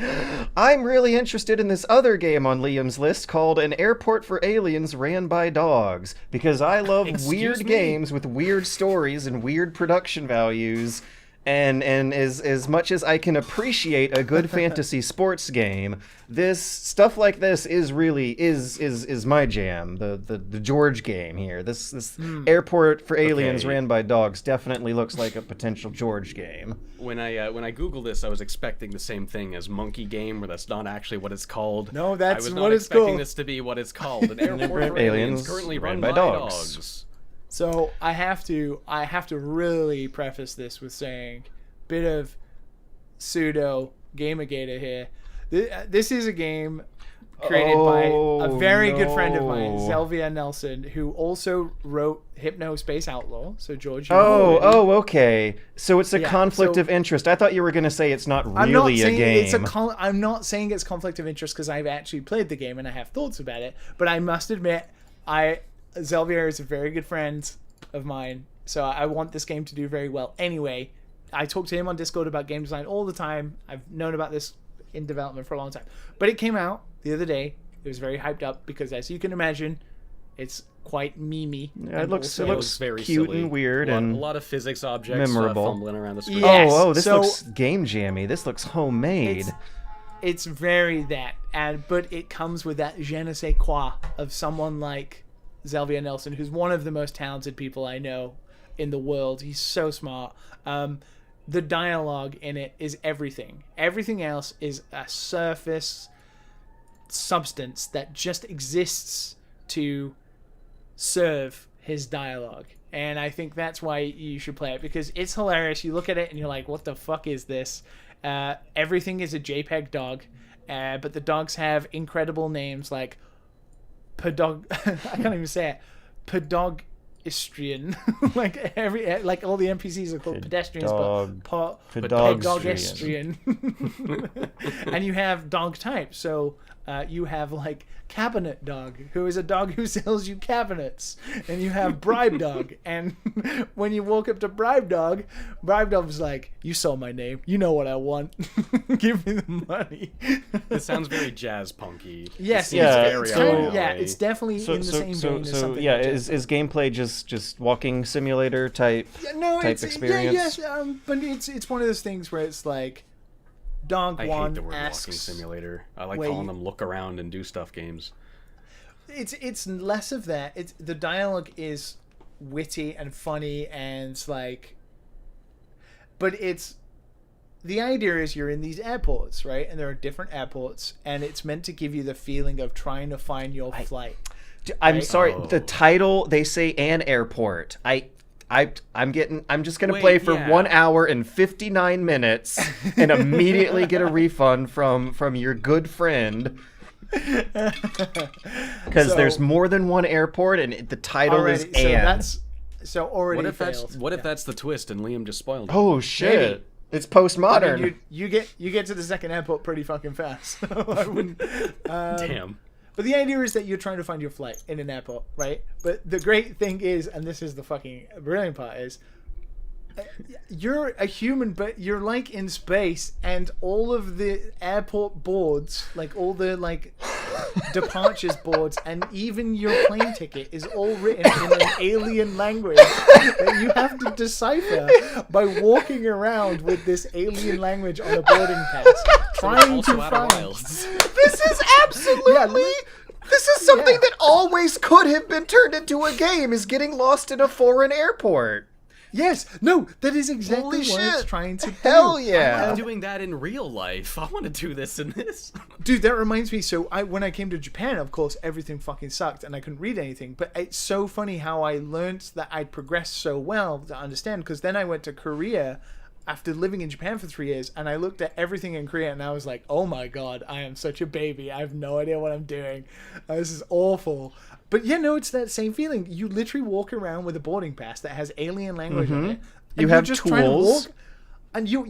I'm really interested in this other game on Liam's list called An Airport for Aliens Ran by Dogs, because I love weird games with weird stories and weird production values. And as much as I can appreciate a good fantasy sports game, this stuff like this is really is my jam. The George game here. This Airport for Aliens Ran by Dogs definitely looks like a potential George game. When I Googled this, I was expecting the same thing as Monkey Game, where that's not actually what it's called. No, that's what it's called. I was what not it's expecting called. This to be what it's called. An Airport for Aliens currently run by dogs. So I have to really preface this with saying, bit of pseudo Gamergator here. This is a game created by a very good friend of mine, Zelvia Nelson, who also wrote Hypno Space Outlaw. So George. Okay. So it's a conflict of interest. I thought you were going to say it's not really a game. I'm not saying it's conflict of interest because I've actually played the game and I have thoughts about it. But I must admit, Zelvia is a very good friend of mine, so I want this game to do very well. Anyway, I talk to him on Discord about game design all the time. I've known about this in development for a long time. But it came out the other day. It was very hyped up because, as you can imagine, it's quite memey. Yeah, it looks very cute silly. and weird a lot of physics objects memorable. Fumbling around the screen. Yes. This looks game jammy. This looks homemade. It's very that, but it comes with that je ne sais quoi of someone like Zelvia Nelson, who's one of the most talented people I know in the world. He's so smart. The dialogue in it is everything. Everything else is a surface substance that just exists to serve his dialogue. And I think that's why you should play it, because it's hilarious. You look at it and you're like, what the fuck is this? Everything is a JPEG dog, but the dogs have incredible names like Pedog. I can't even say it. Pedestrian. like all the NPCs are called pedestrians, but pedestrian. And you have dog types. So you have like cabinet dog, who is a dog who sells you cabinets, and you have bribe dog. And when you walk up to bribe dog's like, you saw my name, you know what I want. Give me the money. It sounds very jazz punky. Yes, it's definitely in the same vein as something. Yeah, is gameplay just walking simulator type experience? But it's one of those things where it's like, Dog I One hate the word asks, walking simulator. I like calling them look around and do stuff games. It's less of that. The dialogue is witty and funny and like, but it's, the idea is you're in these airports, right? And there are different airports, and it's meant to give you the feeling of trying to find your flight. I'm sorry. The title, they say an airport. I'm just gonna play for 1 hour and 59 minutes and immediately get a refund from your good friend, because there's more than one airport and the title is "and." What if that's the twist and Liam just spoiled it? Oh shit! Maybe. It's postmodern. I mean, you get to the second airport pretty fucking fast. So I wouldn't. Damn. But the idea is that you're trying to find your flight in an airport, right? But the great thing is, and this is the fucking brilliant part, is you're a human, but you're like in space, and all of the airport boards, like all the like departures boards, and even your plane ticket is all written in an alien language that you have to decipher by walking around with this alien language on a boarding pass, trying to find. This is absolutely. This is something that always could have been turned into a game, is getting lost in a foreign airport. Yes, no, that is exactly what it's trying to do. Hell yeah. I'm doing that in real life. I want to do this in this. Dude, that reminds me, so when I came to Japan, of course, everything fucking sucked and I couldn't read anything. But it's so funny how I learned that I'd progressed so well to understand, because then I went to Korea after living in Japan for 3 years, and I looked at everything in Korea and I was like, oh my god, I am such a baby. I have no idea what I'm doing. This is awful. But yeah, no, it's that same feeling. You literally walk around with a boarding pass that has alien language on it. You have just tools. And you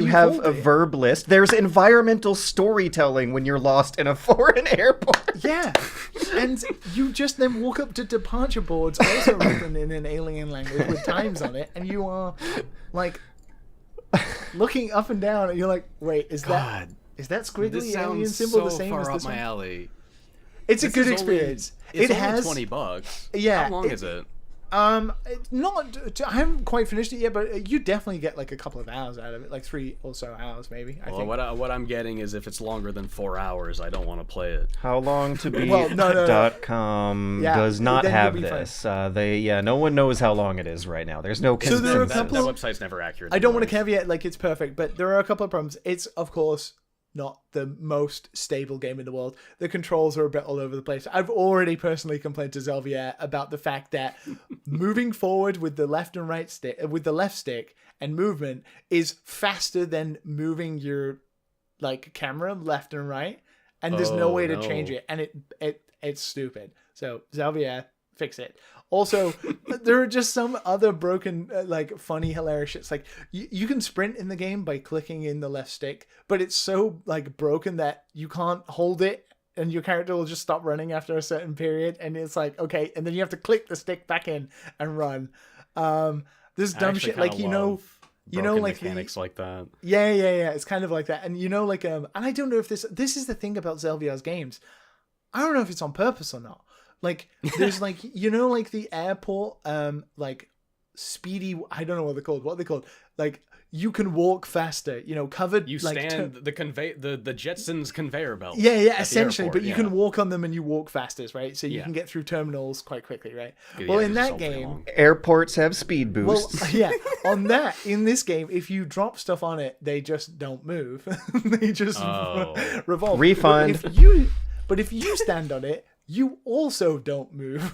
have a verb list. There's environmental storytelling when you're lost in a foreign airport. Yeah. And you just then walk up to departure boards, also written in an alien language with times on it, and you are like looking up and down, and you're like, wait, is that squiggly alien symbol the same as this one? My alley. It's a good experience. It has $20. Yeah. How long is it? Not. I haven't quite finished it yet, but you definitely get like a couple of hours out of it, like 3 or so hours maybe. I think. What I'm getting is, if it's longer than 4 hours, I don't want to play it. How long to be .com Yeah, does not have this. No one knows how long it is right now. There's no consensus. So there are a that couple website's never accurate. I don't want to caveat like it's perfect, but there are a couple of problems. It's of course not the most stable game in the world. The controls are a bit all over the place. I've already personally complained to Zelvier about the fact that moving forward with the left and right stick, with the left stick and movement, is faster than moving your like camera left and right, and there's no way to change it, and it's stupid. So Zelvier, fix it. Also, there are just some other broken, like, funny, hilarious shits. Like, you can sprint in the game by clicking in the left stick, but it's so, like, broken that you can't hold it, and your character will just stop running after a certain period, and it's like, okay, and then you have to click the stick back in and run. This dumb shit, like, like mechanics like that. Yeah. It's kind of like that, and like, and I don't know if this is the thing about Zelvia's games. I don't know if it's on purpose or not. Like, there's like, like the airport, like speedy, I don't know what they're called. What are they called? Like, you can walk faster, covered. You like, stand the Jetsons conveyor belt. Yeah, essentially. But you can walk on them and you walk faster, right? So you can get through terminals quite quickly, right? Well, in that game, airports have speed boosts. Well, yeah, in this game, if you drop stuff on it, they just don't move. They just revolve. Refund. But if you stand on it, you also don't move.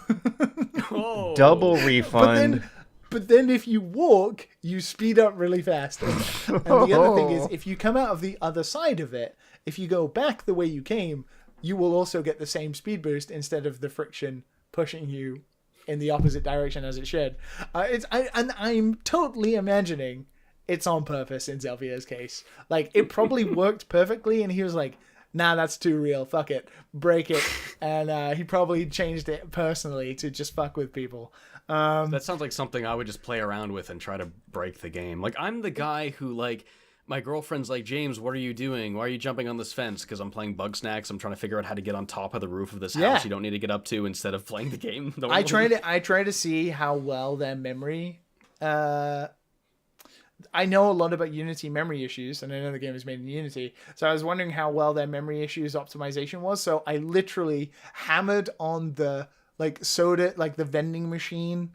Oh. Double refund. But then if you walk, you speed up really fast. And the other thing is, if you come out of the other side of it, if you go back the way you came, you will also get the same speed boost instead of the friction pushing you in the opposite direction as it should. I'm totally imagining it's on purpose in Xelvia's case. Like, it probably worked perfectly, and he was like, nah, that's too real. Fuck it. Break it. And he probably changed it personally to just fuck with people. That sounds like something I would just play around with and try to break the game. Like, I'm the guy who, like, my girlfriend's like, James, what are you doing? Why are you jumping on this fence? Because I'm playing Bug Snacks. I'm trying to figure out how to get on top of the roof of this house you don't need to get up to instead of playing the game normally. I try to see how well their memory... I know a lot about Unity memory issues, and I know the game is made in Unity, so I was wondering how well their memory issues optimization was. So I literally hammered on the soda, the vending machine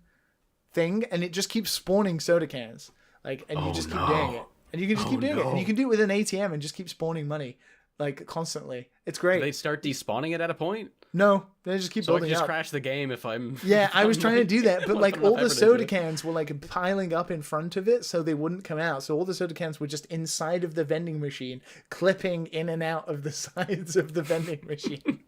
thing, and it just keeps spawning soda cans. And you just keep doing it, and you can just keep doing it, and you can do it with an ATM and just keep spawning money constantly. It's great. Do they start despawning it at a point? No, they just keep so building I can just up. crash the game if I'm... Yeah, I was trying to do that, but all the soda cans. cans were piling up in front of it, so they wouldn't come out. So all the soda cans were just inside of the vending machine, clipping in and out of the sides of the vending machine.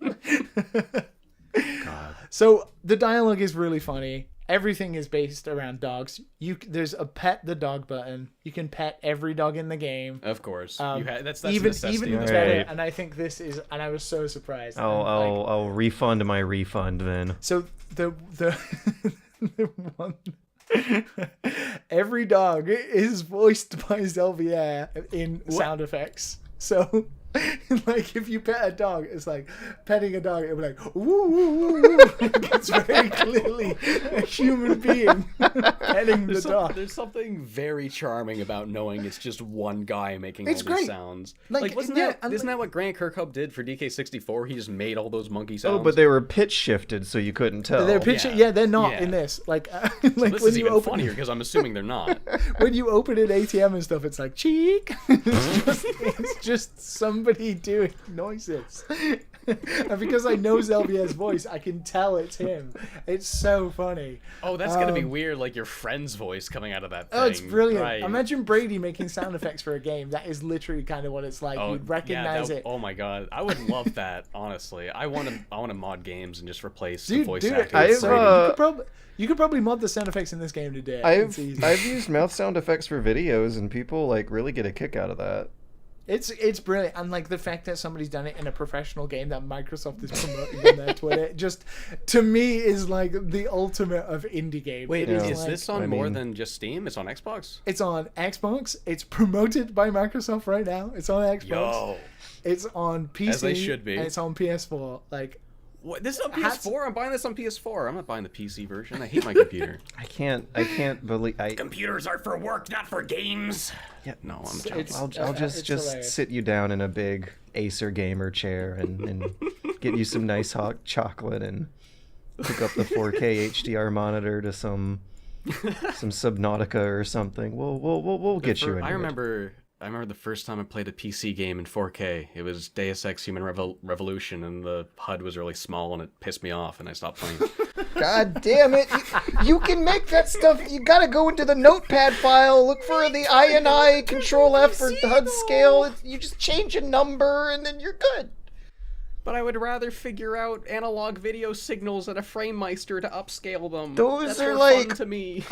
God. So the dialogue is really funny. Everything is based around dogs. There's a pet the dog button. You can pet every dog in the game. Of course. That's even necessity. better. Right. And I think this is, and I was so surprised. I'll refund my refund then. So the one every dog is voiced by Xelvia in sound effects. So if you pet a dog, it's like petting a dog, it'll be like woo woo woo woo. It's very clearly a human being petting the dog. There's something very charming about knowing it's just one guy making all great. these sounds. Isn't that what Grant Kirkhope did for DK64? He just made all those monkey sounds. Oh, but they were pitch shifted, so you couldn't tell. They're pitching, they're not in this. So this when is you even open funnier because I'm assuming they're not. when you open an ATM and stuff, it's like cheek. It's just somebody doing noises. And because I know Xelvia's voice, I can tell it's him. It's so funny. Oh, that's gonna be weird, like your friend's voice coming out of that thing. Oh, it's brilliant. Right. Imagine Brady making sound effects for a game. That is literally kind of what it's like. You'd recognize it. Oh my god, I would love that. Honestly, I want to mod games and just replace the voice Dude, acting. you could probably mod the sound effects in this game today. I've used mouth sound effects for videos, and people really get a kick out of that. It's brilliant, and the fact that somebody's done it in a professional game that Microsoft is promoting on their Twitter, just to me is the ultimate of indie game. Wait, is this on more than just Steam? It's on Xbox? It's on Xbox. It's promoted by Microsoft right now. It's on Xbox. Yo. It's on PC. As they should be. And it's on PS4. What? This is on PS4? I'm buying this on PS4. I'm not buying the PC version. I hate my computer. I can't believe Computers are for work, not for games. Yeah, no, I'm joking. I'll just hilarious. sit you down in a big Acer gamer chair and get you some nice hot chocolate and hook up the 4K HDR monitor to some Subnautica or something. We'll get you in. I remember the first time I played a PC game in 4K. It was Deus Ex Human Revolution, and the HUD was really small, and it pissed me off, and I stopped playing. God damn it! You can make that stuff. You gotta go into the notepad file, look for the INI, Control F for HUD scale. You just change a number, and then you're good. But I would rather figure out analog video signals at a FrameMeister to upscale them. Those are fun to me.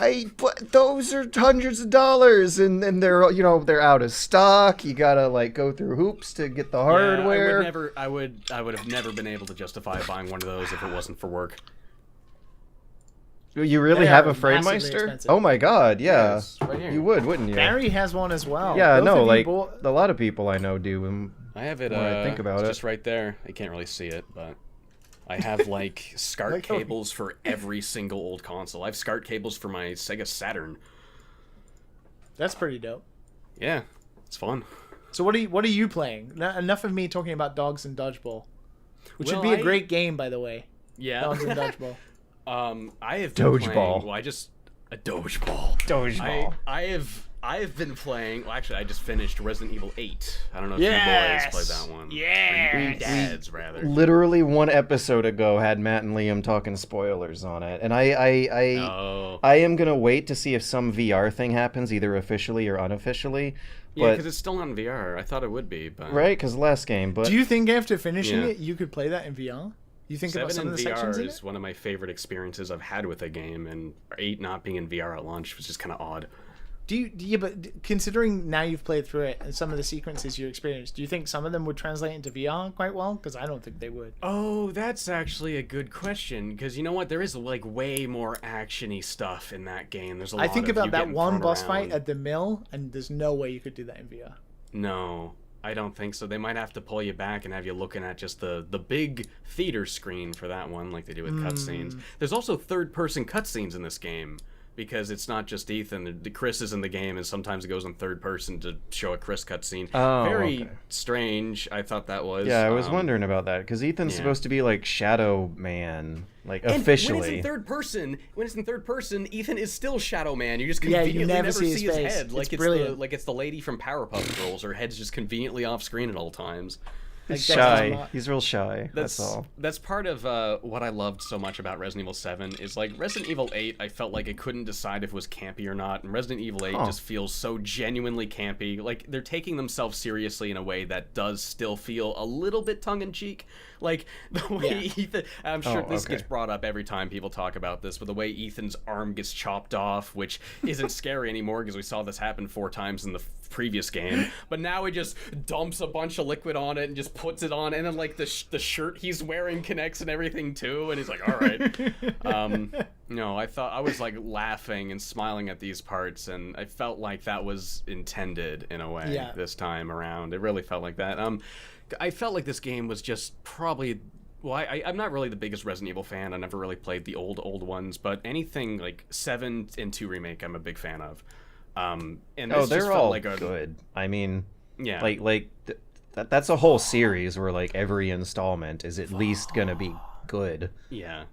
Those are hundreds of dollars, and they're they're out of stock. You gotta go through hoops to get the hardware. I would have never been able to justify buying one of those if it wasn't for work. You really have a FrameMeister? Oh my god, yeah. Yes, right here. You would, wouldn't you? Barry has one as well. Yeah, Both no, of you bought... a lot of people I know do. I have it. When I think about it's it, just right there. You can't really see it, but I have SCART cables for every single old console. I have SCART cables for my Sega Saturn. That's pretty dope. Yeah, it's fun. So what are you playing? Enough of me talking about Dogs and Dodgeball, which would be a great game, by the way. Yeah. Dogs and Dodgeball. I have been Dogeball. playing. Well, a Dogeball. Dogeball. I have I've been playing. Well, actually, I just finished Resident Evil 8. I don't know if Yes! you boys played that one. Yes! Or you dads, rather. Literally 1 episode ago had Matt and Liam talking spoilers on it, and I am gonna wait to see if some VR thing happens, either officially or unofficially. Yeah, But, because it's still not in VR. I thought it would be, but right? Because last game, but Do you think after finishing Yeah. it, you could play that in VR? You think about 7 some in of the VR sections in is it? one of my favorite experiences I've had with a game, and 8 not being in VR at launch was just kind of odd. But considering now you've played through it and some of the sequences you experienced, do you think some of them would translate into VR quite well? Because I don't think they would. Oh, that's actually a good question, because you know what? There is like way more actiony stuff in that game. There's a lot I think of about you that getting one thrown boss fight around. at the mill, and there's no way you could do that in VR. No, I don't think so. They might have to pull you back and have you looking at just the big theater screen for that one, like they do with cutscenes. There's also third-person cutscenes in this game, because it's not just Ethan. The Chris is in the game, and sometimes it goes in third person to show a Chris cutscene. Oh, Very okay. strange. I thought that was. yeah, I was wondering about that because Ethan's yeah. supposed to be like Shadow Man, like And officially. when it's in third person, Ethan is still Shadow Man. You just Yeah, conveniently you never see see his his face. head. Like It's it's brilliant. like it's the lady from Powerpuff Girls. Her head's just conveniently off screen at all times. He's Like, that's shy. not- He's real shy. That's all. That's part of what I loved so much about Resident Evil 7 is like Resident Evil 8. I felt like I couldn't decide if it was campy or not, and Resident Evil 8 just feels so genuinely campy. Like they're taking themselves seriously in a way that does still feel a little bit tongue in cheek. Like the way Ethan, I'm sure this gets brought up every time people talk about this, but the way Ethan's arm gets chopped off, which isn't scary anymore because we saw this happen 4 times in the previous game, but now he just dumps a bunch of liquid on it and just puts it on, and then like the shirt he's wearing connects and everything too, and he's like, all right. No, I thought I was like laughing and smiling at these parts, and I felt like that was intended in a way this time around. It really felt like that. I felt like this game was just probably. Well, I'm not really the biggest Resident Evil fan. I never really played the old ones, but anything like 7 and 2 remake, I'm a big fan of. And this They're just felt all like good. I mean, yeah, that's a whole series where like every installment is at least gonna be good. yeah.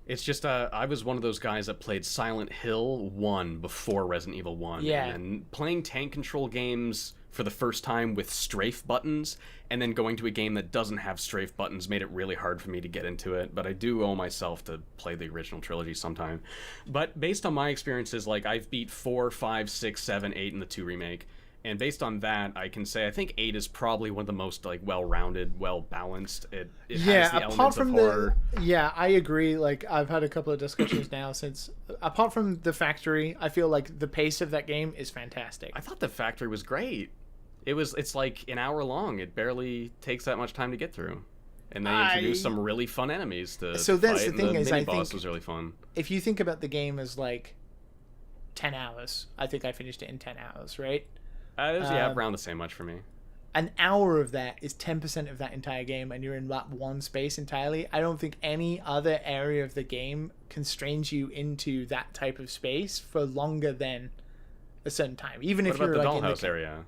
It's just I was one of those guys that played Silent Hill 1 before Resident Evil 1. Yeah. And playing tank control games for the first time with strafe buttons, and then going to a game that doesn't have strafe buttons made it really hard for me to get into it. But I do owe myself to play the original trilogy sometime. But based on my experiences, like I've beat 4, 5, 6, 7, 8 in the 2 remake. And based on that, I can say I think 8 is probably one of the most like well-rounded, well-balanced. It has the elements of horror. I agree. Like I've had a couple of discussions now since, apart from the factory, I feel like the pace of that game is fantastic. I thought the factory was great. It's like an hour long. It barely takes that much time to get through. And they introduced some really fun enemies to So that's fight, the thing and is, I mini-boss think was really fun. if you think about the game as like 10 hours, I think I finished it in 10 hours, right? It was around the same much for me. An hour of that is 10% of that entire game, and you're in that one space entirely. I don't think any other area of the game constrains you into that type of space for longer than a certain time. Even What if about you're the like dollhouse in the area?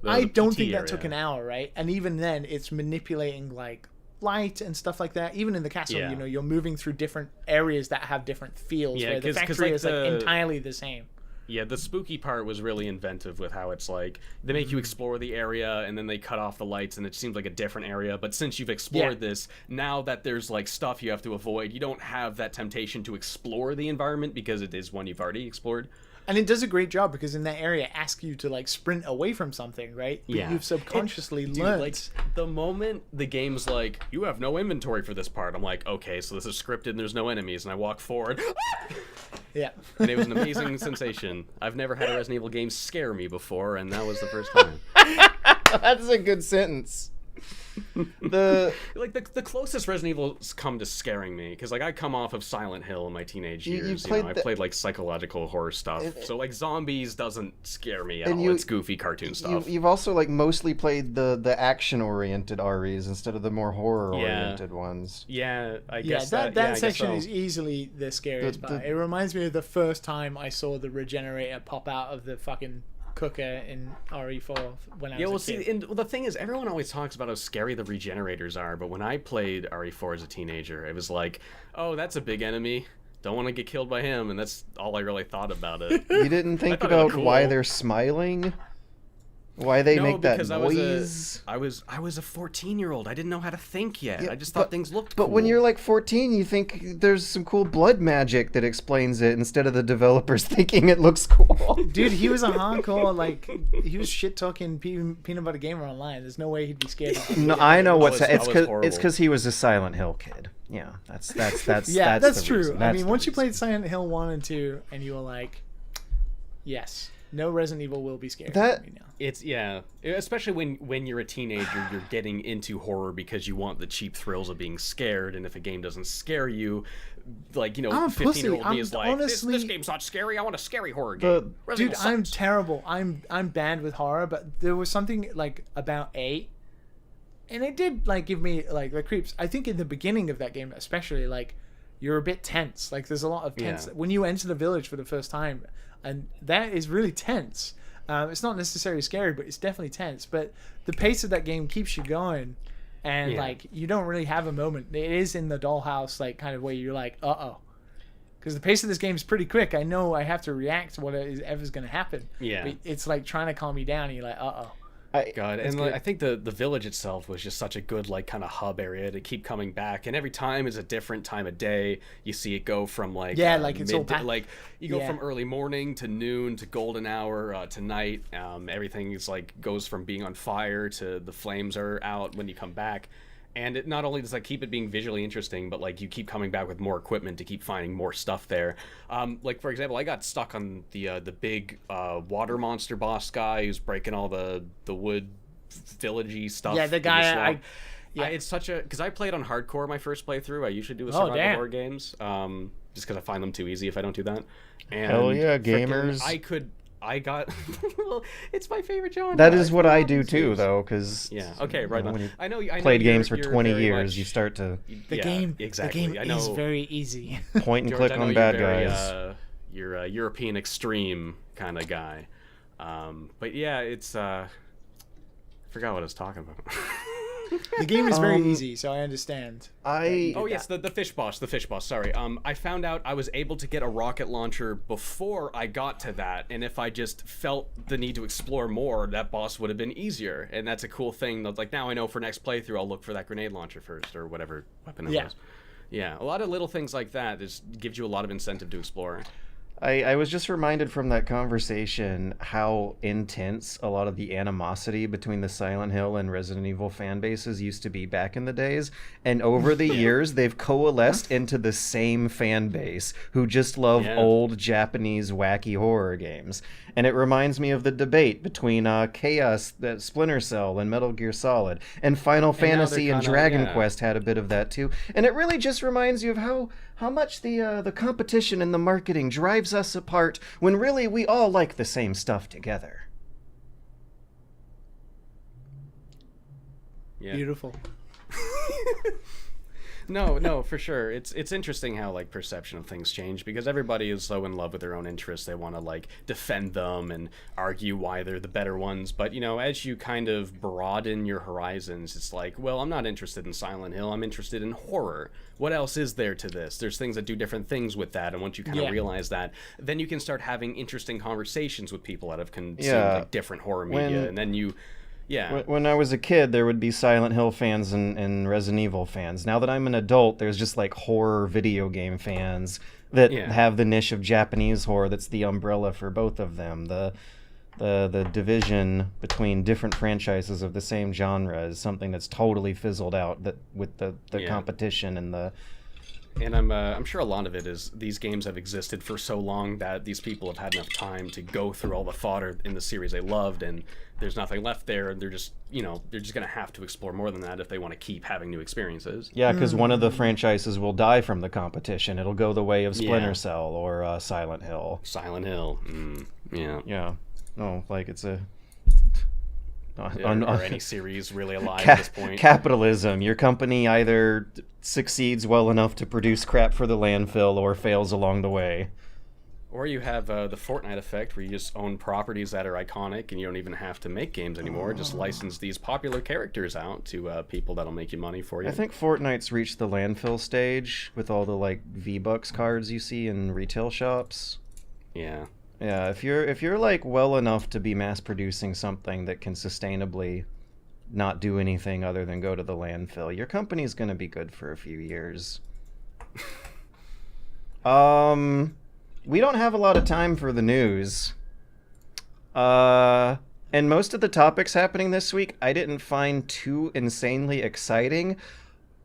I The don't PT think that area. took an hour, right? And even then, it's manipulating like light and stuff like that. Even in the castle, Yeah. you know, you're moving through different areas that have different feels. Yeah, where the 'cause, factory like, is like the- entirely the same. Yeah, the spooky part was really inventive with how it's like they make you explore the area and then they cut off the lights and it seems like a different area. But since you've explored this, now that there's like stuff you have to avoid, you don't have that temptation to explore the environment because it is one you've already explored. And it does a great job because in that area, it asks you to like sprint away from something, right? But Yeah. you've subconsciously Dude, learned. like the moment the game's like, you have no inventory for this part, I'm like, okay, so this is scripted and there's no enemies, and I walk forward. Yeah. And it was an amazing sensation. I've never had a Resident Evil game scare me before, and that was the first time. That's a good sentence. The Like the closest Resident Evil's come to scaring me, because like I come off of Silent Hill in my teenage You years. played I the- played like psychological horror stuff, so like zombies doesn't scare me at And all. It's goofy cartoon stuff. You've also like mostly played the action oriented REs instead of the more horror oriented ones. Yeah, I Yeah, guess that I guess section so. is easily the scariest The- part. It reminds me of the first time I saw the regenerator pop out of the fucking cooker in RE4 when I was Yeah, well, a see, kid. and the thing is, everyone always talks about how scary the regenerators are, but when I played RE4 as a teenager, it was like, oh, that's a big enemy. don't want to get killed by him, and that's all I really thought about it. You didn't think thought it was about why cool. they're smiling? Why they No, make that because noise? I was a 14-year-old. I didn't know how to think yet. I just thought things looked But cool. when you're like 14, you think there's some cool blood magic that explains it instead of the developers thinking it looks cool. Dude, he was a hardcore, like, he was shit-talking Peanut Butter Gamer online. There's no way he'd be scared of him. No, I know what's That was it's horrible. because he was a Silent Hill kid. Yeah, that's Yeah, that's the true. reason. I That's mean, the once you reason. played Silent Hill 1 and 2, and you were like, yes, no Resident Evil will be scary That- for me now. It's especially when you're a teenager, you're getting into horror because you want the cheap thrills of being scared, and if a game doesn't scare you, like, I'm a 15-year-old pussy. me is I'm like, honestly- this game's not scary. I want a scary horror The- game. Resident Dude, Evil I'm sucks. terrible. I'm bad with horror, but there was something like about 8, and it did like give me like the creeps. I think in the beginning of that game, especially, like, you're a bit tense. Like, there's a lot of tense Yeah. when you enter the village for the first time, and that is really tense. It's not necessarily scary, but it's definitely tense. But the pace of that game keeps you going, and Yeah. like, you don't really have a moment. It is in the dollhouse like kind of way. You're like, because the pace of this game is pretty quick. I know I have to react to whatever's going to happen. Yeah. But it's like trying to calm you down, and you're like, God, That's and like, good. I think the village itself was just such a good like kind of hub area to keep coming back, and every time is a different time of day. You see it go from like like, it's all like you go Yeah. from early morning to noon to golden hour to night. Everything is like goes from being on fire to the flames are out when you come back. And it not only does that keep it being visually interesting, but like you keep coming back with more equipment to keep finding more stuff there. Like for example, I got stuck on the big water monster boss guy who's breaking all the wood villagey stuff. Yeah, the in guy swamp. yeah. It's such a because I played on hardcore my first playthrough. I usually do a Oh, survival damn. horror games, just because I find them too easy if I don't do that. And Hell yeah, frickin' gamers. I got well, it's my favorite genre. That is what I love do these too, games. though, because Yeah. Okay. Right on. when you I know. played games for you're 20 very years, much- you start to the yeah, game. exactly. The game I know. is very easy. point and George, click I know on you're bad very, guys. You're a European extreme kind of guy. But yeah, it's I forgot what I was talking about. The game is very easy, so I understand. Oh yes, the fish boss. The fish boss. Sorry. I found out I was able to get a rocket launcher before I got to that, and if I just felt the need to explore more, that boss would have been easier. And that's a cool thing. That's like now I know for next playthrough I'll look for that grenade launcher first or whatever weapon it Yeah. was. Yeah, a lot of little things like that just gives you a lot of incentive to explore. I was just reminded from that conversation how intense a lot of the animosity between the Silent Hill and Resident Evil fan bases used to be back in the days. And over the years, they've coalesced into the same fan base who just love Yeah. old Japanese wacky horror games. And it reminds me of the debate between Chaos, Splinter Cell, and Metal Gear Solid. And Final Fantasy and kinda- Dragon yeah. Quest had a bit of that too. And it really just reminds you of how much the competition and the marketing drives us apart when really we all like the same stuff together. Yeah. Beautiful. No, for sure. It's interesting how like perception of things change because everybody is so in love with their own interests. They want to like defend them and argue why they're the better ones. But you know, as you kind of broaden your horizons, it's like, well, I'm not interested in Silent Hill. I'm interested in horror. What else is there to this? There's things that do different things with that, and once you kind of Yeah. realize that, then you can start having interesting conversations with people that have consumed Yeah. like different horror media, When- and then you. Yeah. When I was a kid, there would be Silent Hill fans and Resident Evil fans. Now that I'm an adult, there's just like horror video game fans that Yeah. have the niche of Japanese horror that's the umbrella for both of them. The division between different franchises of the same genre is something that's totally fizzled out that with the Yeah. competition and the And I'm sure a lot of it is these games have existed for so long that these people have had enough time to go through all the fodder in the series they loved, and there's nothing left there, and they're just gonna have to explore more than that if they want to keep having new experiences. yeah, because one of the franchises will die from the competition. It'll go the way of Splinter Yeah. Cell or Silent Hill. Silent Hill, yeah. Yeah, no, like it's a Are any series really alive at this point? Capitalism. Your company either succeeds well enough to produce crap for the landfill or fails along the way. Or you have the Fortnite effect, where you just own properties that are iconic, and you don't even have to make games anymore. Just license these popular characters out to people that'll make you money for you. I think Fortnite's reached the landfill stage with all the like V-Bucks cards you see in retail shops. Yeah. Yeah, if you're like well enough to be mass producing something that can sustainably not do anything other than go to the landfill, your company's gonna be good for a few years. We don't have a lot of time for the news. And most of the topics happening this week I didn't find too insanely exciting,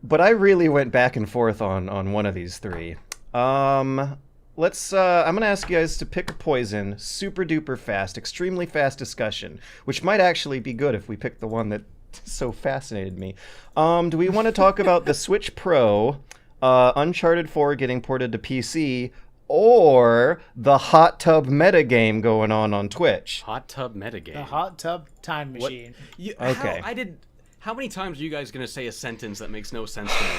but I really went back and forth on one of these three. I'm gonna ask you guys to pick a poison, super duper fast, extremely fast discussion, which might actually be good if we pick the one that so fascinated me. Do we want to talk about the Switch Pro, Uncharted 4 getting ported to PC, or the hot tub metagame going on Twitch? Hot tub metagame. The hot tub time machine. Okay. How many times are you guys going to say a sentence that makes no sense to me?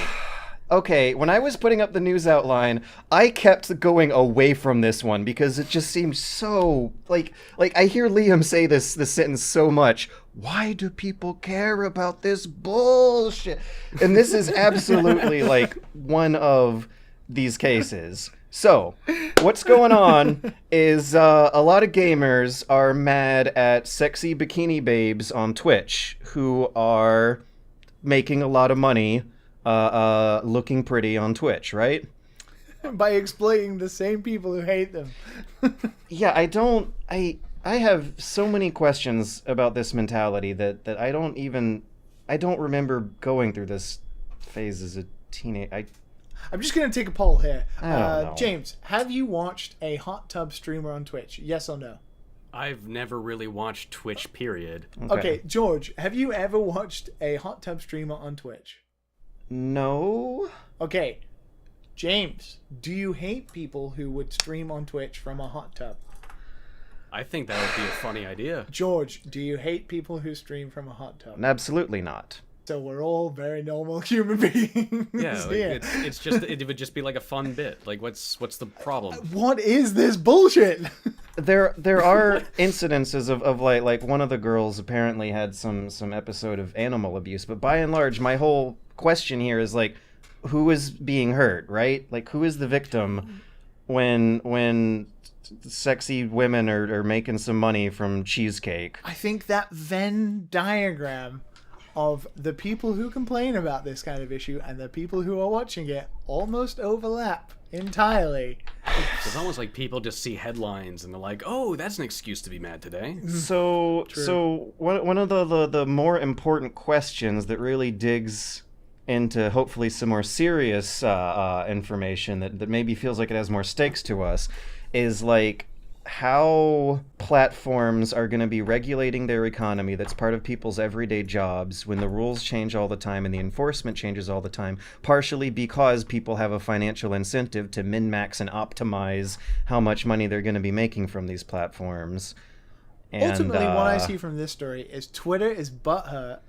Okay, when I was putting up the news outline, I kept going away from this one because it just seemed so like I hear Liam say this sentence so much. Why do people care about this bullshit? And this is absolutely like one of these cases. So, what's going on is a lot of gamers are mad at sexy bikini babes on Twitch who are making a lot of money looking pretty on Twitch, right? By exploiting the same people who hate them. Yeah, I have so many questions about this mentality that I don't remember going through this phase as a teenager. I'm just going to take a poll here. I don't know. James, have you watched a hot tub streamer on Twitch? Yes or no? I've never really watched Twitch, period. Okay, George, have you ever watched a hot tub streamer on Twitch? No. Okay, James, do you hate people who would stream on Twitch from a hot tub? I think that would be a funny idea. George, do you hate people who stream from a hot tub? Absolutely not. So we're all very normal human beings. Yeah, like, here. it's just it would just be like a fun bit. Like, what's the problem? What is this bullshit? There are incidences of like one of the girls apparently had some episode of animal abuse, but by and large, my whole question here is like, who is being hurt, right? Like, who is the victim when sexy women are making some money from cheesecake? I think that Venn diagram of the people who complain about this kind of issue and the people who are watching it almost overlap entirely. It's almost like people just see headlines and they're like, "Oh, that's an excuse to be mad today." So one of the more important questions that really digs into hopefully some more serious information that maybe feels like it has more stakes to us is like how platforms are going to be regulating their economy that's part of people's everyday jobs when the rules change all the time and the enforcement changes all the time, partially because people have a financial incentive to min-max and optimize how much money they're going to be making from these platforms. And, ultimately, what I see from this story is Twitch is butthurt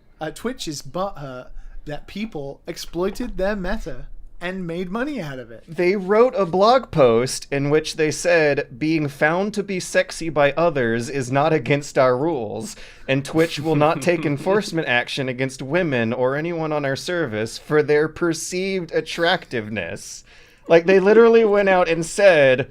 that people exploited their meta and made money out of it. They wrote a blog post in which they said, being found to be sexy by others is not against our rules, and Twitch will not take enforcement action against women or anyone on our service for their perceived attractiveness. Like, they literally went out and said,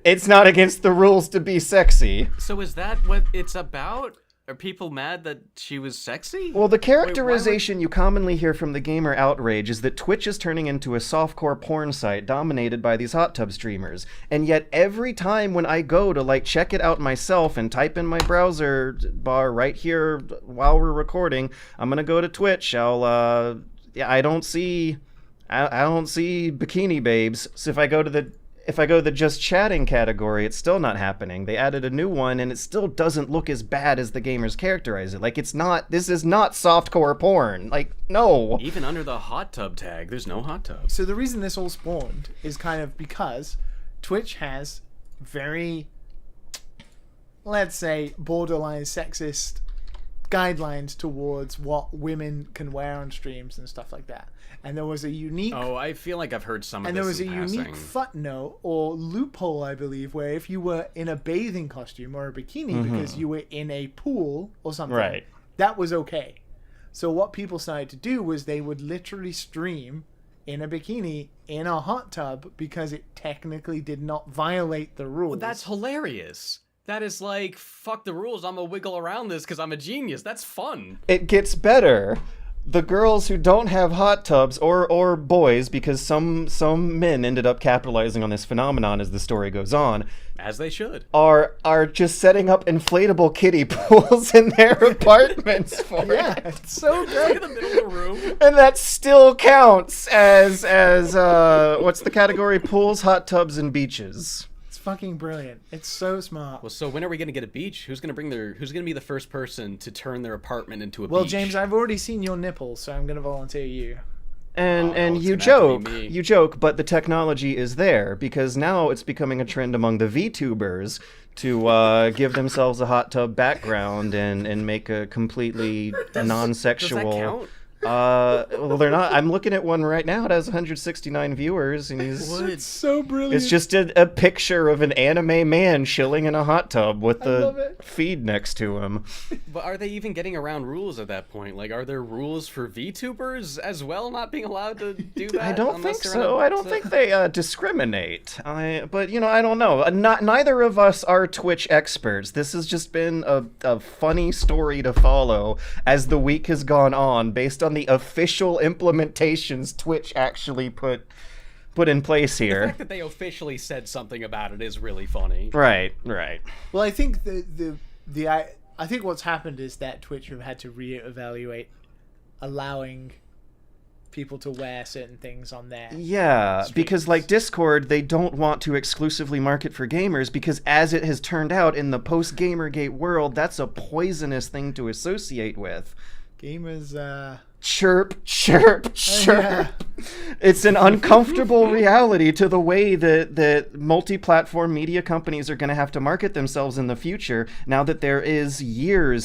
it's not against the rules to be sexy. So is that what it's about? Are people mad that she was sexy? Well, the characterization you commonly hear from the gamer outrage is that Twitch is turning into a softcore porn site dominated by these hot tub streamers. And yet every time when I go to like check it out myself and type in my browser bar right here while we're recording, I'm gonna go to Twitch. I don't see bikini babes. So if I go to the just chatting category, it's still not happening. They added a new one, and it still doesn't look as bad as the gamers characterize it. Like, this is not softcore porn. Like, no. Even under the hot tub tag, there's no hot tub. So the reason this all spawned is kind of because Twitch has very, let's say, borderline sexist guidelines towards what women can wear on streams and stuff like that. And there was a unique I feel like I've heard some of and this there was a in passing. unique footnote or loophole, I believe, where if you were in a bathing costume or a bikini because you were in a pool or something, Right. that was okay. So what people started to do was they would literally stream in a bikini in a hot tub because it technically did not violate the rules. Well, that's hilarious. That is like, fuck the rules, I'm gonna wiggle around this because I'm a genius. That's fun. It gets better. The girls who don't have hot tubs, or boys, because some men ended up capitalizing on this phenomenon as the story goes on, As they should. are just setting up inflatable kiddie pools in their apartments for yeah, it. it's so Right great. in the middle of the room. And that still counts as what's the category? Pools, hot tubs, and beaches. It's fucking brilliant. It's so smart. Well, so when are we gonna get a beach? Who's gonna be the first person to turn their apartment into a Well, beach? James, I've already seen your nipples, so I'm gonna volunteer you. And it's you gonna have to be me. you joke, but the technology is there because now it's becoming a trend among the VTubers to give themselves a hot tub background and make a completely non-sexual. Does that count? Well, they're not. I'm looking at one right now. It has 169 viewers, and It's so brilliant. it's just a picture of an anime man chilling in a hot tub with love the it. feed next to him. But are they even getting around rules at that point? Like, are there rules for VTubers as well not being allowed to do that? I don't unless think they're in so. a- I don't think they discriminate. But I don't know. Neither of us are Twitch experts. This has just been a funny story to follow as the week has gone on, based on the official implementations Twitch actually put in place The here. fact that they officially said something about it is really funny. Right. Well, I think I think what's happened is that Twitch have had to reevaluate allowing people to wear certain things on there. Yeah, Streams. because like Discord, they don't want to exclusively market for gamers because, as it has turned out in the post-Gamergate world, that's a poisonous thing to associate with. Gamers, Chirp, chirp, chirp. yeah. It's an uncomfortable reality to the way that multi-platform media companies are going to have to market themselves in the future, now that there is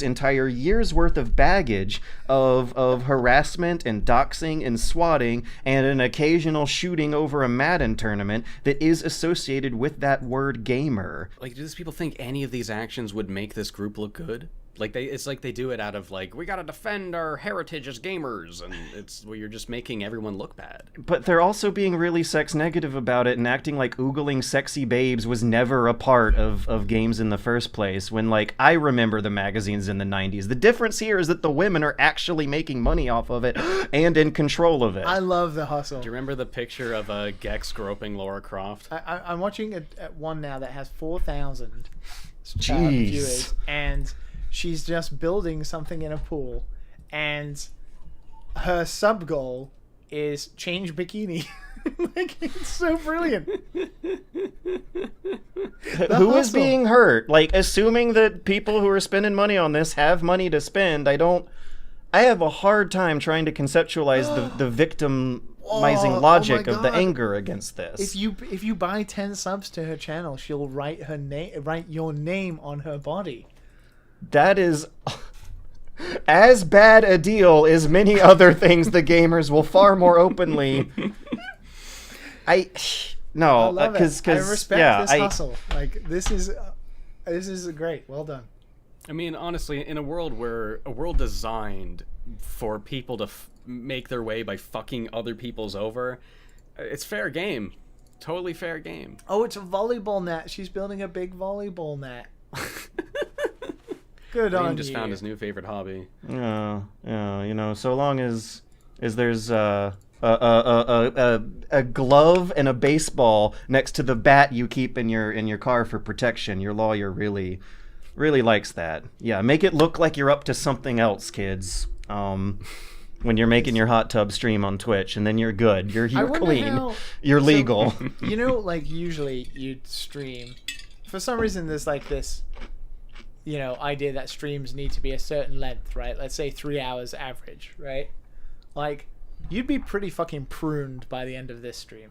entire years worth of baggage of harassment and doxing and swatting and an occasional shooting over a Madden tournament that is associated with that word gamer. Like, do these people think any of these actions would make this group look good? Like, it's like they do it out of, like, we gotta defend our heritage as gamers, and it's where you're just making everyone look bad. But they're also being really sex negative about it and acting like oogling sexy babes was never a part of games in the first place, when, like, I remember the magazines in the 90s. The difference here is that the women are actually making money off of it and in control of it. I love the hustle. Do you remember the picture of Gex groping Laura Croft? I'm watching one now that has 4,000 Jeez. viewers, and she's just building something in a pool, and her sub goal is change bikini. Like, it's so brilliant. Who is hustle. being hurt? Like, assuming that people who are spending money on this have money to spend, I have a hard time trying to conceptualize the victimizing Oh logic my of the God. anger against this. If you buy 10 subs to her channel, she'll write your name on her body. That is as bad a deal as many other things the gamers will far more openly. I love it. because I respect yeah, this hustle. Like, this is great. Well done. I mean, honestly, in a world designed for people to make their way by fucking other people's over, it's fair game. Totally fair game. Oh, it's a volleyball net. She's building a big volleyball net. Good on Liam just you. found his new favorite hobby. Yeah, so long as there's a glove and a baseball next to the bat you keep in your car for protection, your lawyer really likes that. Yeah, make it look like you're up to something else, kids. When you're making your hot tub stream on Twitch, and then you're good. You're wonder clean. how- You're legal. You know, like, usually you'd stream. For some reason, there's like this, idea that streams need to be a certain length, right? Let's say 3 hours average, right? Like, you'd be pretty fucking pruned by the end of this stream.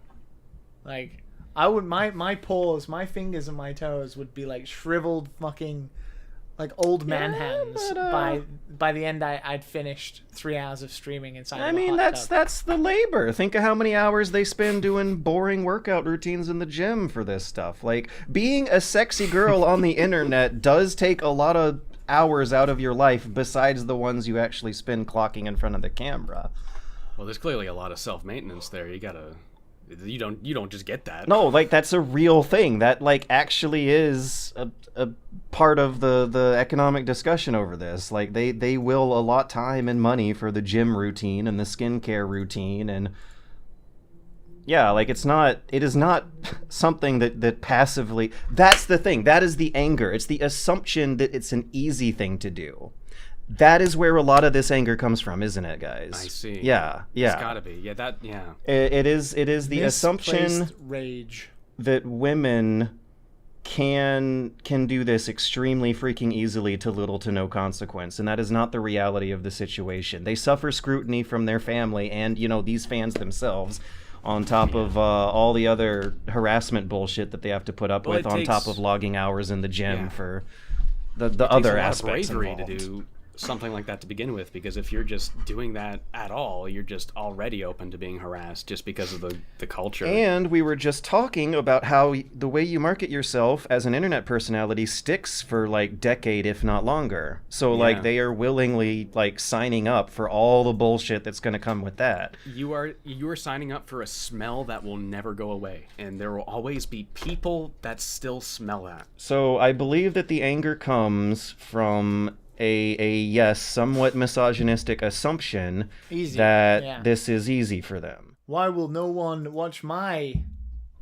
Like, I would, my paws, my fingers and my toes would be like shriveled fucking, like old man hands but, by the end I'd finished 3 hours of streaming inside I of a mean, hot tub. that's the labor. Think of how many hours they spend doing boring workout routines in the gym for this stuff. Like, being a sexy girl on the internet does take a lot of hours out of your life besides the ones you actually spend clocking in front of the camera. Well, there's clearly a lot of self-maintenance there. You don't just get that. No, like, that's a real thing. That, like, actually is a part of the economic discussion over this. Like, they will allot time and money for the gym routine and the skincare routine, and yeah, like, it is not something that passively, that's the thing. That is the anger. It's the assumption that it's an easy thing to do. That is where a lot of this anger comes from, isn't it, guys? I see. Yeah. It's gotta be. Yeah. It is the assumption Misplaced rage. that women can do this extremely freaking easily to little to no consequence, and that is not the reality of the situation. They suffer scrutiny from their family and, these fans themselves, on top of all the other harassment bullshit that they have to put up with, on top of logging hours in the gym for the other aspects involved. It takes a lot of bravery involved. to do something like that to begin with, because if you're just doing that at all, you're just already open to being harassed just because of the culture. And we were just talking about how the way you market yourself as an internet personality sticks for like decade, if not longer. So like they are willingly like signing up for all the bullshit that's going to come with that. You are signing up for a smell that will never go away, and there will always be people that still smell that. So I believe that the anger comes from a somewhat misogynistic assumption that this is easy for them. Why will no one watch my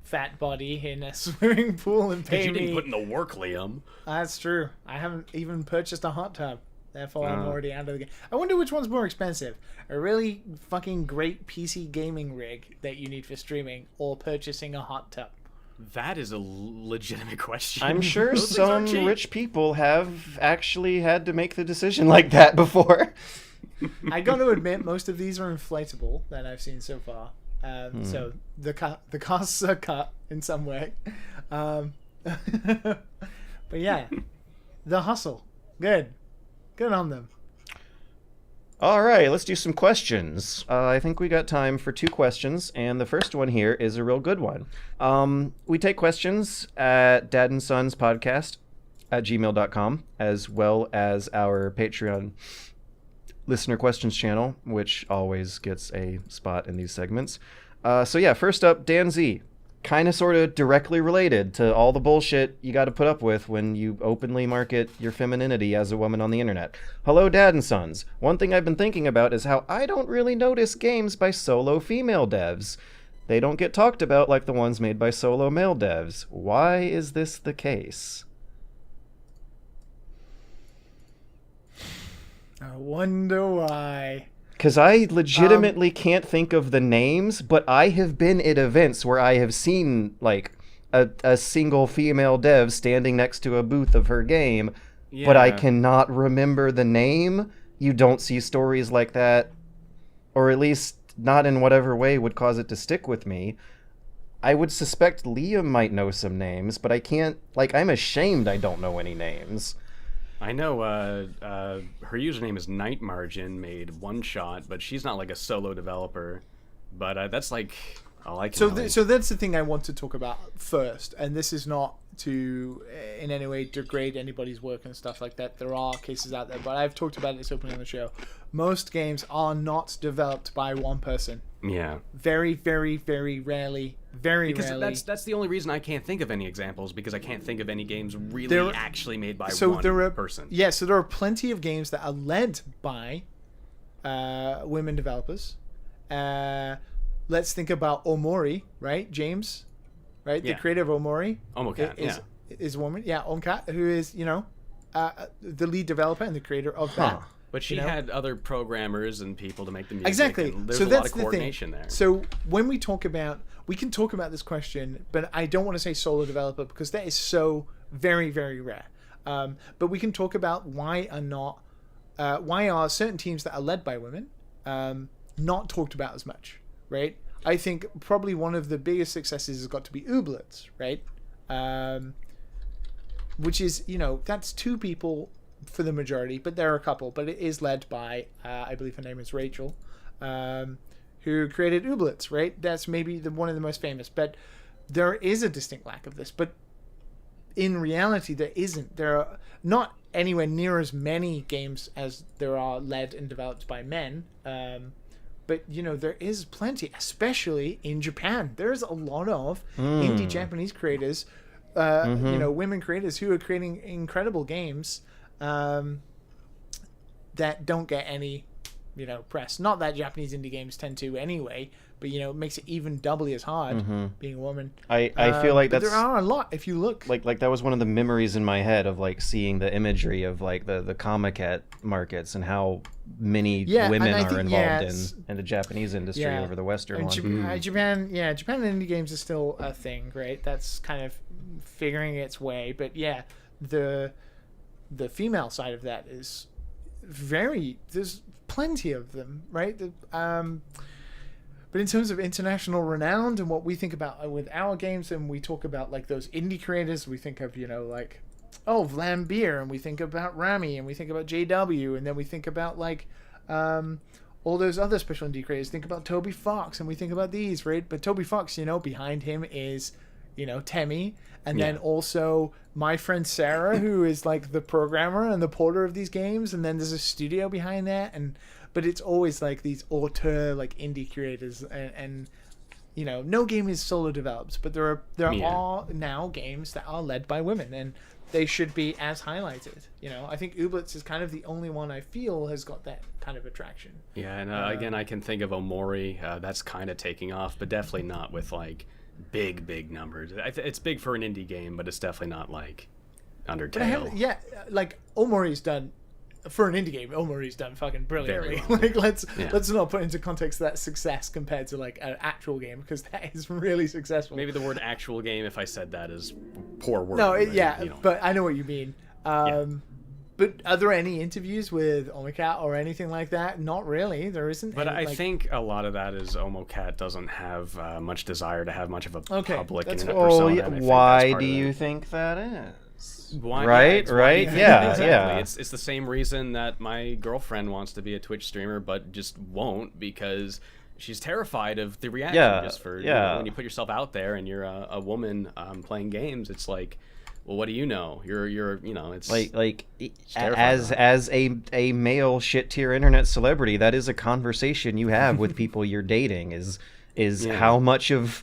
fat body in a swimming pool and pay You me? didn't put in the work, Liam. That's true. I haven't even purchased a hot tub. Therefore, I'm already out of the game. I wonder which one's more expensive. A really fucking great PC gaming rig that you need for streaming, or purchasing a hot tub. That is a legitimate question. I'm sure Those things some aren't cheap. rich people have actually had to make the decision like that before. I got to admit, most of these are inflatable that I've seen so far. So the costs are cut in some way. But yeah, the hustle. Good on them. All right, let's do some questions. I think we got time for 2 questions, and the first one here is a real good one. We take questions at dadandsonspodcast at gmail.com, as well as our Patreon listener questions channel, which always gets a spot in these segments. So yeah, first up, Dan Z. Kind of sort of directly related to all the bullshit you got to put up with when you openly market your femininity as a woman on the internet. Hello, Dad and Sons. One thing I've been thinking about is how I don't really notice games by solo female devs. They don't get talked about like the ones made by solo male devs. Why is this the case? I wonder why. Because I legitimately can't think of the names, but I have been at events where I have seen, like, a single female dev standing next to a booth of her game, but I cannot remember the name. You don't see stories like that, or at least not in whatever way would cause it to stick with me. I would suspect Liam might know some names, but I can't, like, I'm ashamed I don't know any names. I know her username is Night Margin, made One Shot, but she's not like a solo developer. But that's like all I can. So that's the thing I want to talk about first, and this is not to in any way degrade anybody's work and stuff like that. There are cases out there, but I've talked about this openly on the show. Most games are not developed by one person. Yeah. Very, very, very rarely. Rarely. That's the only reason I can't think of any examples, because I can't think of any games really actually made by one person. Yeah, so there are plenty of games that are led by women developers. Let's think about Omori, right, James? Right, the creator of Omori. Omocat, is a woman. Yeah, Omocat, who is, the lead developer and the creator of that. But she had other programmers and people to make the music. Exactly. And there's so a that's lot of coordination there. So when we can talk about this question, but I don't want to say solo developer because that is so very, very rare. But we can talk about why are certain teams that are led by women not talked about as much, right? I think probably one of the biggest successes has got to be Ooblets, right? Which is, that's 2 people for the majority, but there are a couple. But it is led by, I believe her name is Rachel, who created Ooblets, right? That's maybe one of the most famous. But there is a distinct lack of this. But in reality, there isn't. There are not anywhere near as many games as there are led and developed by men. But, there is plenty, especially in Japan. There's a lot of indie Japanese creators, women creators who are creating incredible games that don't get any, press. Not that Japanese indie games tend to anyway, but, it makes it even doubly as hard being a woman. I feel like there are a lot if you look. Like that was one of the memories in my head of like seeing the imagery of like the comic markets and how many women are involved in the Japanese industry over the Western one. Japan indie games is still a thing, right? That's kind of figuring its way, but the female side of that is there's plenty of them, right? But in terms of international renown and what we think about with our games, and we talk about like those indie creators, we think of Vlambeer, and we think about Rami, and we think about JW, and then we think about like all those other special indie creators. Think about Toby Fox, and we think about these, right? But Toby Fox, behind him is Temmie, and then also my friend Sarah, who is like the programmer and the porter of these games, and then there's a studio behind that, but it's always like these auteur like indie creators, and no game is solo developed, but there are now games that are led by women, and they should be as highlighted. I think Ooblets is kind of the only one I feel has got that kind of attraction. Yeah, and again, I can think of Omori. That's kind of taking off, but definitely not with like big numbers. It's big for an indie game, but it's definitely not like Undertale. Like Omori's done. For an indie game, Omori's done fucking brilliantly. Well. Like let's not put into context that success compared to like an actual game, because that is really successful. Maybe the word "actual game," if I said that, is poor word. No, but I know what you mean. But are there any interviews with Omocat or anything like that? Not really. There isn't. But I think a lot of that is Omocat doesn't have much desire to have much of a public internet persona. Why do you think that is? Why, right. Yeah, exactly. Yeah. It's the same reason that my girlfriend wants to be a Twitch streamer, but just won't, because she's terrified of the reaction. Just for when you put yourself out there and you're a woman playing games, it's like, well, what do you know? You're it's like as a male shit tier internet celebrity, that is a conversation you have with people you're dating. Is how much of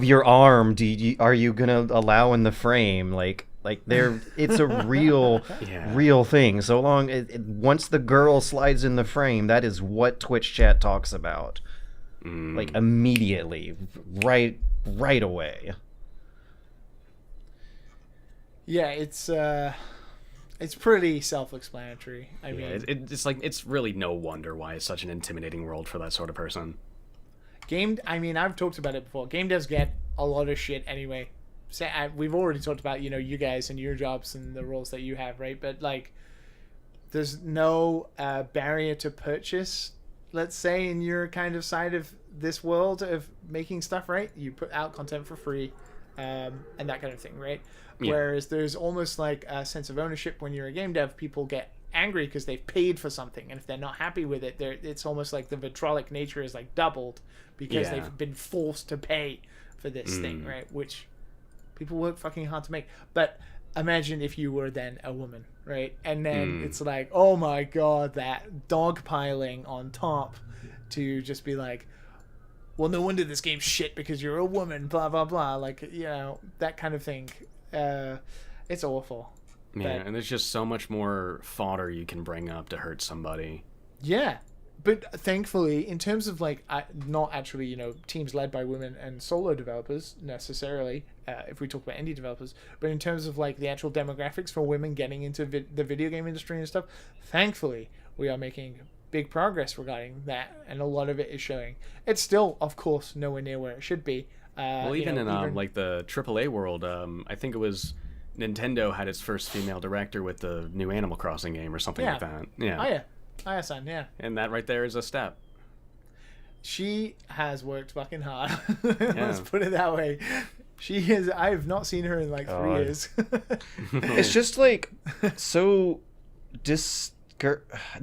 your arm are you gonna allow in the frame? Like it's a real thing. So long once the girl slides in the frame, that is what Twitch chat talks about. Like immediately, right away. Yeah, it's pretty self-explanatory. I mean, it's really no wonder why it's such an intimidating world for that sort of person. I've talked about it before. Game devs get a lot of shit anyway. We've already talked about you guys and your jobs and the roles that you have, right? But like, there's no barrier to purchase, let's say, in your kind of side of this world of making stuff, right? You put out content for free, and that kind of thing, right? Whereas there's almost like a sense of ownership when you're a game dev. People get angry because they've paid for something, and if they're not happy with it, it's almost like the vitriolic nature is like doubled because they've been forced to pay for this thing, right? Which people work fucking hard to make. But imagine if you were then a woman, right? And then it's like, oh my god, that dogpiling on top to just be like, well, no wonder this game's shit because you're a woman, blah, blah, blah. Like, that kind of thing. It's awful. Yeah, and there's just so much more fodder you can bring up to hurt somebody. Yeah. But thankfully, in terms of like, not actually, teams led by women and solo developers necessarily, if we talk about indie developers, but in terms of like the actual demographics for women getting into the video game industry and stuff, thankfully, we are making big progress regarding that, and a lot of it is showing. It's still, of course, nowhere near where it should be. Well, even in like the AAA world, I think it was Nintendo had its first female director with the new Animal Crossing game or something like that. Yeah. Aya-san, yeah. And that right there is a step. She has worked fucking hard. Let's put it that way. She is. I have not seen her in like 3 years. It's just like so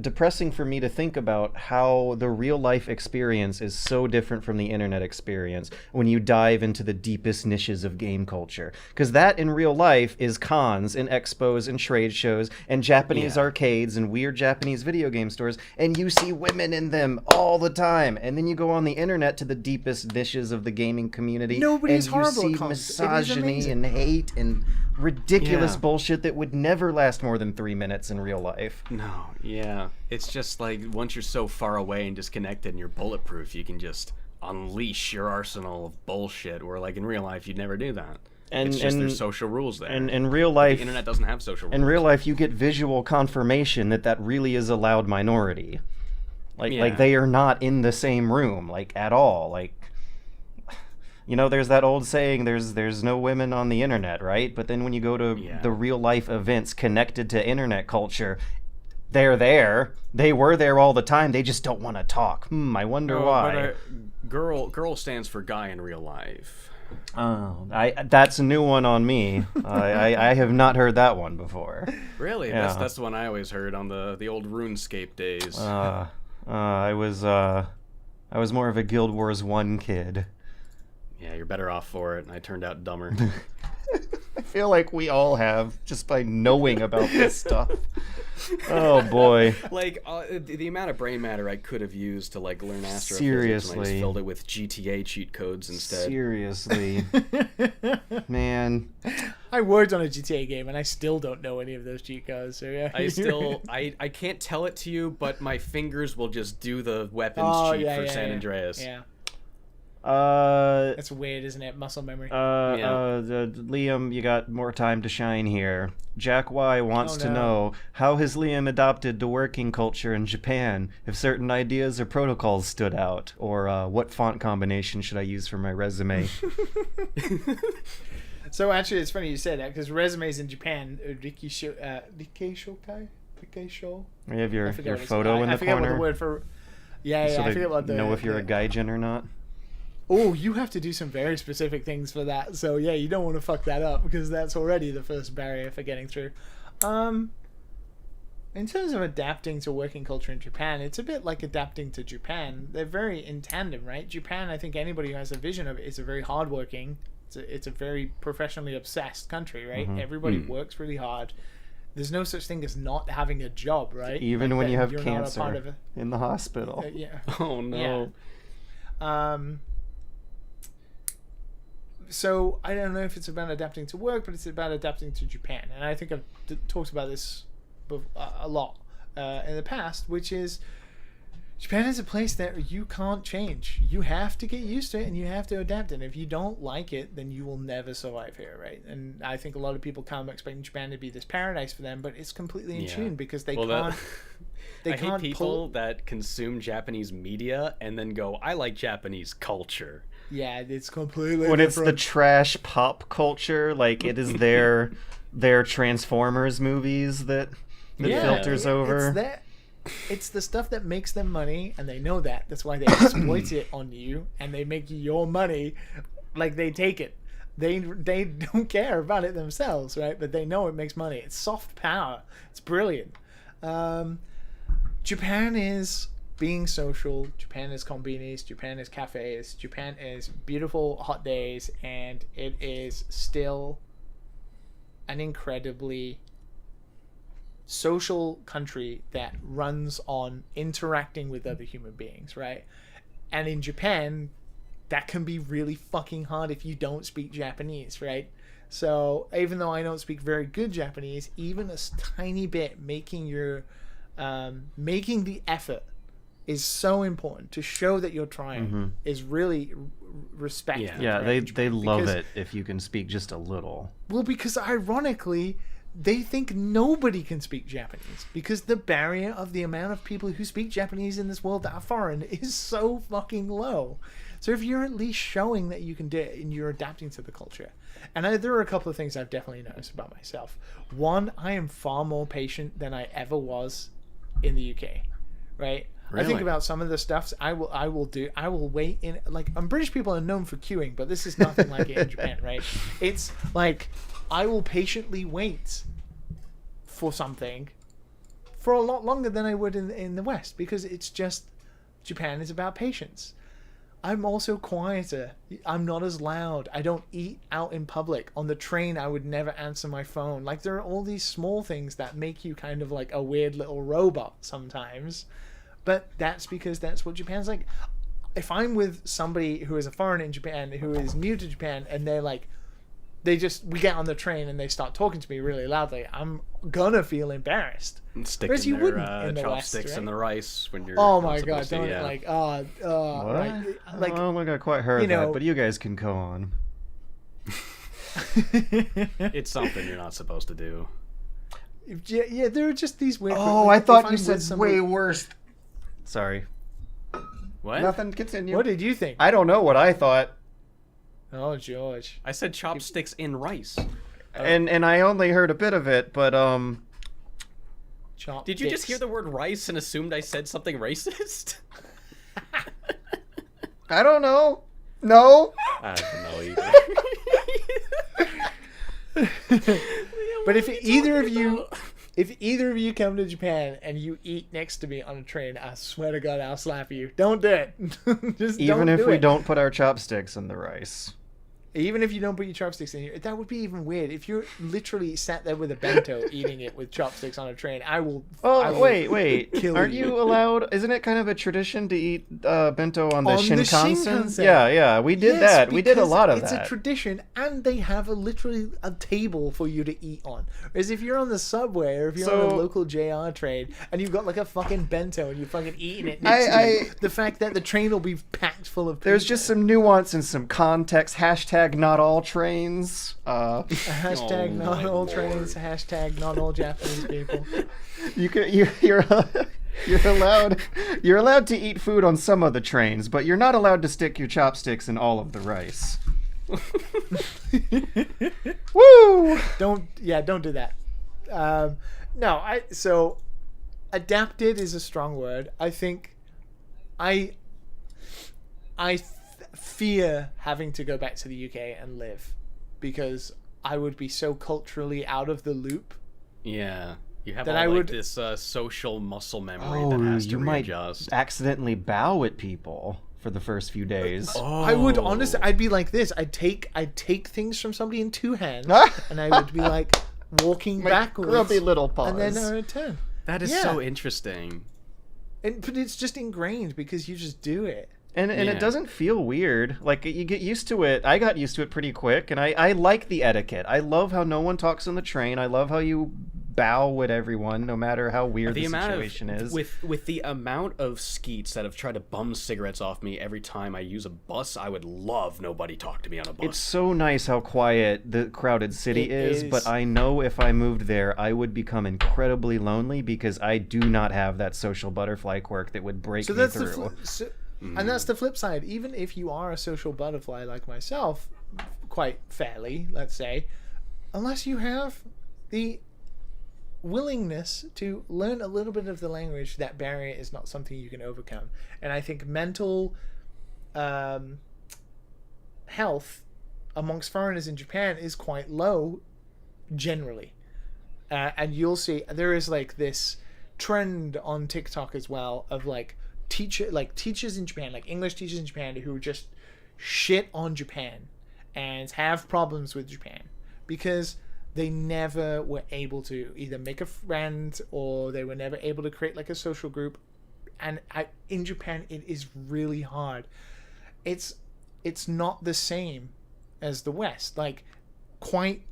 depressing for me to think about how the real life experience is so different from the internet experience when you dive into the deepest niches of game culture. Because that in real life is cons and expos and trade shows and Japanese arcades and weird Japanese video game stores, and you see women in them all the time. And then you go on the internet to the deepest niches of the gaming community, Nobody's and you horrible see at cons. It is misogyny amazing. and hate and ridiculous Yeah. bullshit that would never last more than 3 minutes in real life. No, yeah. It's just like once you're so far away and disconnected and you're bulletproof, you can just unleash your arsenal of bullshit. Where like in real life, you'd never do that. And It's just there's social rules there. And in real life, the internet doesn't have social rules. in real life, you get visual confirmation that really is a loud minority. Like they are not in the same room, like at all. Like, you know, there's that old saying, there's no women on the internet, right? But then when you go to the real life events connected to internet culture, they're there. They were there all the time. They just don't want to talk. I wonder why. But, girl stands for guy in real life. Oh, that's a new one on me. I have not heard that one before. Really? Yeah. That's the one I always heard on the old RuneScape days. I was more of a Guild Wars 1 kid. Yeah, you're better off for it. I turned out dumber. I feel like we all have, just by knowing about this stuff. Oh boy. Like the amount of brain matter I could have used to like learn astrophysics, and I Seriously. just filled it with GTA cheat codes instead. Seriously. Man. I worked on a GTA game and I still don't know any of those cheat codes. So yeah. I can't tell it to you, but my fingers will just do the weapons cheat for San Andreas. Yeah. Uh, That's weird, isn't it? Muscle memory. Liam, you got more time to shine here. Jack Y wants to know, how has Liam adopted to working culture in Japan? If certain ideas or protocols stood out, or what font combination should I use for my resume? So actually, it's funny you said that because resumes in Japan, Rikisho. You have your I forget what it's photo called. in the I forget corner. what the word for. Yeah, so I they forget what the. know if you're a gaijin or not. Oh, you have to do some very specific things for that. So yeah, you don't want to fuck that up because that's already the first barrier for getting through. In terms of adapting to working culture in Japan, it's a bit like adapting to Japan. They're very in tandem, right? Japan, I think anybody who has a vision of it is a very hardworking. It's a very professionally obsessed country, right? Mm-hmm. Everybody works really hard. There's no such thing as not having a job, right? Even Like when that you have you're not a cancer part of it. in the hospital. Yeah. Oh no. Yeah. So I don't know if it's about adapting to work, but it's about adapting to Japan. And I think I've talked about this a lot in the past, which is Japan is a place that you can't change. You have to get used to it and you have to adapt. And if you don't like it, then you will never survive here, right? And I think a lot of people come expecting Japan to be this paradise for them, but it's completely in tune because they can't. I hate people that consume Japanese media and then go, I like Japanese culture. Yeah, it's completely When it's different. the trash pop culture, like it is their Transformers movies that filters over. It's the stuff that makes them money, and they know that. That's why they exploit it on you, and they make your money like they take it. They don't care about it themselves, right? But they know it makes money. It's soft power. It's brilliant. Japan is being social. Japan is convenience. Japan is cafes. Japan is beautiful hot days, and it is still an incredibly social country that runs on interacting with other human beings, right? And in Japan, that can be really fucking hard if you don't speak Japanese, right? So even though I don't speak very good Japanese, even a tiny bit making the effort is so important to show that you're trying is really respected. Yeah, right? they love it if you can speak just a little. Well, because ironically, they think nobody can speak Japanese because the barrier of the amount of people who speak Japanese in this world that are foreign is so fucking low. So if you're at least showing that you can do it and you're adapting to the culture. And there are a couple of things I've definitely noticed about myself. One, I am far more patient than I ever was in the UK, right? Really? I think about some of the stuffs I will wait in, like, British people are known for queuing, but this is nothing like it in Japan, right? It's like I will patiently wait for something for a lot longer than I would in the West, because it's just, Japan is about patience. I'm also quieter. I'm not as loud. I don't eat out in public. On the train, I would never answer my phone. Like, there are all these small things that make you kind of like a weird little robot sometimes. But that's because that's what Japan's like. If I'm with somebody who is a foreigner in Japan, who is new to Japan, and they're like, we get on the train and they start talking to me really loudly, I'm gonna feel embarrassed. And Whereas you sticking wouldn't their in the chopsticks West, right? in the rice when you're. Oh not my supposed god! to, Don't yeah. like What? right, like I don't think I quite heard you know- that, but you guys can go on. It's something you're not supposed to do. yeah. There are just these weird. Oh, like, I if thought I'm you with said somebody- way worse. Sorry. What? Nothing. Continue. What did you think? I don't know what I thought, Oh, George. I said chopsticks in rice. and I only heard a bit of it, but Chop Did you just dicks. hear the word rice and assumed I said something racist? I don't know. No. I don't know either. But if either of you come to Japan and you eat next to me on a train, I swear to God, I'll slap you. Don't do it. Just Even don't if do we it. don't put our chopsticks in the rice. Even if you don't put your chopsticks in here, that would be even weird. If you're literally sat there with a bento eating it with chopsticks on a train, I will. Oh, I will wait. kill Aren't you allowed? Isn't it kind of a tradition to eat bento on the On the Shinkansen? Shinkansen. Yeah. We did Yes, that. We did a because lot of it's that. a tradition, and they have literally a table for you to eat on. Whereas if you're on the subway or if you're on a So- local JR train and you've got like a fucking bento and you're fucking eating it next to you, the fact that the train will be packed full of people. There's just some nuance and some context. Hashtag not all trains. Hashtag Oh, not my all Lord. trains. Hashtag not all Japanese people. You're allowed to eat food on some of the trains, but you're not allowed to stick your chopsticks in all of the rice. Woo! Don't do that. So adapted is a strong word. I think I fear having to go back to the UK and live, because I would be so culturally out of the loop. Yeah. You have Then all I like would- this social muscle memory that Oh, has to you might readjust. accidentally bow at people for the first few days. I would Oh. honestly, I'd be like this. I'd take things from somebody in two hands, and I would be like walking My backwards, grubby little paws. and then I would turn. That is Yeah. so interesting. But it's just ingrained because you just do it. And Yeah. it doesn't feel weird. Like, you get used to it. I got used to it pretty quick, and I like the etiquette. I love how no one talks on the train. I love how you bow at everyone, no matter how weird the situation is. With the amount of skeets that have tried to bum cigarettes off me every time I use a bus, I would love nobody talk to me on a bus. It's so nice how quiet the crowded city It is, is. but I know if I moved there, I would become incredibly lonely because I do not have that social butterfly quirk that would break So me that's through. and that's the flip side. Even if you are a social butterfly like myself, quite fairly, let's say, unless you have the willingness to learn a little bit of the language, that barrier is not something you can overcome. And I think mental health amongst foreigners in Japan is quite low generally. And you'll see there is like this trend on TikTok as well of like teachers in Japan, like English teachers in Japan, who just shit on Japan and have problems with Japan because they never were able to either make a friend or they were never able to create like a social group. And in Japan, it is really hard. It's not the same as the West. Like, quite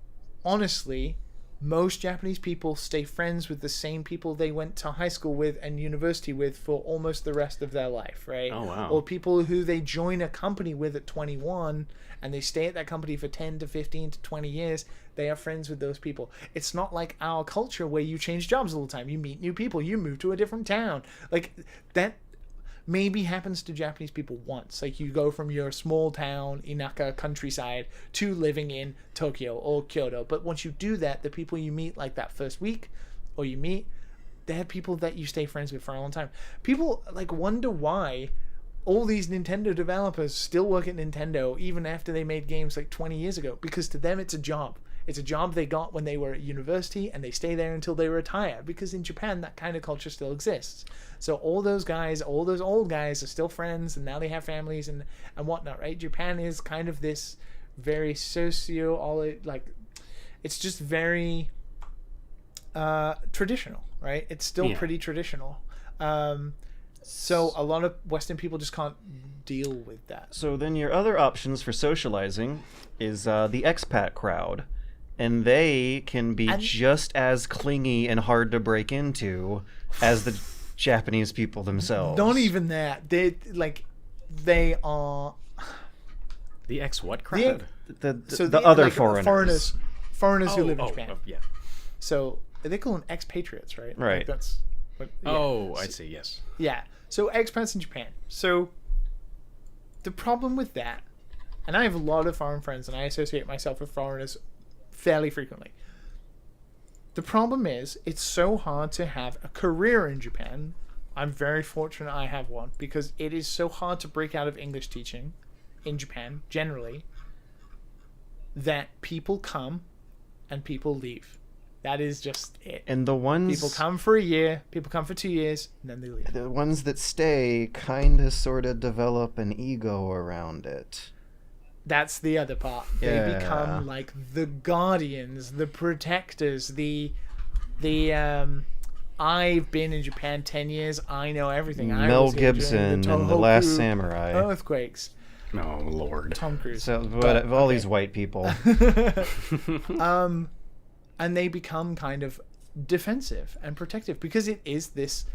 honestly, most Japanese people stay friends with the same people they went to high school with and university with for almost the rest of their life, right? Oh, wow. Or people who they join a company with at 21 and they stay at that company for 10 to 15 to 20 years. They are friends with those people. It's not like our culture where you change jobs all the time. You meet new people. You move to a different town. Like, that maybe happens to Japanese people once. Like, you go from your small town, Inaka countryside, to living in Tokyo or Kyoto. But once you do that, the people you meet like that first week or you meet, they're people that you stay friends with for a long time. People like wonder why all these Nintendo developers still work at Nintendo even after they made games like 20 years ago, because to them it's a job. It's a job they got when they were at university, and they stay there until they retire, because in Japan that kind of culture still exists. So all those old guys are still friends, and now they have families and whatnot, right? Japan is kind of this very it's just very traditional, right? It's still pretty traditional. So a lot of Western people just can't deal with that. So then your other options for socializing is the expat crowd. And they can be just as clingy and hard to break into as the Japanese people themselves. Not even that. They are... The what crowd? The other foreigners. Foreigners who live in Japan. Yeah. So they call them expatriates, right? Right. Like that's what, yeah. I see, yes. Yeah. So expats in Japan. So the problem with that, and I have a lot of foreign friends, and I associate myself with foreigners fairly frequently. The problem is, it's so hard to have a career in Japan. I'm very fortunate I have one, because it is so hard to break out of English teaching in Japan, generally, that people come and people leave. That is just it. And the ones... People come for a year, people come for 2 years, and then they leave. The ones that stay kind of sort of develop an ego around it. That's the other part. Yeah. They become like the guardians, the protectors, the I've been in Japan 10 years, I know everything. Mel Gibson and The Last Samurai. Earthquakes. Oh, Lord. Tom Cruise. So, but all these white people. And they become kind of defensive and protective, because it is this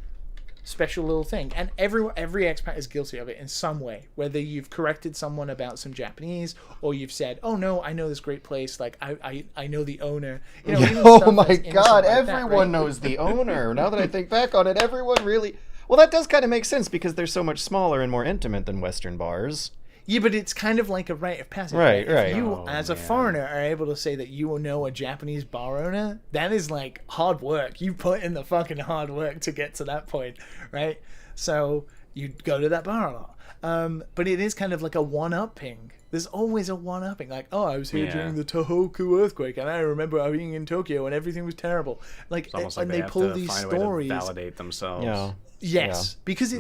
special little thing, and every expat is guilty of it in some way, whether you've corrected someone about some Japanese, or you've said, oh no, I know this great place, like I know the owner, you know. Oh my God, like everyone knows the owner. Now that I think back on it, everyone really... Well, that does kind of make sense, because they're so much smaller and more intimate than Western bars. Yeah, but it's kind of like a rite of passage. Right. If you, as a foreigner, are able to say that you will know a Japanese bar owner, that is like hard work. You put in the fucking hard work to get to that point, right? So you go to that bar a lot. But it is kind of like a one-upping. There's always a one-upping. Like, oh, I was here during the Tohoku earthquake, and I remember being in Tokyo, and everything was terrible. Like, It's almost and like they have pull to these find stories. A way to validate themselves. Yeah. Yes, because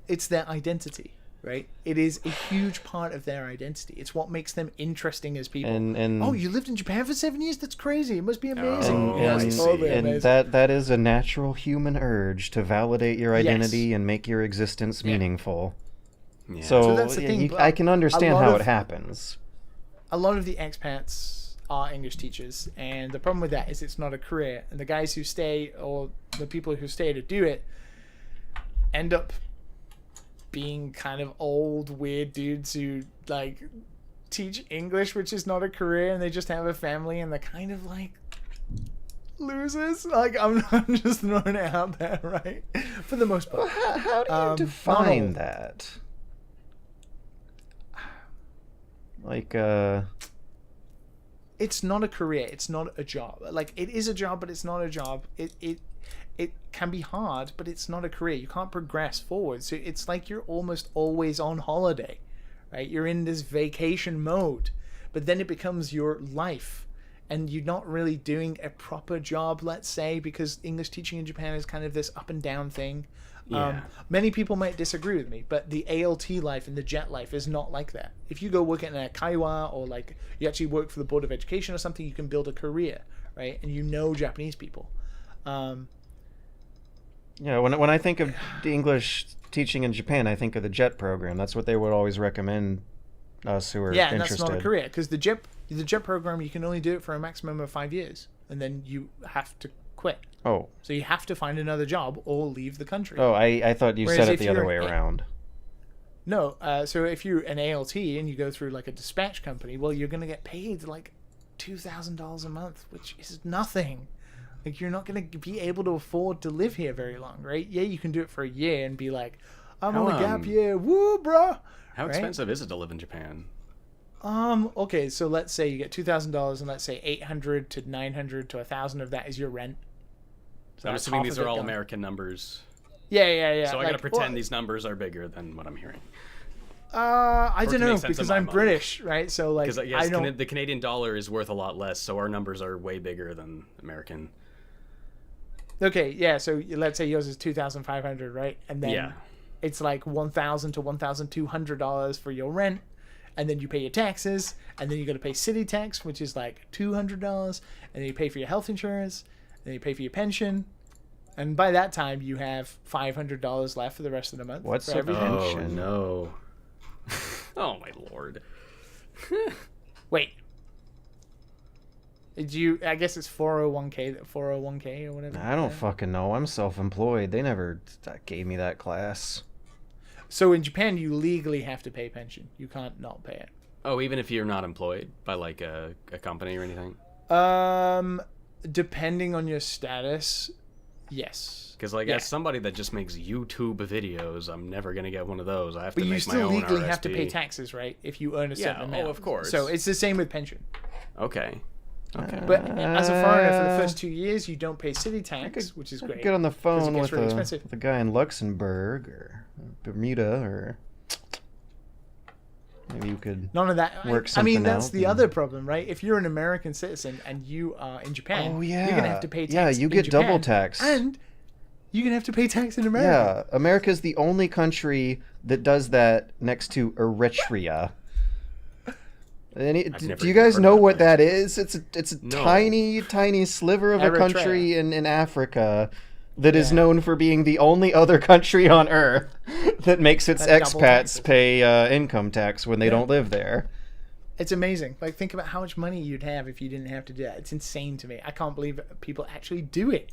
it's their identity. Right, it is a huge part of their identity. It's what makes them interesting as people. And oh, you lived in Japan for 7 years? That's crazy. It must be amazing. Oh, yeah, it's totally amazing. that is a natural human urge to validate your identity and make your existence meaningful. Yeah. So that's the thing. I can understand how it happens. A lot of the expats are English teachers, and the problem with that is it's not a career. And the guys who stay, or the people who stay to do it, end up being kind of old, weird dudes who like teach English, which is not a career, and they just have a family, and they're kind of like losers. Like, I'm just throwing it out there, right? For the most part. Well, how do you define that? Like, it's not a career. It's not a job. Like, it is a job, but it's not a job. It can be hard, but it's not a career. You can't progress forward. So it's like you're almost always on holiday, right? You're in this vacation mode, but then it becomes your life, and you're not really doing a proper job, let's say, because English teaching in Japan is kind of this up and down thing. Many people might disagree with me, but the ALT life and the jet life is not like that. If you go work in a kaiwa, or like you actually work for the Board of Education or something, you can build a career, right? And you know Japanese people. Yeah, when I think of the English teaching in Japan, I think of the JET program. That's what they would always recommend us who are interested. Yeah, and that's not a career, because the JET program, you can only do it for a maximum of 5 years, and then you have to quit. Oh. So you have to find another job or leave the country. Oh, I thought you said it the other way around. No, so if you're an ALT and you go through like a dispatch company, well, you're going to get paid like $2,000 a month, which is nothing. Like, you're not going to be able to afford to live here very long, right? Yeah, you can do it for a year and be like, I'm on a gap year, woo, bro. How expensive is it to live in Japan? Okay, so let's say you get $2,000, and let's say $800 to $900 to $1,000 of that is your rent. So I'm assuming these are all American numbers. Yeah. So I gotta pretend these numbers are bigger than what I'm hearing. I Or don't to make know sense of because my I'm money. British, right? So like, Because I I guess don't. the Canadian dollar is worth a lot less, so our numbers are way bigger than American. Okay, yeah. So let's say yours is 2,500, right? And then Yeah. it's like $1,000 to $1,200 for your rent, and then you pay your taxes, and then you got to pay city tax, which is like $200, and then you pay for your health insurance, and then you pay for your pension, and by that time you have $500 left for the rest of the month. What's for a everything. pension? Oh Pension. no. Oh my lord. Wait. Did you? I guess it's 401k or whatever. I don't fucking know. I'm self-employed. They never gave me that class. So in Japan, you legally have to pay pension. You can't not pay Oh, even if you're not employed by like a company or anything? it. Depending on your status, yes. Because like Yeah. as somebody that just makes YouTube videos, I'm never gonna get one of those. I have But to you make my still own legally RSP. have to pay taxes, right? If you earn a certain Yeah, amount. of course. So it's the same with pension. Okay. Okay. But as a foreigner, for the first 2 years, you don't pay city tax, which is I could great. get on the 'cause it phone gets with really a expensive. with a guy in Luxembourg or Bermuda, or maybe you could. None of that. Work I mean, something that's out the and- other problem, right? If you're an American citizen and you are in Japan, Oh yeah, you're gonna have to pay tax. yeah, you in get Japan, double tax. and you're gonna have to pay tax in America. Yeah, America's the only country that does that next to Eritrea. I've never Do you even guys heard know of that what place. that is? It's a No. tiny sliver of a Eritrea. country in Africa that is Yeah. known for being the only other country on Earth that makes its That double taxes. expats pay income tax when they Yeah. don't live there. It's amazing. Like, think about how much money you'd have if you didn't have to do that. It's insane to me. I can't believe people actually do it.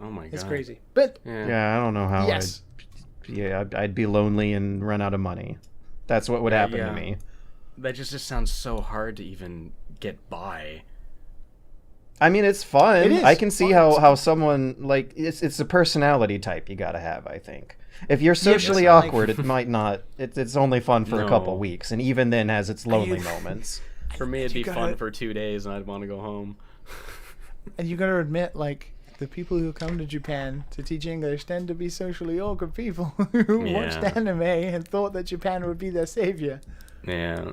Oh my god. It's crazy. But Yeah. Yeah, I don't know how. yes, I'd be lonely and run out of money. That's what would happen yeah. to me. That just sounds so hard to even get by. I mean, it's fun. It is I can see fun. how someone like it's a personality type you gotta have. I think if you're socially not like- awkward, it might not. It's only fun for a No. couple weeks, and even then has its lonely you- moments. For me, it'd be You gotta- fun for 2 days, and I'd want to go home. and you gotta admit, like, the people who come to Japan to teach English tend to be socially awkward people who watched Yeah. anime and thought that Japan would be their savior. Yeah.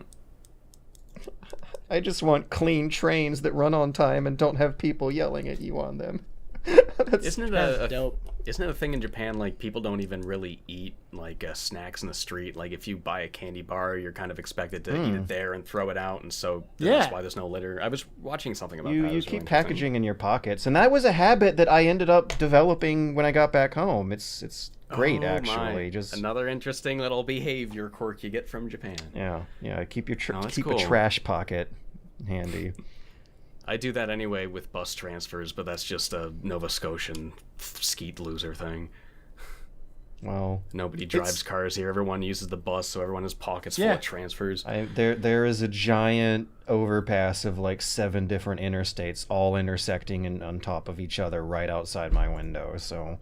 I just want clean trains that run on time and don't have people yelling at you on them. That's, Isn't it That's dope. Isn't it a thing in Japan like people don't even really eat like snacks in the street? Like if you buy a candy bar, you're kind of expected to eat it there and throw it out, and so Yeah. that's why there's no litter. I was watching something about that. you It was keep really interesting. packaging in your pockets, and that was a habit that I ended up developing when I got back home. It's great Oh, actually. my. Just another interesting little behavior quirk you get from Japan. yeah. Keep your Oh, that's keep cool. a trash pocket handy. I do that anyway with bus transfers, but that's just a Nova Scotian skeet loser thing. Well, Nobody drives cars here. Everyone uses the bus, so everyone has pockets full Yeah. of transfers. there is a giant overpass of like 7 different interstates, all intersecting and on top of each other right outside my window. So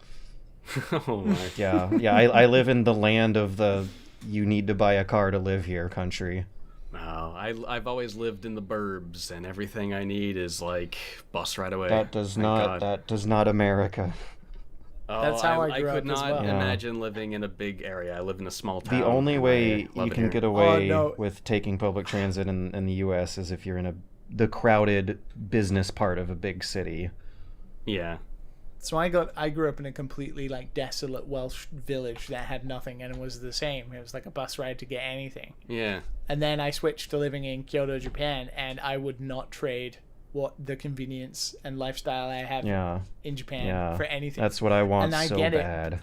Oh my. yeah, I live in the land of the you need to buy a car to live here country. No, I've always lived in the burbs, and everything I need is like bus right away. That does Thank not God. that does not America. Oh, That's how I grew could up as not well. Yeah. imagine living in a big area. I live in a small town. The only and way I love you it can here. get away no. with taking public transit in the U.S. is if you're in the crowded business part of a big city. Yeah. So I grew up in a completely like desolate Welsh village that had nothing, and it was the same. It was like a bus ride to get anything. Yeah. And then I switched to living in Kyoto, Japan, and I would not trade what the convenience and lifestyle I have Yeah, in Japan yeah. for anything. That's what I want And I so get it. bad.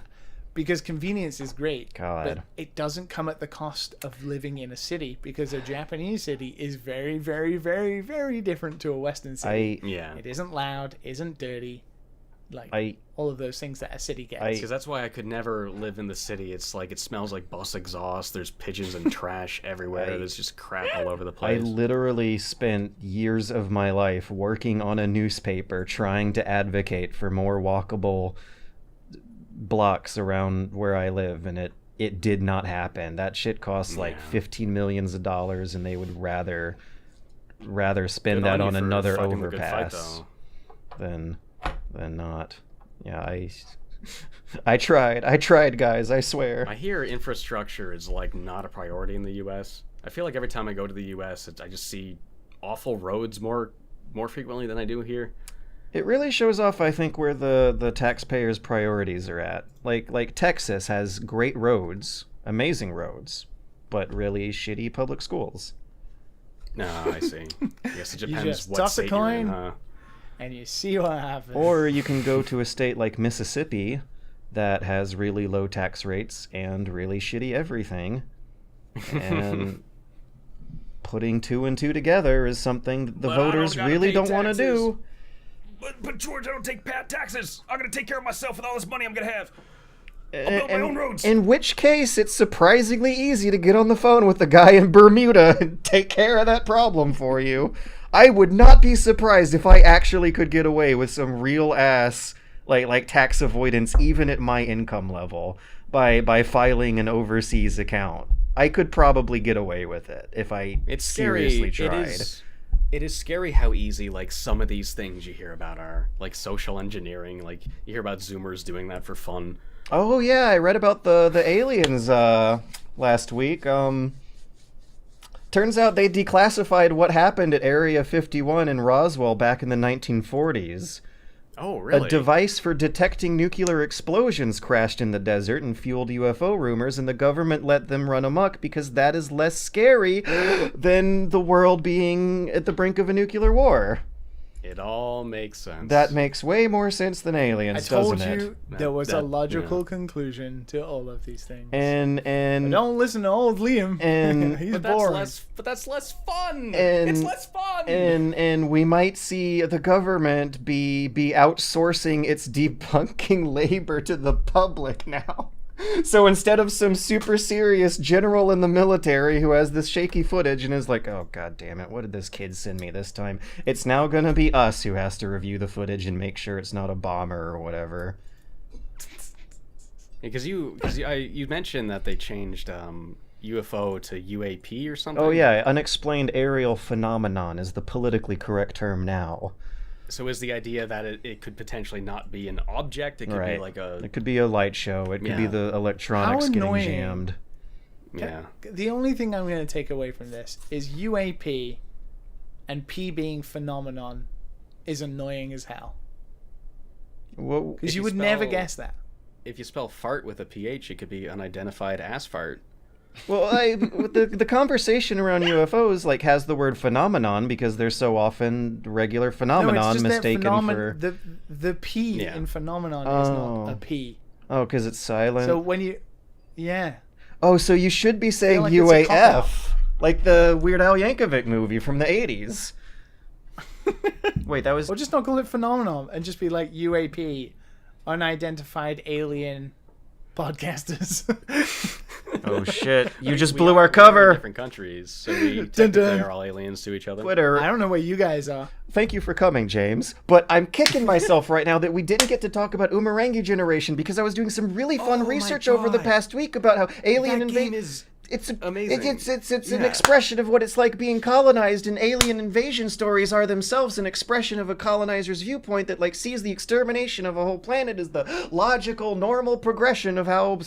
Because convenience is great, God. but it doesn't come at the cost of living in a city, because a Japanese city is very, very, very, very different to a Western city. Yeah. It isn't loud, isn't dirty, like I all of those things that a city gets. Because that's why I could never live in the city. It's like it smells like bus exhaust. There's pigeons and trash everywhere. There's just crap all over the I place. literally spent years of my life working on a newspaper trying to advocate for more walkable blocks around where I live, and it did not happen. That shit costs like Yeah. 15 millions of dollars, and they would rather spend Good that you on for another fighting the good fight, overpass though. than not. Yeah, I tried, guys, I swear. I hear infrastructure is like not a priority in the U.S. I feel like every time I go to the U.S., I just see awful roads more frequently than I do here. It really shows off, I think, where the taxpayers' priorities are at. Like Texas has great roads, amazing roads, but really shitty public schools. No, I see. I guess it You depends just what toss a state you're in, coin. huh? And you see what happens. Or you can go to a state like Mississippi that has really low tax rates and really shitty everything. And putting 2 and 2 together is something that the voters really don't want to do. But George, I don't take taxes. I'm gonna take care of myself with all this money I'm gonna have. I'll build my own roads. In which case, it's surprisingly easy to get on the phone with the guy in Bermuda and take care of that problem for you. I would not be surprised if I actually could get away with some real ass like tax avoidance, even at my income level, by filing an overseas account. I could probably get away with it if I seriously tried. It is scary how easy like some of these things you hear about are like social engineering. Like you hear about Zoomers doing that for fun. Oh yeah, I read about the aliens last week. Turns out they declassified what happened at Area 51 in Roswell back in the 1940s. Oh, really? A device for detecting nuclear explosions crashed in the desert and fueled UFO rumors, and the government let them run amok because that is less scary than the world being at the brink of a nuclear war. It all makes sense. That makes way more sense than aliens, doesn't it? I told you there was a logical conclusion to all of these things. And but don't listen to old Liam. And He's but boring. that's less fun. And, it's less fun. And we might see the government be outsourcing its debunking labor to the public now. So instead of some super serious general in the military who has this shaky footage and is like, oh god damn it, what did this kid send me this time? It's now gonna be us who has to review the footage and make sure it's not a bomber or whatever. Because you mentioned that they changed UFO to UAP or something. Oh yeah, unexplained aerial phenomenon is the politically correct term now. So is the idea that it could potentially not be an object? It could be like a... It could be a light show. It could be the electronics getting jammed. Yeah. The only thing I'm going to take away from this is UAP and P being phenomenon is annoying as hell. Because you would never guess that. If you spell fart with a PH, it could be unidentified ass fart. Well, the conversation around UFOs like has the word phenomenon because they're so often regular phenomenon mistaken for the P in phenomenon is not a P. Oh, because it's silent. So when you, Oh, so you should be saying like UAF, like the Weird Al Yankovic movie from the 80s. Wait, that was. Or just not call it phenomenon and just be like UAP, unidentified alien podcasters. Oh shit! You just blew our cover. Different countries, so we technically are all aliens to each other. Twitter. I don't know where you guys are. Thank you for coming, James. But I'm kicking myself right now that we didn't get to talk about Umarangi Generation because I was doing some really fun research over the past week about how alien invasion. It's amazing. It's an expression of what it's like being colonized, and alien invasion stories are themselves an expression of a colonizer's viewpoint that like sees the extermination of a whole planet as the logical, normal progression of how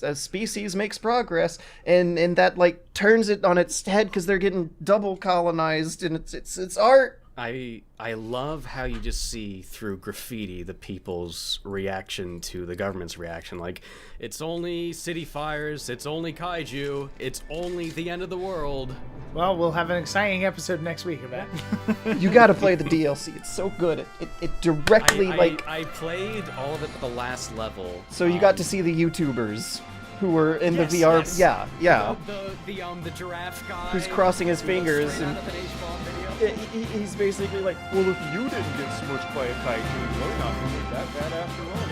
a species makes progress, and that like turns it on its head because they're getting double colonized, and it's art. I love how you just see through graffiti the people's reaction to the government's reaction. Like, it's only city fires, it's only kaiju, it's only the end of the world. Well, we'll have an exciting episode next week of that. You gotta play the DLC. It's so good. It directly I played all of it at the last level. So you got to see the YouTubers who were in the VR. Yes. Yeah. The giraffe guy who's crossing his fingers and video. he's basically like, well, if you didn't get smushed by a kaiju, you're not really that bad after all.